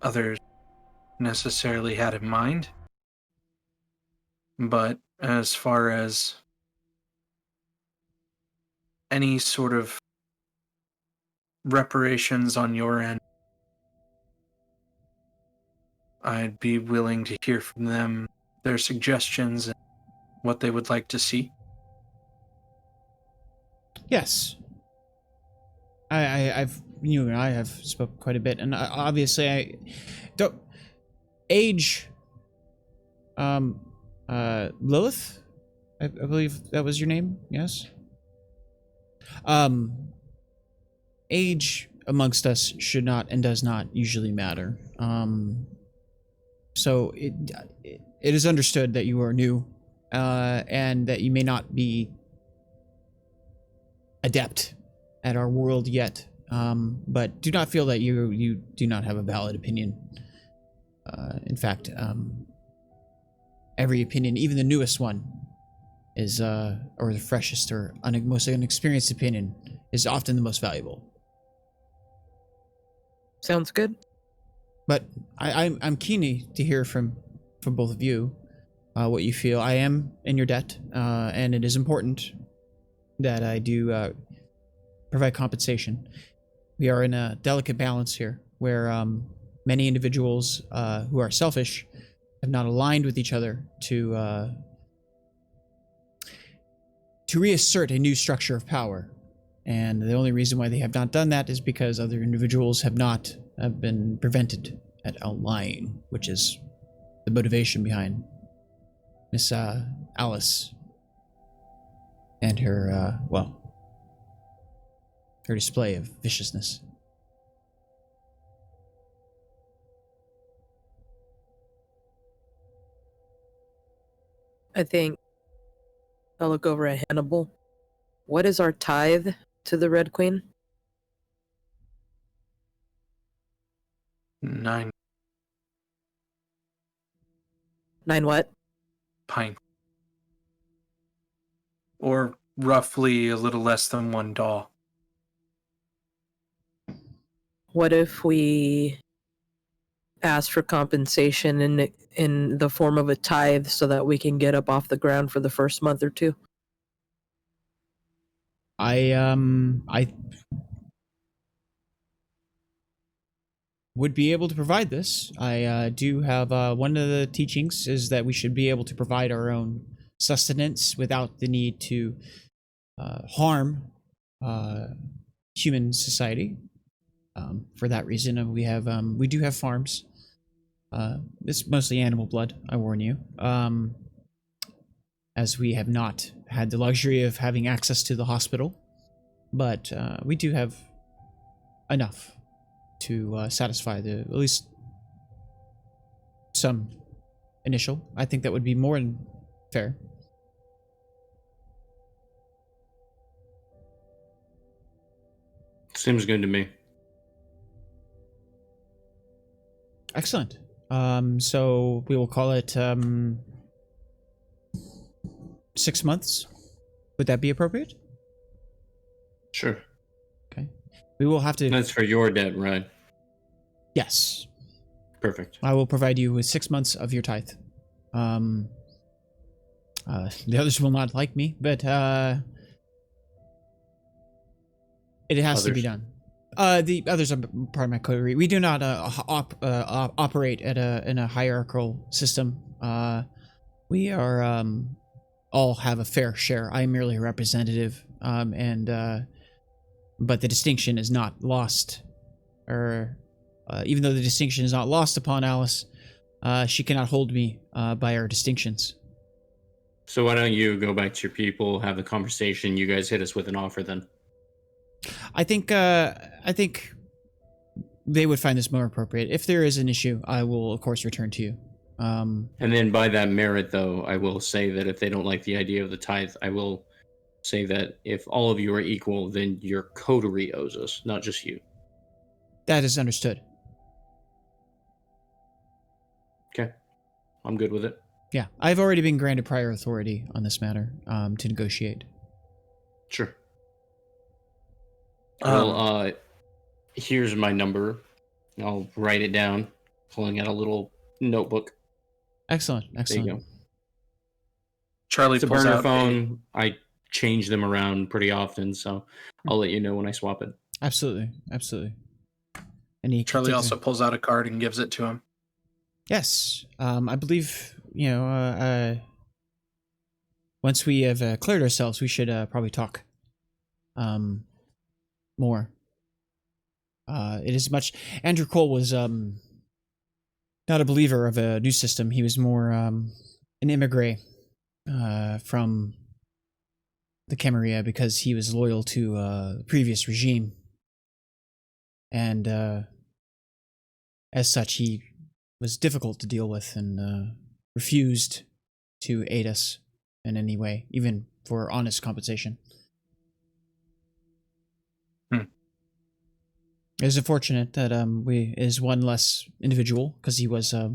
others necessarily had in mind, but as far as any sort of reparations on your end, I'd be willing to hear from them their suggestions and what they would like to see. Yes. I've you and I have spoken quite a bit, and obviously I don't age. Lillith, I believe that was your name. Yes. Age amongst us should not and does not usually matter. So it is understood that you are new, and that you may not be adept at our world yet. But do not feel that you do not have a valid opinion. In fact, every opinion, even the newest one, is or the freshest or most inexperienced opinion, is often the most valuable. Sounds good. But I'm keen to hear from both of you what you feel. I am in your debt, and it is important that I do provide compensation. We are in a delicate balance here, where many individuals who are selfish have not aligned with each other to reassert a new structure of power. And the only reason why they have not done that is because other individuals have been prevented at outlying, which is the motivation behind Miss Alice and her, her display of viciousness. I think I'll look over at Hannibal. What is our tithe to the Red Queen? 9 9 what? pint. Or roughly a little less than $1. What if we ask for compensation in the form of a tithe so that we can get up off the ground for the first month or two? I would be able to provide this. I do have one of the teachings is that we should be able to provide our own sustenance without the need to harm human society. For that reason, we do have farms. It's mostly animal blood, I warn you. As we have not had the luxury of having access to the hospital, but we do have enough to satisfy at least some initial. I think that would be more than fair. Seems good to me. Excellent. So we will call it 6 months. Would that be appropriate? Sure. Okay. We will have to. That's for your debt, right? Yes. Perfect. I will provide you with 6 months of your tithe. The others will not like me, but it has to be done. The others are part of my coterie. We do not operate in a hierarchical system. We are all have a fair share. I am merely a representative, but the distinction is not lost. Or even though the distinction is not lost upon Alice, she cannot hold me by our distinctions. So why don't you go back to your people, have the conversation? You guys hit us with an offer then. I think they would find this more appropriate. If there is an issue, I will of course return to you. And then by that merit, though, I will say that if they don't like the idea of the tithe, I will say that if all of you are equal, then your coterie owes us, not just you. That is understood. Okay. I'm good with it. Yeah, I've already been granted prior authority on this matter to negotiate. Sure. Well, here's my number. I'll write it down, pulling out a little notebook. Excellent, excellent. There you go. Charlie It's a pulls burner out phone. I change them around pretty often, so I'll let you know when I swap it. Absolutely, absolutely. And he Charlie takes also it. pulls out a card and gives it to him. Yes, I believe once we have cleared ourselves, we should probably talk more. It is much. Andrew Cole was not a believer of a new system. He was more an immigrant from the Camarilla because he was loyal to the previous regime, and as such, he was difficult to deal with and refused to aid us in any way, even for honest compensation. It is unfortunate that is one less individual because he was a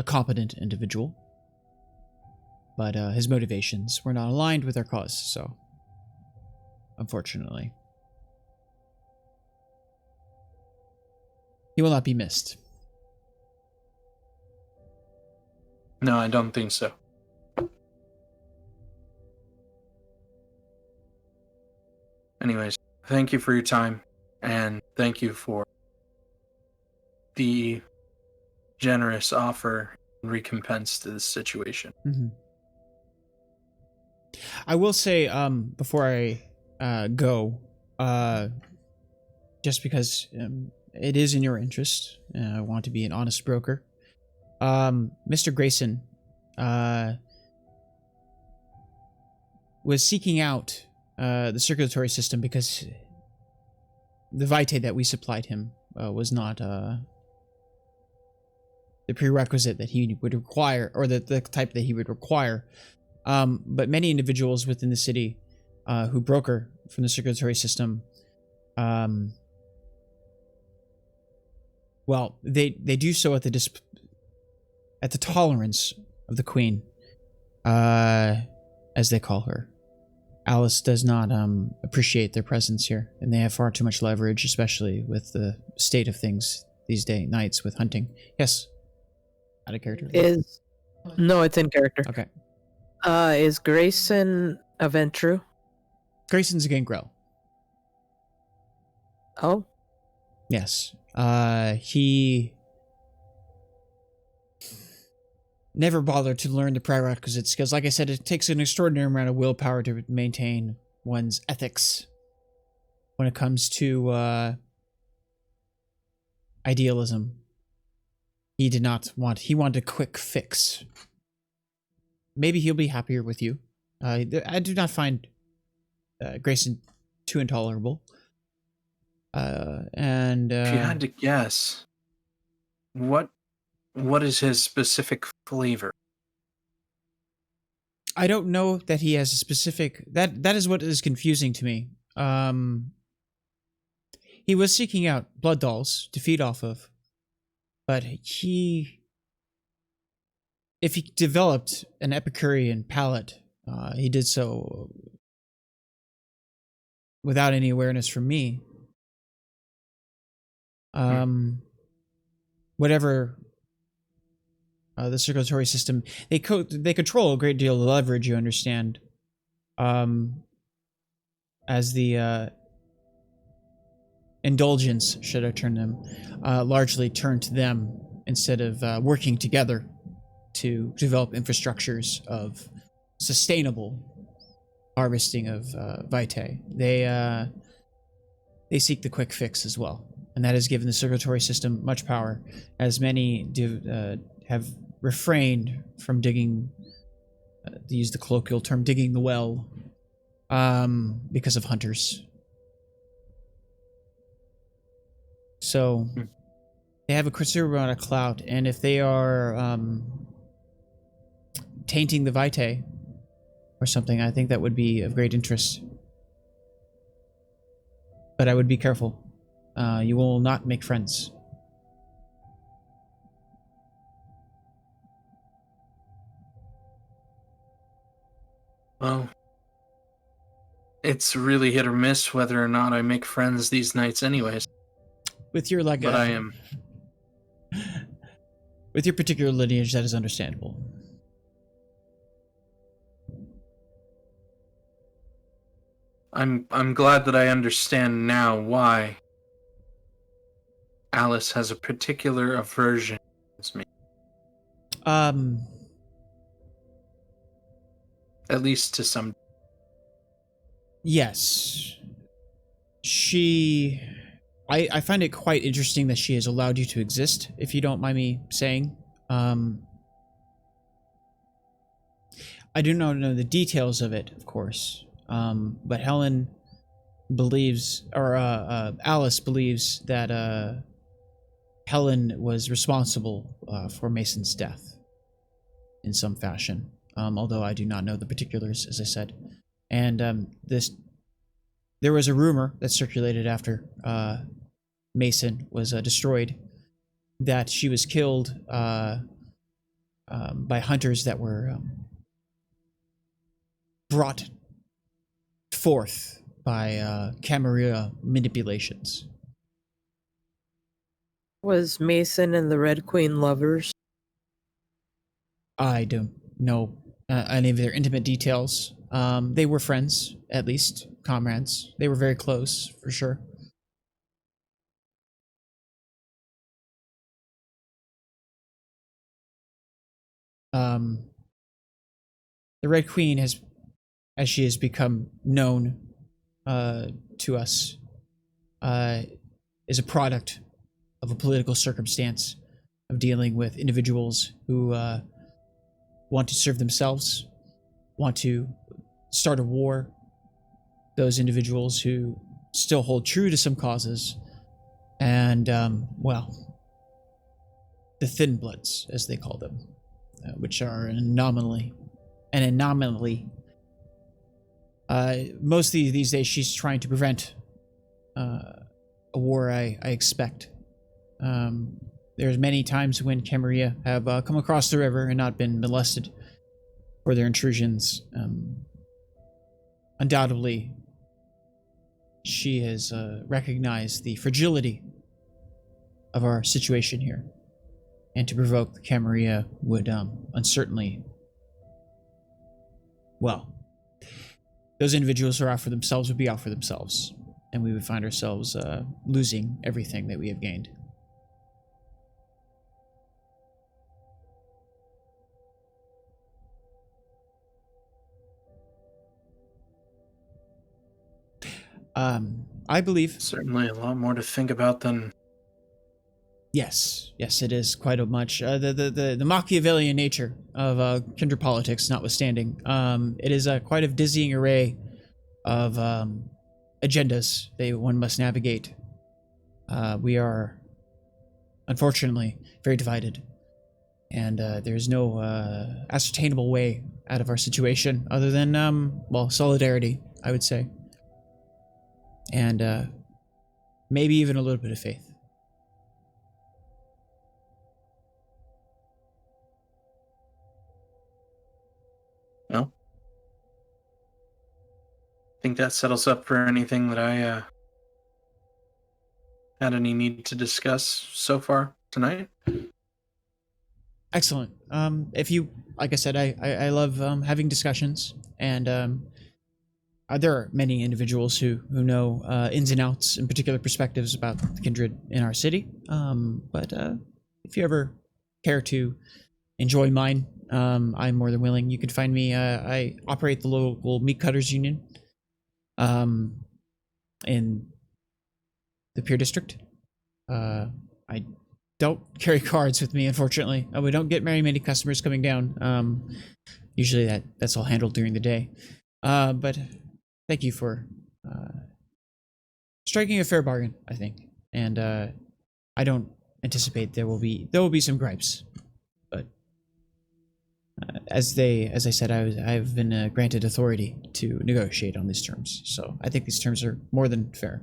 competent individual, but his motivations were not aligned with our cause. So, unfortunately, he will not be missed. No, I don't think so. Anyways, thank you for your time, and thank you for the generous offer and recompense to this situation. Mm-hmm. I will say, before I go, just because it is in your interest, I want to be an honest broker. Mr. Grayson was seeking out the circulatory system because the vitae that we supplied him was not the prerequisite that he would require, or the type that he would require. But many individuals within the city who broker from the circulatory system, well, they do so at the tolerance of the Queen, as they call her. Alice does not appreciate their presence here, and they have far too much leverage, especially with the state of things these nights with hunting. Yes, out of character. No, it's in character. Okay. Is Grayson a Ventru? Grayson's a Gangrel. Oh, Yes. He never bothered to learn the prerequisites because, like I said, it takes an extraordinary amount of willpower to maintain one's ethics when it comes to idealism. He did not want. He wanted a quick fix. Maybe he'll be happier with you. I do not find Grayson too intolerable. And If you had to guess, what is his specific flavor? I don't know that he has a specific. That is what is confusing to me. He was seeking out blood dolls to feed off of, but if he developed an Epicurean palate, he did so without any awareness from me. Whatever the circulatory system, they control a great deal of leverage, you understand, as the indulgence, should I term them, largely turn to them instead of working together to develop infrastructures of sustainable harvesting of vitae. They seek the quick fix as well, and that has given the circulatory system much power, as many have refrained from digging, to use the colloquial term, digging the well, because of hunters. So they have a considerable amount of clout, and if they are tainting the vitae or something, I think that would be of great interest. But I would be careful. You will not make friends. Well, it's really hit or miss whether or not I make friends these nights anyways. With your But I am. With your particular lineage, that is understandable. I'm glad that I understand now why Alice has a particular aversion towards me. At least to some. Yes. I find it quite interesting that she has allowed you to exist, if you don't mind me saying. I do not know the details of it, of course. But Helen believes, or Alice believes that Helen was responsible for Mason's death in some fashion. Although I do not know the particulars, as I said. And there was a rumor that circulated after Mason was destroyed that she was killed by hunters that were brought forth by Camarilla manipulations. Was Mason and the Red Queen lovers? I don't know any of their intimate details. They were friends, at least comrades. They were very close, for sure. The Red Queen has, as she has become known to us, is a product of a political circumstance of dealing with individuals who want to serve themselves, want to start a war, those individuals who still hold true to some causes, and, well, the Thin Bloods, as they call them, which are an anomaly. Mostly these days she's trying to prevent a war, I expect. There's many times when Camarilla have come across the river and not been molested for their intrusions. Undoubtedly, she has recognized the fragility of our situation here, and to provoke the Camarilla would uncertainly, well, those individuals who are out for themselves would be out for themselves, and we would find ourselves losing everything that we have gained. I believe. Certainly a lot more to think about than... Yes, it is quite a much. The Machiavellian nature of kindred politics notwithstanding, it is quite a dizzying array of agendas that one must navigate. We are, unfortunately, very divided, and there's no ascertainable way out of our situation other than, solidarity, I would say, and maybe even a little bit of faith. Well, I think that settles up for anything that I had any need to discuss so far tonight. Excellent. If you, like I said, I love having discussions, and there are many individuals who know ins and outs and particular perspectives about the kindred in our city. But if you ever care to enjoy mine, I'm more than willing. You can find me. I operate the local meat cutters union in the Pier District. I don't carry cards with me, unfortunately. We don't get very many customers coming down. Usually that's all handled during the day. But thank you for striking a fair bargain, I think. And I don't anticipate there will be some gripes. But as I said, I've been granted authority to negotiate on these terms. So I think these terms are more than fair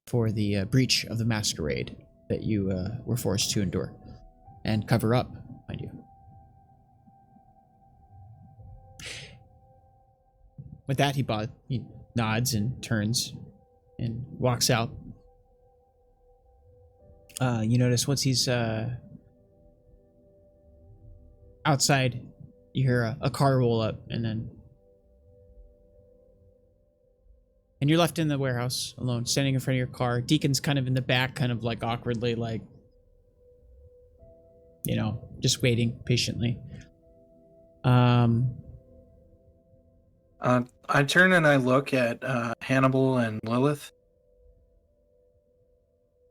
for the breach of the Masquerade that you were forced to endure and cover up, mind you. With that, he nods and turns and walks out. You notice once he's outside, you hear a car roll up, and you're left in the warehouse alone, standing in front of your car. Deacon's kind of in the back, kind of like awkwardly, like, just waiting patiently. I turn and I look at Hannibal and Lillith.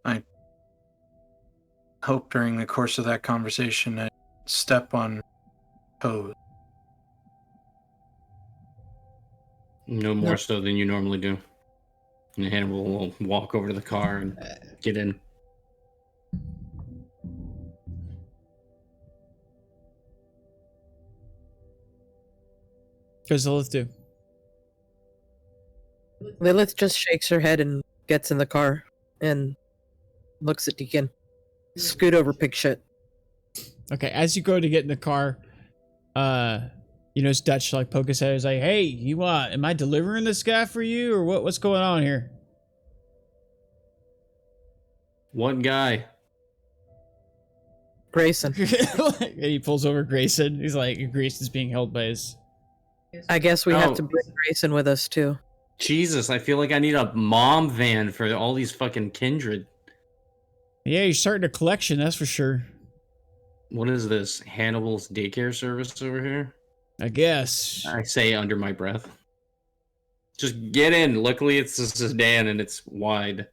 I hope during the course of that conversation I step on toes. No more so than you normally do. And Hannibal will walk over to the car and get in. What does Lilith do? Lilith just shakes her head and gets in the car and looks at Deacon. Scoot over, pig shit. Okay, as you go to get in the car, it's Dutch like poke his head. He's like, "Hey, am I delivering this guy for you, or what's going on here?" What guy? Grayson. And he pulls over Grayson. He's like, Grayson's being held by his... I guess we have to bring Grayson with us too. Jesus, I feel like I need a mom van for all these fucking kindred. Yeah, you're starting a collection, that's for sure. What is this? Hannibal's daycare service over here? I guess. I say under my breath. Just get in. Luckily, it's a sedan and it's wide.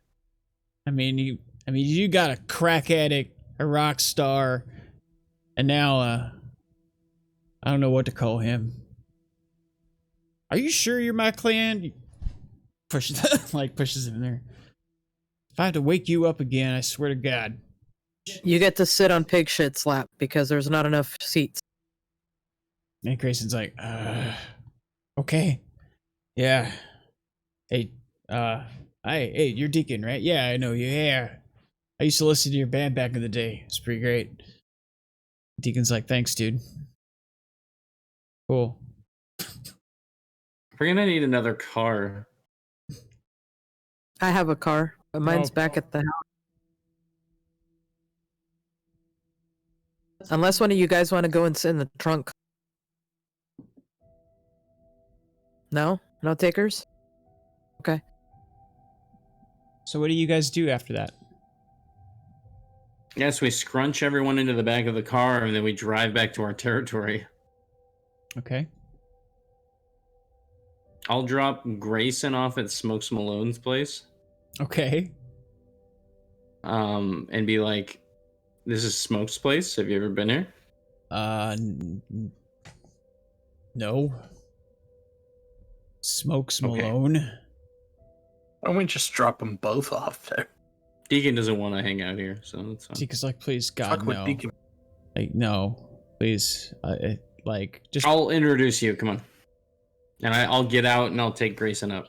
I mean, you got a crack addict, a rock star, and now, I don't know what to call him. Are you sure you're my clan? Pushes him in there. If I have to wake you up again, I swear to God. You get to sit on pig shit's lap because there's not enough seats. And Grayson's like, okay. Yeah. Hey, you're Deacon, right? Yeah, I know you. Yeah. I used to listen to your band back in the day. It's pretty great. Deacon's like, thanks, dude. Cool. We're gonna need another car. I have a car, but mine's back at the house. Unless one of you guys want to go and sit in the trunk. No? No takers? Okay. So what do you guys do after that? Yes, we scrunch everyone into the back of the car and then we drive back to our territory. Okay. I'll drop Grayson off at Smokes Malone's place. Okay. And be like, "This is Smoke's place. Have you ever been here?" No. Smokes Okay. Malone. Why don't we just drop them both off there? Deacon doesn't want to hang out here, so that's fine. Deacon's like, please, God, Fuck with no. Deacon. Like, no, please. Like, just. I'll introduce you. Come on. And I'll get out and I'll take Grayson up.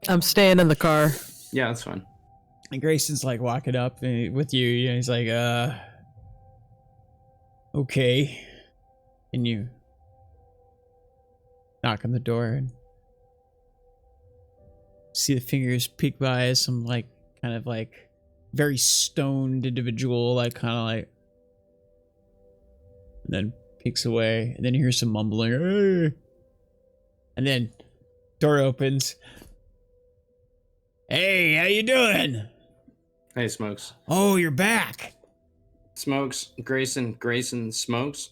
I'm staying in the car. Yeah, that's fine. And Grayson's like walking up with you, and he's like, okay. And you knock on the door and see the fingers peek by as some like kind of like very stoned individual, like kind of like, and then peeks away, and then you hear some mumbling, "Hey!" And then door opens. Hey, how you doing? Hey, Smokes. Oh, you're back. Smokes, Grayson, Smokes.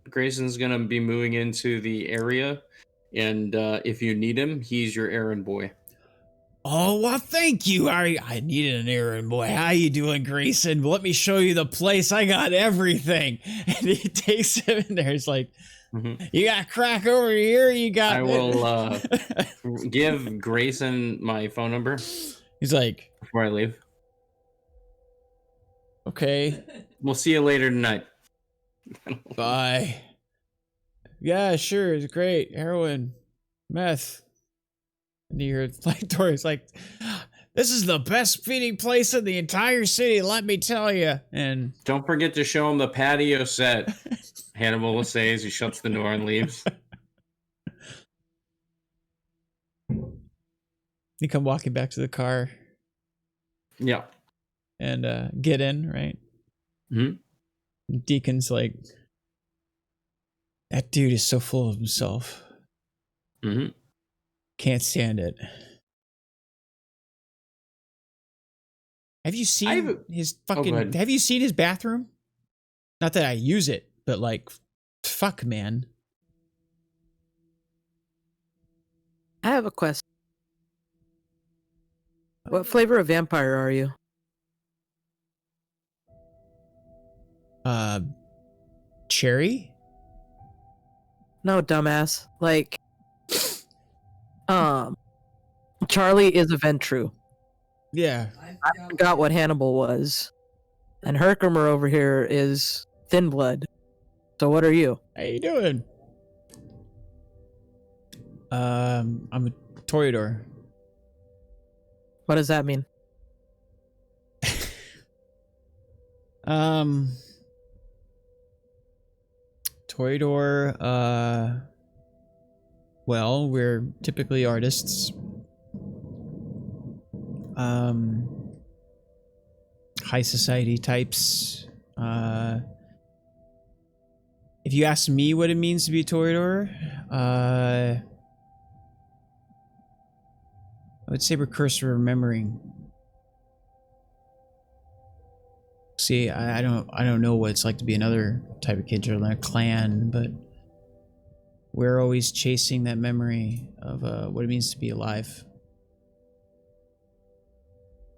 Grayson's gonna be moving into the area, and if you need him, he's your errand boy. Oh, well, thank you. I needed an errand boy. How you doing, Grayson? Let me show you the place. I got everything. And he takes him in there. He's like, you got crack over here? You got... I will give Grayson my phone number He's like, before I leave. okay, We'll see you later tonight. bye. Yeah, sure. It's great. Heroin, meth. And you hear like Tori's like, this is the best feeding place in the entire city, let me tell you. And Don't forget to show him the patio set. Hannibal will say as he shuts the door and leaves. you come walking back to the car Yeah. and get in, right? Mm-hmm. Deacon's like, that dude is so full of himself. Mm-hmm. Can't stand it. Have you seen his fucking... have you seen his bathroom? Not that I use it, but like, fuck, man. I have a question. What flavor of vampire are you? Cherry? No, dumbass. Like, Charlie is a Ventru. Yeah. I forgot what Hannibal was. And Herkermer over here is Thin Blood. So what are you? How you doing? I'm a Toreador. What does that mean? Toreador, well, we're typically artists. High society types. If you ask me what it means to be a Toreador, I would say recursive remembering. See, I don't know what it's like to be another type of kindred, like a clan, but we're always chasing that memory of what it means to be alive.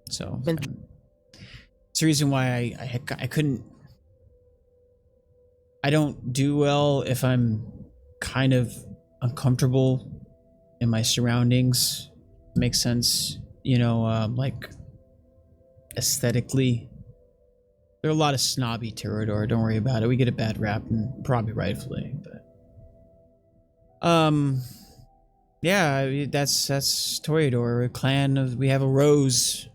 So it's the reason why I couldn't. I don't do well if I'm kind of uncomfortable in my surroundings. Makes sense, you know, like aesthetically. There are a lot of snobby Toreador. Don't worry about it. We get a bad rap, and probably rightfully, but yeah, that's Toreador. A clan of, we have a rose.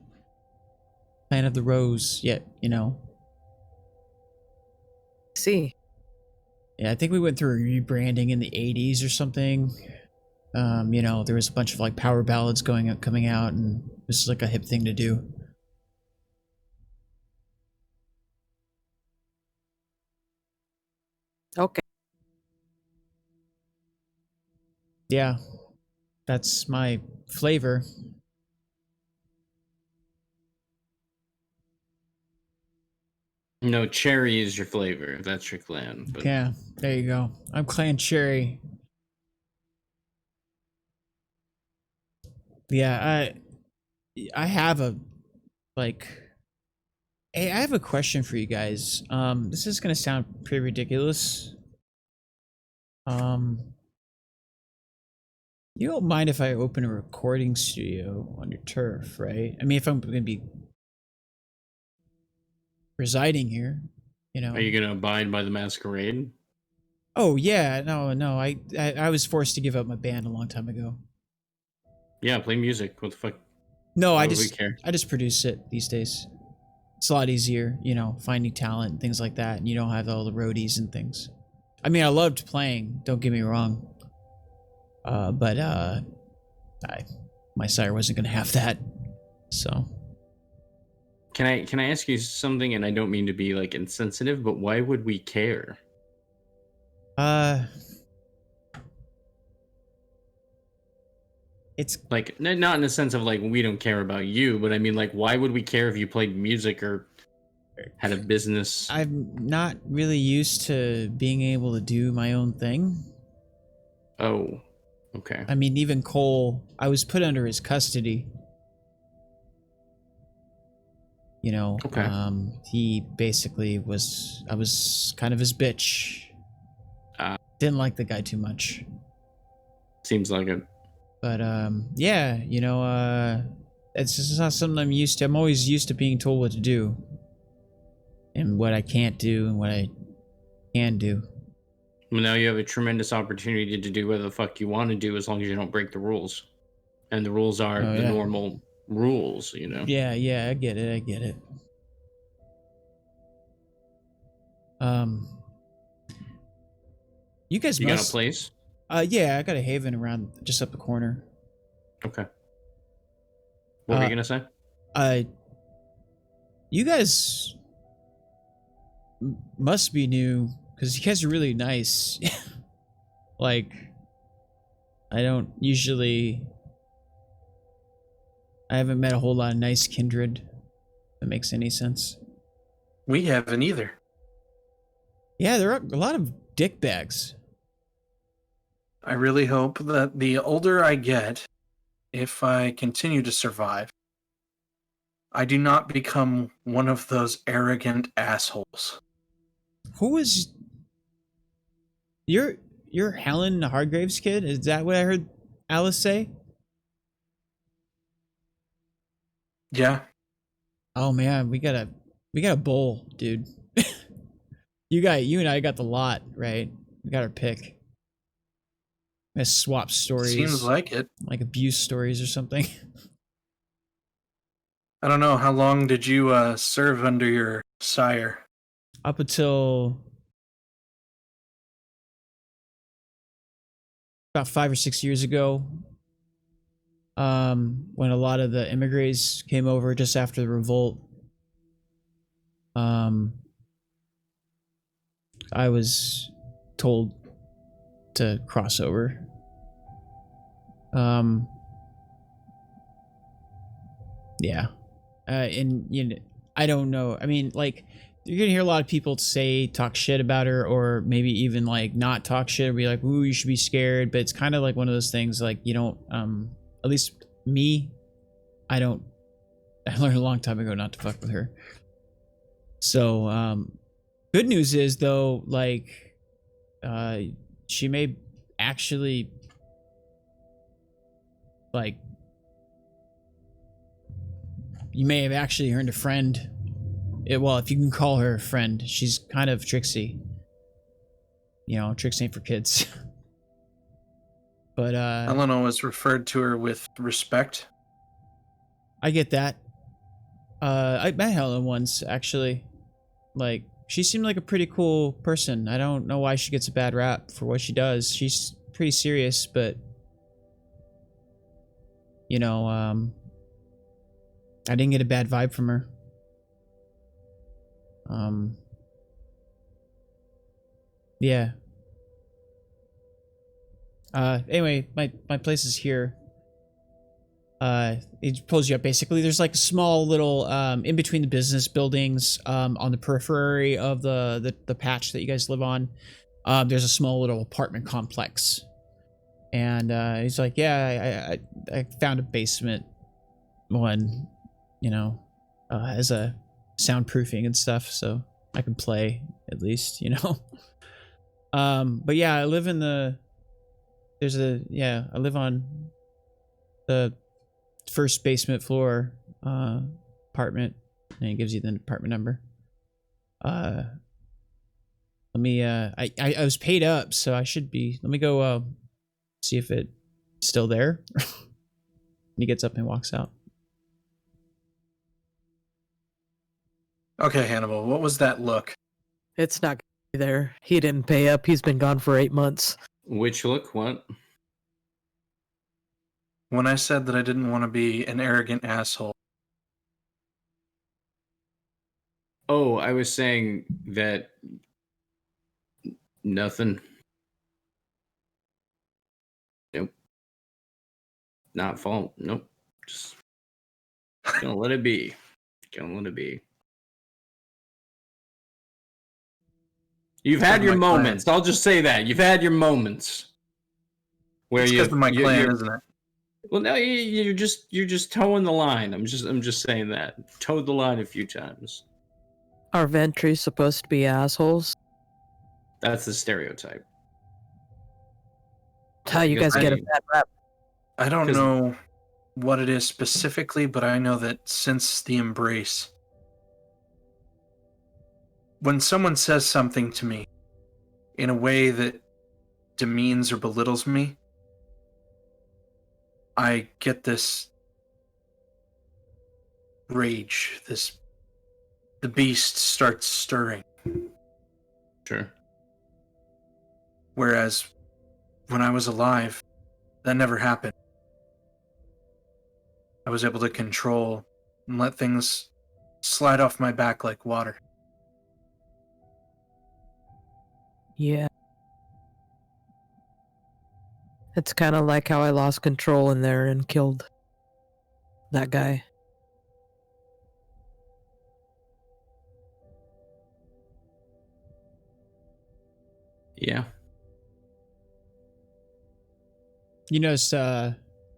Clan of the Rose, yet, you know. See. Yeah, I think we went through a rebranding in the 80s or something. You know, there was a bunch of like power ballads coming out, and this is like a hip thing to do. Okay. Yeah, that's my flavor. No, cherry is your flavor, if that's your clan. But... yeah, there you go. I'm Clan Cherry. Yeah, I have a like. Hey, I have a question for you guys. This is gonna sound pretty ridiculous. You don't mind if I open a recording studio on your turf, right? I mean, if I'm gonna be residing here, you know. Are you gonna abide by the Masquerade? Oh yeah, no. I was forced to give up my band a long time ago. Yeah, play music. What the fuck? No, Why I would we just care? produce it these days. It's a lot easier, you know, finding talent and things like that, and you don't have all the roadies and things. I mean, I loved playing. Don't get me wrong. But my sire wasn't gonna have that, so. Can I ask you something? And I don't mean to be like insensitive, but why would we care? It's Like not in the sense of like we don't care about you, but I mean like why would we care if you played music or had a business? I'm not really used to being able to do my own thing. Oh, okay. I mean, even Cole, I was put under his custody. You know, Okay. he basically I was kind of his bitch. Didn't like the guy too much. Seems like it. But yeah, you know, it's just not something I'm used to. I'm always used to being told what to do, and what I can't do, and what I can do. Well, now you have a tremendous opportunity to do whatever the fuck you want to do as long as you don't break the rules. And the rules are the normal rules, you know? Yeah, I get it. You guys You got must... a place? Yeah, I got a haven around just up the corner. Okay. What were you gonna say? You guys must be new, because you guys are really nice. Like, I haven't met a whole lot of nice kindred. If that makes any sense. We haven't either. Yeah, there are a lot of dickbags. I really hope that the older I get, if I continue to survive, I do not become one of those arrogant assholes. Who is... You're Helen Hargrave's kid? Is that what I heard Alice say? Yeah. Oh man, we got a bowl, dude. You and I got the lot, right? We got our pick. We swap stories. Seems like it. Like abuse stories or something. I don't know. How long did you serve under your sire? Up until about 5 or 6 years ago, when a lot of the immigrants came over just after the revolt. I was told to cross over. Yeah. And you know, I don't know. I mean, like, you're gonna hear a lot of people talk shit about her, or maybe even like not talk shit, or be like, "Ooh, you should be scared." But it's kind of like one of those things. Like, you don't. At least me, I don't. I learned a long time ago not to fuck with her. So, good news is though, like, she may actually, like, you may have actually earned a friend. Well, if you can call her a friend, she's kind of tricksy. You know, tricks ain't for kids. But Eleanor was referred to her with respect. I get that. I met Helen once, actually. Like, she seemed like a pretty cool person. I don't know why she gets a bad rap for what she does. She's pretty serious, but you know, I didn't get a bad vibe from her. Yeah. Anyway, my place is here. It pulls you up. Basically, there's like a small little in between the business buildings, on the periphery of the patch that you guys live on. There's a small little apartment complex. And he's like, yeah, I found a basement one, as a soundproofing and stuff, so I can play at least, But yeah, I live in I live on the first basement floor apartment, and it gives you the apartment number. Let me I was paid up, so I should be. Let me go see if it's still there. He gets up and walks out. Okay, Hannibal, what was that look? It's not gonna be there. He didn't pay up. He's been gone for 8 months. Which look? What? When I said that I didn't want to be an arrogant asshole. Oh, I was saying that nothing. Nope. Not fault. Nope. Just gonna let it be. Gonna let it be. You've had your moments. I'll just say that. You've had your moments. Where it's because of my clan, isn't it? Well, no, you're just towing the line. I'm just saying that. Towed the line a few times. Are Ventries supposed to be assholes? That's the stereotype. How you guys get a bad rap? I don't know what it is specifically, but I know that since the embrace, when someone says something to me in a way that demeans or belittles me, I get this rage, the beast starts stirring. Sure. Whereas when I was alive, that never happened. I was able to control and let things slide off my back like water. Yeah. It's kind of like how I lost control in there and killed that guy. Yeah. You notice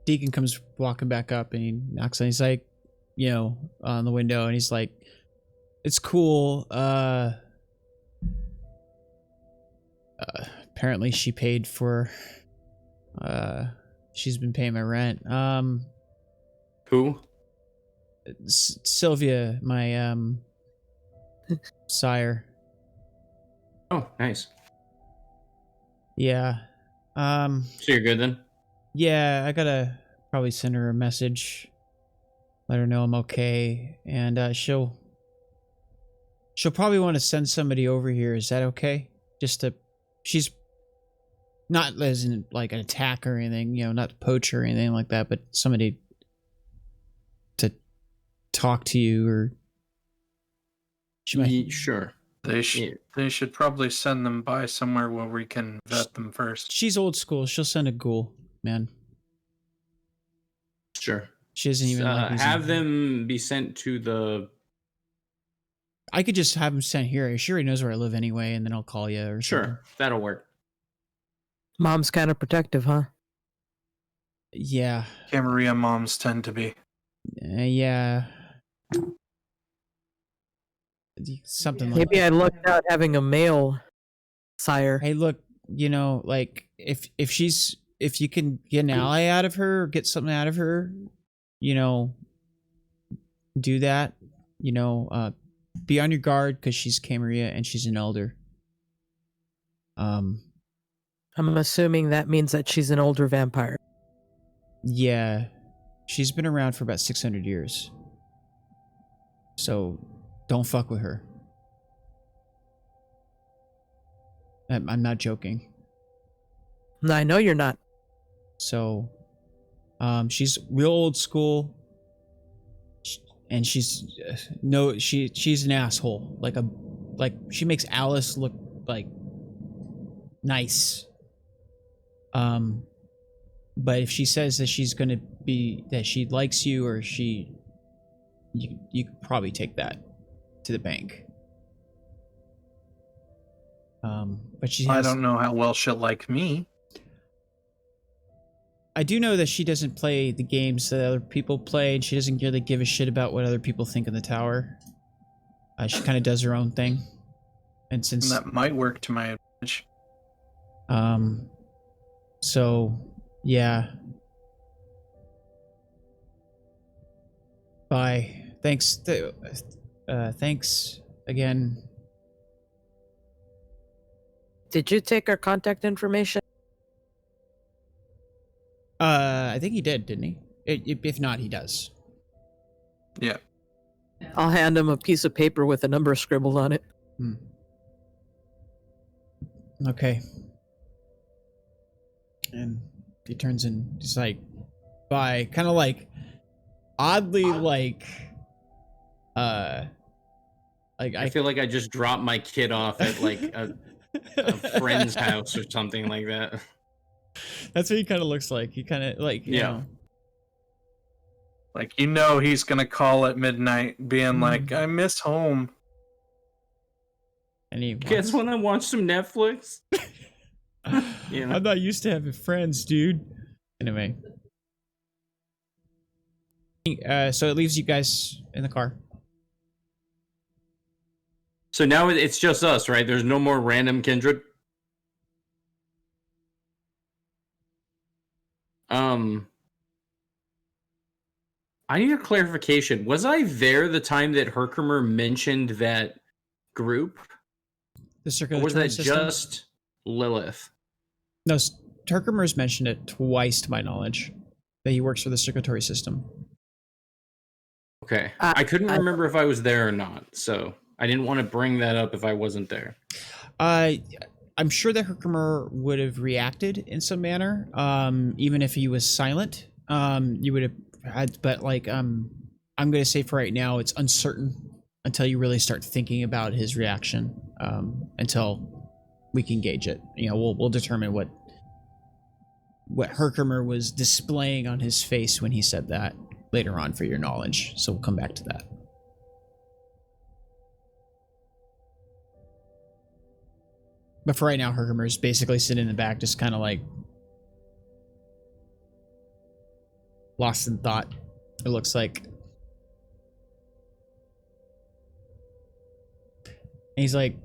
Deacon comes walking back up and he knocks on. He's like, on the window, and he's like, "It's cool. Apparently she paid for. She's been paying my rent. Who? Sylvia, my sire. Oh, nice. Yeah. So you're good then? Yeah, I gotta probably send her a message, let her know I'm okay, and she'll probably want to send somebody over here. Is that okay? She's not as in like an attack or anything, not to poach or anything like that, but somebody to talk to you, or she might. Sure. They should probably send them by somewhere where we can vet them first. She's old school. She'll send a ghoul, man. Sure. She doesn't even have them be sent to the. I could just have them sent here. She already knows where I live anyway, and then I'll call you or something. Sure, that'll work. Mom's kind of protective, huh? Yeah. Camarilla moms tend to be. Yeah. Something like Maybe I lucked out having a male sire. Hey, look, like if you can get an ally out of her, or get something out of her, do that. Be on your guard because she's Camarilla and she's an elder. I'm assuming that means that she's an older vampire. Yeah, she's been around for about 600 years. So, don't fuck with her. I'm not joking. No, I know you're not. So, she's real old school, and she's she's an asshole. Like she makes Alice look like nice. But if she says that that she likes you, or you could probably take that to the bank. But I don't know how well she'll like me. I do know that she doesn't play the games that other people play, and she doesn't really give a shit about what other people think in the tower. She kind of does her own thing. And since And that might work to my advantage. So yeah. Bye. Thanks. Thanks again. Did you take our contact information? I think he did, didn't he? If not, he does. Yeah. I'll hand him a piece of paper with a number scribbled on it. Okay. And he turns and he's like, bye. Kind of like, oddly like, I feel like I just dropped my kid off at like a friend's house or something like that. That's what he kind of looks like. He kind of like, you know. Like, he's gonna call at midnight being like, I miss home. And he Kids want to watch some Netflix? You know? I'm not used to having friends, dude. Anyway. So it leaves you guys in the car. So now it's just us, right? There's no more random kindred? I need a clarification. Was I there the time that Herkermer mentioned that group? The circular or was that system? just Lillith? No, Herkermer's mentioned it twice to my knowledge, that he works for the circulatory system. Okay. I couldn't remember if I was there or not, so I didn't want to bring that up if I wasn't there. I'm sure that Herkermer would have reacted in some manner, even if he was silent. You would have had, but like, I'm going to say for right now, it's uncertain until you really start thinking about his reaction, until we can gauge it. You know, we'll determine what Herkermer was displaying on his face when he said that later on for your knowledge. So we'll come back to that. But for right now, Herkermer's basically sitting in the back, just kind of like lost in thought, it looks like. And he's like,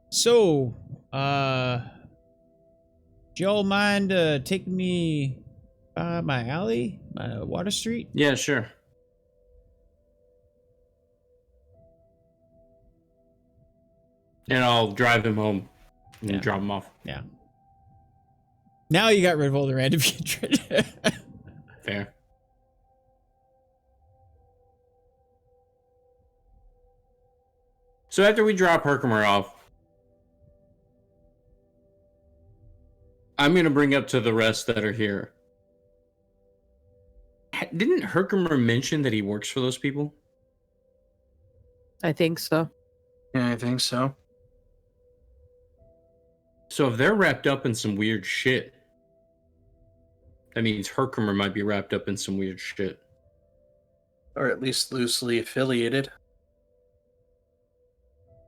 so, do y'all mind taking me by my alley, my Water Street? Yeah, sure. And I'll drive him home and drop him off. Yeah. Now you got rid of all the random kindred. Fair. So after we drop Herkermer off, I'm going to bring up to the rest that are here. Didn't Herkermer mention that he works for those people? I think so. Yeah, I think so. So if they're wrapped up in some weird shit, that means Herkermer might be wrapped up in some weird shit. Or at least loosely affiliated.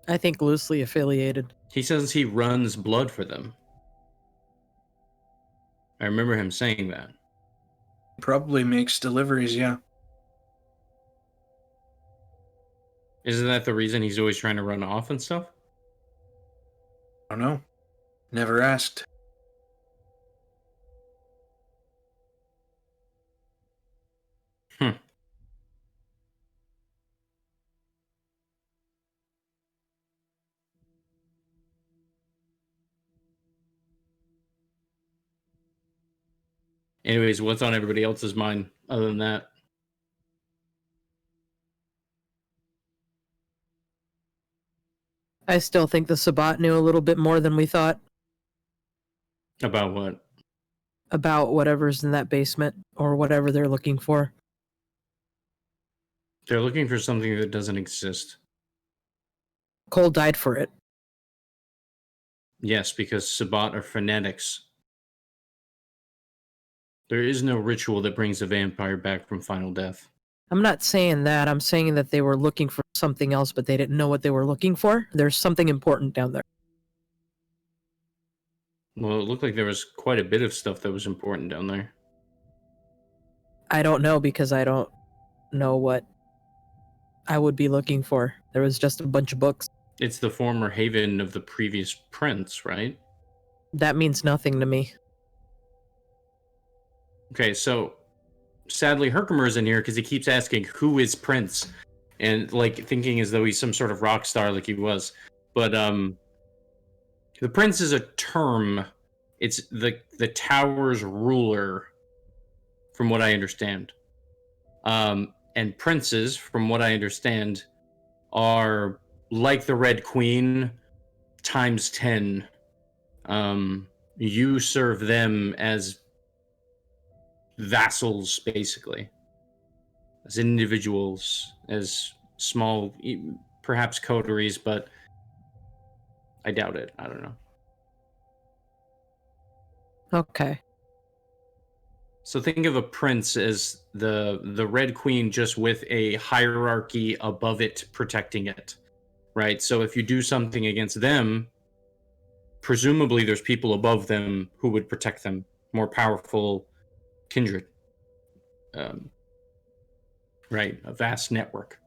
I think loosely affiliated. He says he runs blood for them. I remember him saying that. Probably makes deliveries, yeah. Isn't that the reason he's always trying to run off and stuff? I don't know. Never asked. Anyways, what's on everybody else's mind other than that? I still think the Sabbat knew a little bit more than we thought About what? about whatever's in that basement or whatever they're looking for. They're looking for something that doesn't exist. Cole died for it. Yes, because Sabbat are fanatics. There is no ritual that brings a vampire back from final death. I'm not saying that. I'm saying that they were looking for something else, but they didn't know what they were looking for. There's something important down there. Well, it looked like there was quite a bit of stuff that was important down there. I don't know because I don't know what I would be looking for. There was just a bunch of books. It's the former haven of the previous prince, right? That means nothing to me. Okay, so sadly Herkermer is in here because he keeps asking who is Prince, and like thinking as though he's some sort of rock star like he was. But the Prince is a term. It's the tower's ruler, from what I understand. And princes, from what I understand, are like the Red Queen times 10. You serve them as vassals, basically, as individuals, as small, perhaps coteries, but I doubt it. I don't know. Okay. So think of a prince as the Red Queen, just with a hierarchy above it protecting it, right? So if you do something against them, presumably there's people above them who would protect them, more powerful kindred, right? A vast network.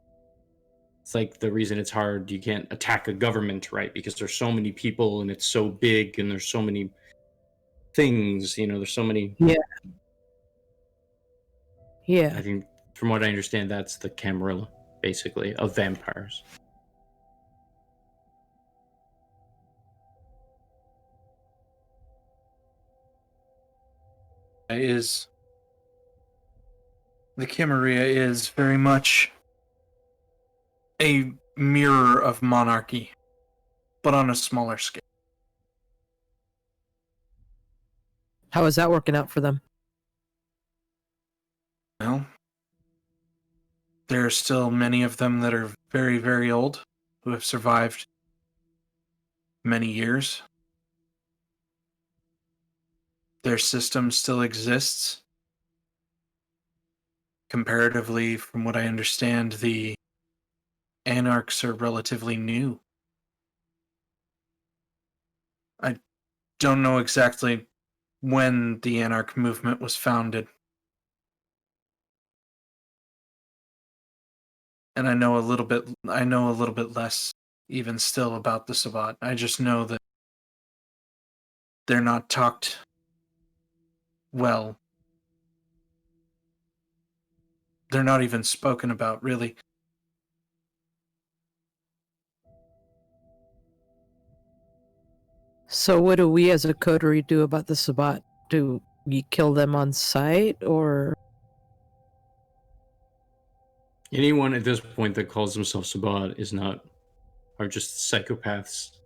It's like the reason it's hard, you can't attack a government, right? Because there's so many people and it's so big and there's so many things, there's so many. Yeah. I think, from what I understand, that's the Camarilla, basically, of vampires. The Camarilla is very much a mirror of monarchy, but on a smaller scale. How is that working out for them? Well, there are still many of them that are very, very old, who have survived many years. Their system still exists. Comparatively, from what I understand, the Anarchs are relatively new. I don't know exactly when the Anarch movement was founded. And I know a little bit less even still about the Sabbat. I just know that they're not talked well. They're not even spoken about, really. So what do we as a coterie do about the Sabbat? Do we kill them on sight, or... Anyone at this point that calls themselves Sabbat are just psychopaths.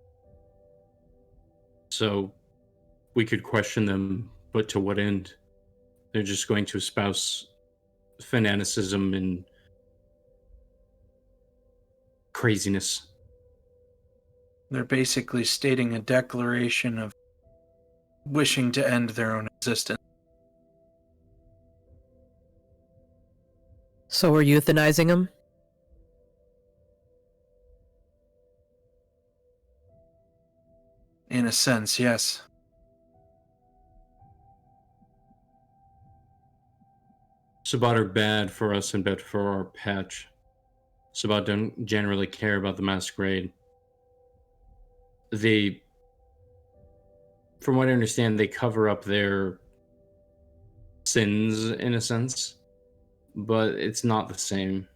So we could question them, but to what end? They're just going to espouse fanaticism and craziness. They're basically stating a declaration of wishing to end their own existence. So we're euthanizing them? In a sense, yes. Sabbat are bad for us and bad for our patch. Sabbat don't generally care about the Masquerade. From what I understand, they cover up their sins in a sense, but it's not the same.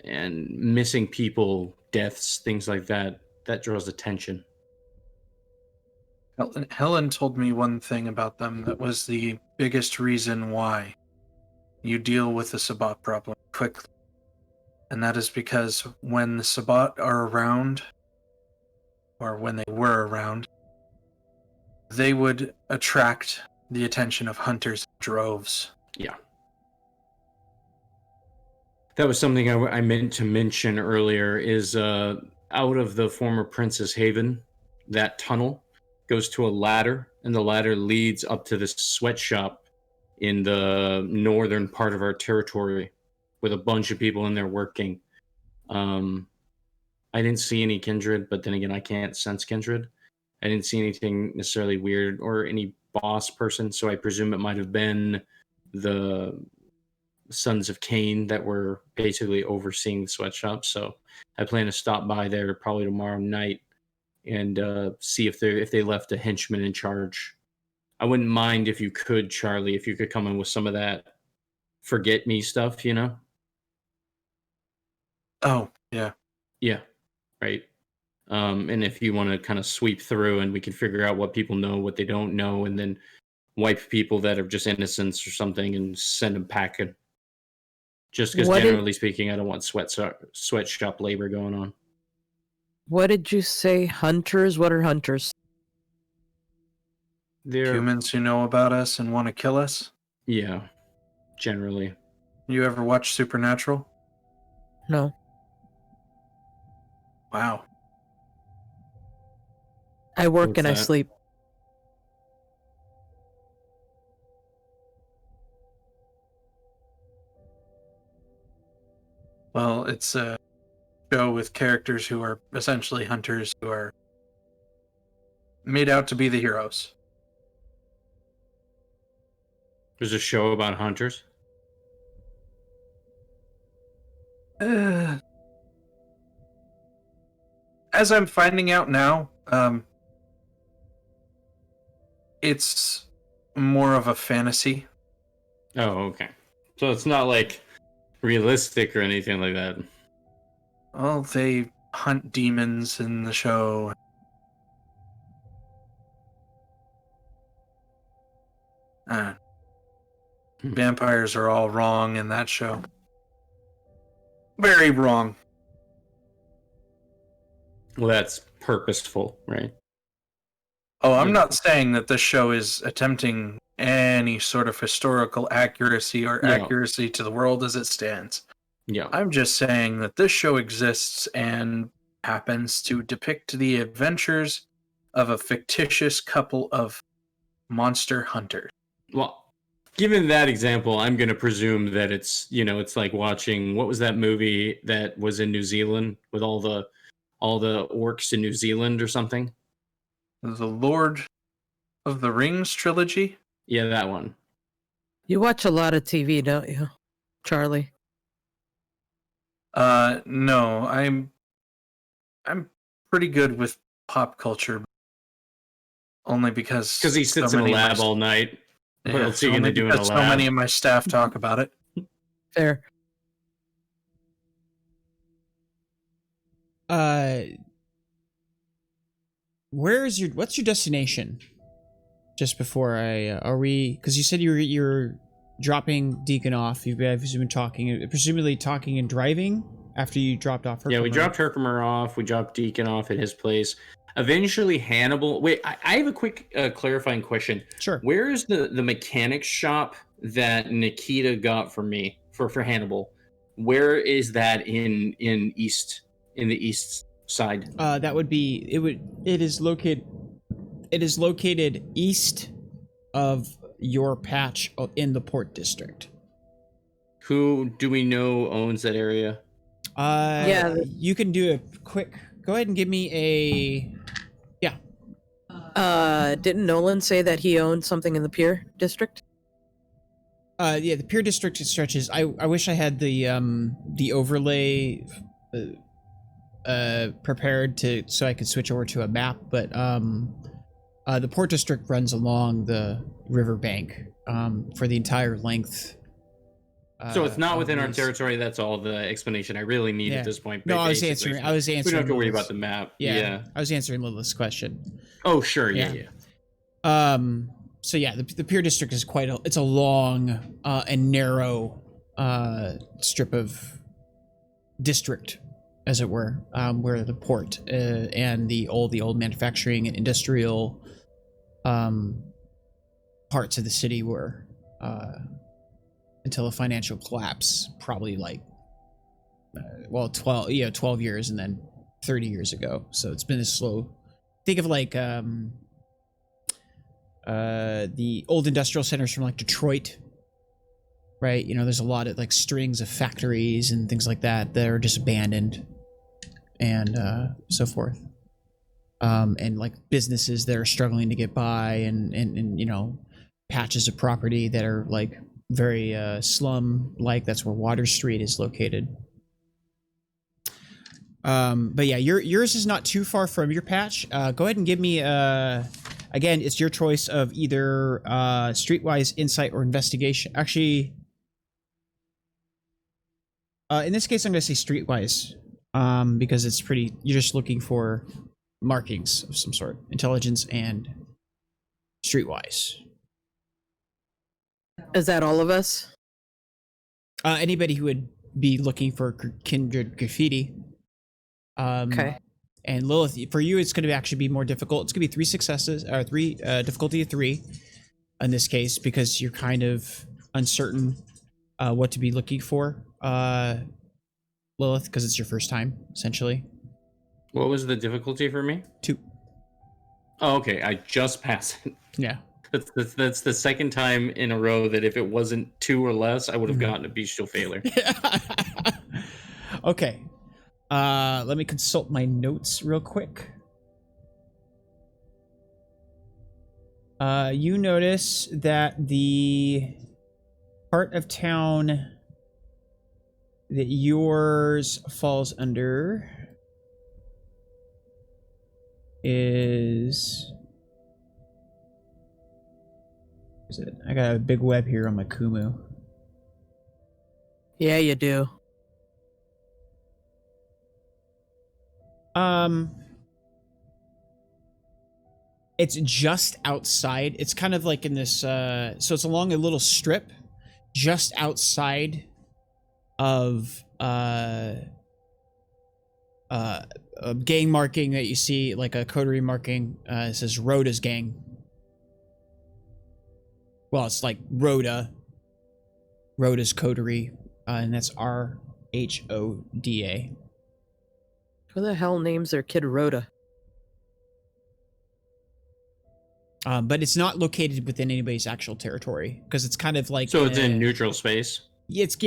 And missing people, deaths, things like that draws attention. Helen told me one thing about them that was the biggest reason why you deal with the Sabbat problem quickly. And that is because when the Sabbat are around, or when they were around, they would attract the attention of hunters in droves. Yeah. That was something I meant to mention earlier, is out of the former Prince's Haven, that tunnel goes to a ladder, and the ladder leads up to this sweatshop in the northern part of our territory with a bunch of people in there working. I didn't see any kindred, but then again, I can't sense kindred. I didn't see anything necessarily weird or any boss person, so I presume it might have been the Sons of Cain that were basically overseeing the sweatshop. So I plan to stop by there probably tomorrow night and see if they left a henchman in charge. I wouldn't mind if you could, Charlie, if you could come in with some of that forget me stuff, you know? Oh, yeah. Yeah, right. And if you want to kind of sweep through and we can figure out what people know, what they don't know, and then wipe people that are just innocents or something and send them packing. Just because generally speaking, I don't want sweatshop labor going on. What did you say? Hunters? What are hunters? They're Humans who know about us and want to kill us. Yeah, generally. You ever watch Supernatural? No. Wow. I work What's and I that? sleep. Well, it's a show with characters who are essentially hunters who are made out to be the heroes. There's a show about hunters. As I'm finding out now, it's more of a fantasy. Oh, okay. So it's not like realistic or anything like that. Well, they hunt demons in the show. Vampires are all wrong in that show. Very wrong. Well, that's purposeful, right? Oh, I'm not saying that this show is attempting any sort of historical accuracy or No. accuracy to the world as it stands. Yeah. I'm just saying that this show exists and happens to depict the adventures of a fictitious couple of monster hunters. Well, given that example, I'm going to presume that it's, it's like watching, what was that movie that was in New Zealand with all the orcs in New Zealand or something? The Lord of the Rings trilogy? Yeah, that one. You watch a lot of TV, don't you, Charlie? No, I'm pretty good with pop culture. Only because he sits in a lab all night. What else are you going to do in a lab? So many of my staff talk about it. Fair. What's your destination? Just before because you said you're dropping Deacon off. You've been talking, presumably talking and driving after you dropped off Herkermer. Yeah, we dropped Herkermer off. We dropped Deacon off at his place. Eventually, Hannibal. Wait, I have a quick clarifying question. Sure. Where is the mechanics shop that Nikita got for me for Hannibal? Where is that in the east side? That would be it is located east of your patch in the Port District. Who do we know owns that area? Yeah, you can do a quick. Go ahead and give me a. Yeah. Didn't Nolan say that he owned something in the Pier District? Yeah, the Pier District stretches. I wish I had the overlay prepared so I could switch over to a map, but the Port District runs along the riverbank for the entire length. So it's not within our territory. That's all the explanation I really need at this point. No, I was answering. We don't have to worry about the map. Yeah. I was answering Lilith's question. Oh, sure. Yeah. So yeah, the Pier District is it's a long and narrow strip of district, as it were, where the port and the old manufacturing and industrial parts of the city were until a financial collapse, probably 12 years and then 30 years ago. So it's been a slow. Think of the old industrial centers from Detroit, right? There's a lot of strings of factories and things like that that are just abandoned and so forth. and like businesses that are struggling to get by, and you know, patches of property that are like very slum like. That's where Water Street is located. But yeah, yours is not too far from your patch. Go ahead and give me again, it's your choice of either streetwise, insight, or investigation. Actually, in this case, I'm going to say streetwise, because it's pretty. You're just looking for markings of some sort, intelligence and streetwise. Is that all of us? Anybody who would be looking for kindred graffiti. Okay. And Lilith, for you, it's going to actually be more difficult. It's going to be 3 successes, or 3 difficulty of 3 in this case, because you're kind of uncertain what to be looking for, Lilith, because it's your first time, essentially. What was the difficulty for me? 2. Oh, okay. I just passed it. Yeah. That's the second time in a row that if it wasn't 2 or less, I would have gotten a bestial failure. Okay. Let me consult my notes real quick. You notice that the part of town that yours falls under is it? I got a big web here on my Kumu. Yeah, you do. It's just outside. It's kind of like in this, so it's along a little strip just outside of a gang marking that you see, like a coterie marking. It says Rhoda's gang. Well, it's like Rhoda's coterie, and that's RHODA. Who the hell names their kid Rhoda? But it's not located within anybody's actual territory, because it's kind of like, So it's in neutral space. It's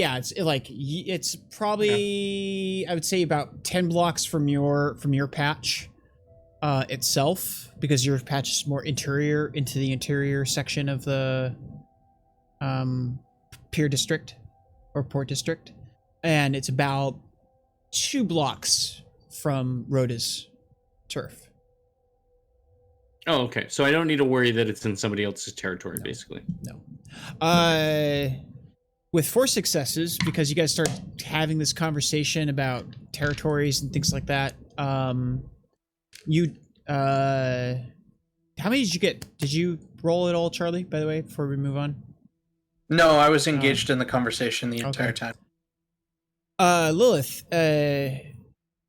probably, I would say, about 10 blocks from your patch itself, because your patch is more interior, into the interior section of the Pier District or Port District, and it's about 2 blocks from Rhoda's turf. Oh, okay. So I don't need to worry that it's in somebody else's territory, basically. No. With 4 successes, because you guys start having this conversation about territories and things like that, you how many did you get? Did you roll it all, Charlie, by the way, before we move on? No, I was engaged in the conversation the entire time. Lilith,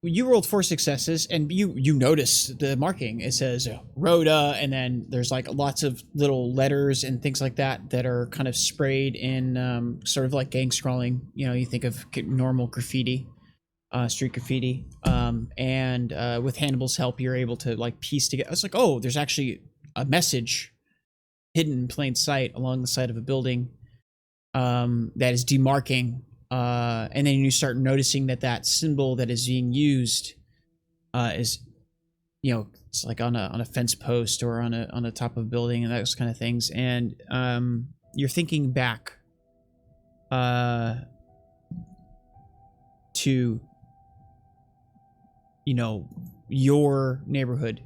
you rolled 4 successes, and you notice the marking. It says Rhoda, and then there's like lots of little letters and things like that that are kind of sprayed in sort of like gang scrawling. You know, you think of normal graffiti, street graffiti. And with Hannibal's help, you're able to like piece together. It's like, oh, there's actually a message hidden in plain sight along the side of a building that is demarking. And then you start noticing that symbol that is being used is, you know, it's like on a fence post or on a top of a building and those kind of things. And you're thinking back to, you know, your neighborhood.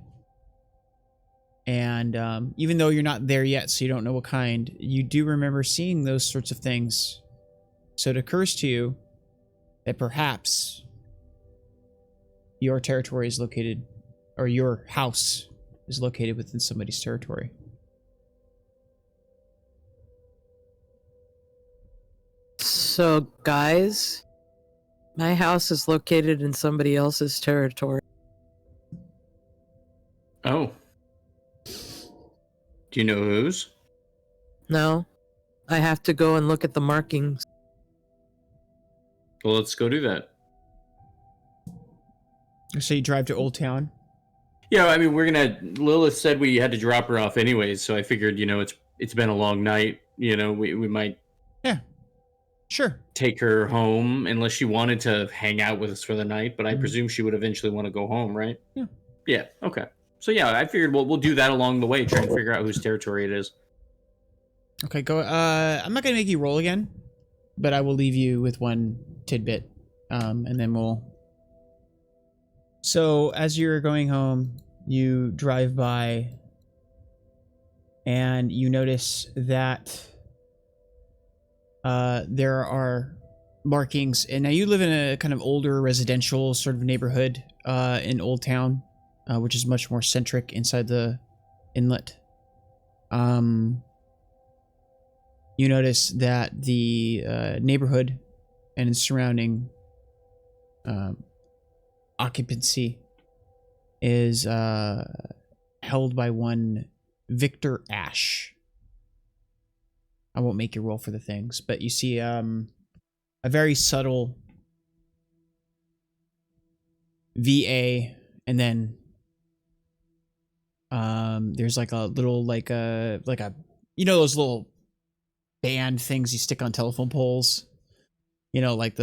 And even though you're not there yet, so you don't know what kind, you do remember seeing those sorts of things. So it occurs to you that perhaps your territory is located, or your house is located within somebody's territory. So, guys, my house is located in somebody else's territory. Oh. Do you know whose? No, I have to go and look at the markings. Well, let's go do that. So you drive to Old Town? Yeah, I mean, Lilith said we had to drop her off anyways, so I figured, you know, it's been a long night. You know, we might... Yeah, sure. Take her home, unless she wanted to hang out with us for the night, but I presume she would eventually want to go home, right? Yeah. Yeah, okay. So yeah, I figured we'll do that along the way, try and figure out whose territory it is. Okay, go. I'm not gonna make you roll again, but I will leave you with one tidbit, and then we'll. So as you're going home, you drive by, and you notice that there are markings, and now you live in a kind of older residential sort of neighborhood in Old Town, which is much more centric inside the inlet. You notice that the neighborhood and its surrounding occupancy is held by one Victor Ash. I won't make you roll for the things, but you see a very subtle VA, and then there's like a little like a those little band things you stick on telephone poles, like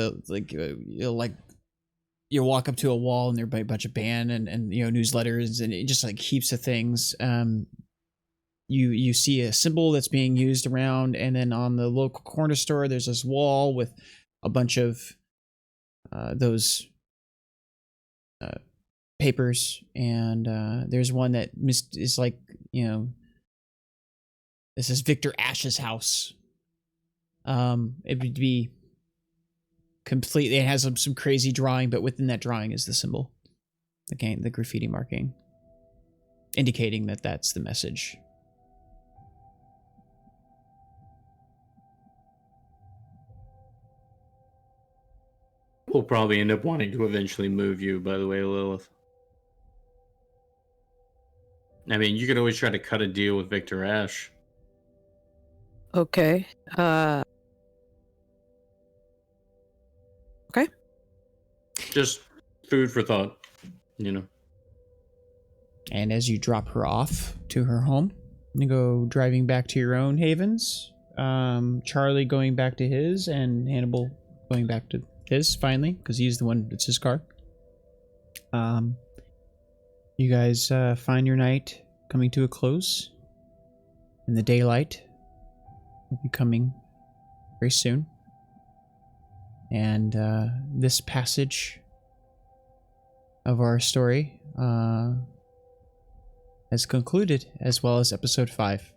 you walk up to a wall and there's a bunch of band and newsletters and it just like heaps of things. You see a symbol that's being used around, and then on the local corner store there's this wall with a bunch of those papers, and there's one that is like, this is Victor Ash's house. It would be completely, it has some crazy drawing, but within that drawing is the symbol, the graffiti marking, indicating that that's the message. We'll probably end up wanting to eventually move you, by the way, Lilith. I mean, you could always try to cut a deal with Victor Ash. Okay. Okay. Just food for thought, And as you drop her off to her home, you go driving back to your own havens. Charlie going back to his, and Hannibal going back to his finally, because he's the one, it's his car. You guys find your night coming to a close, and the daylight will be coming very soon. And this passage of our story has concluded, as well as episode 5.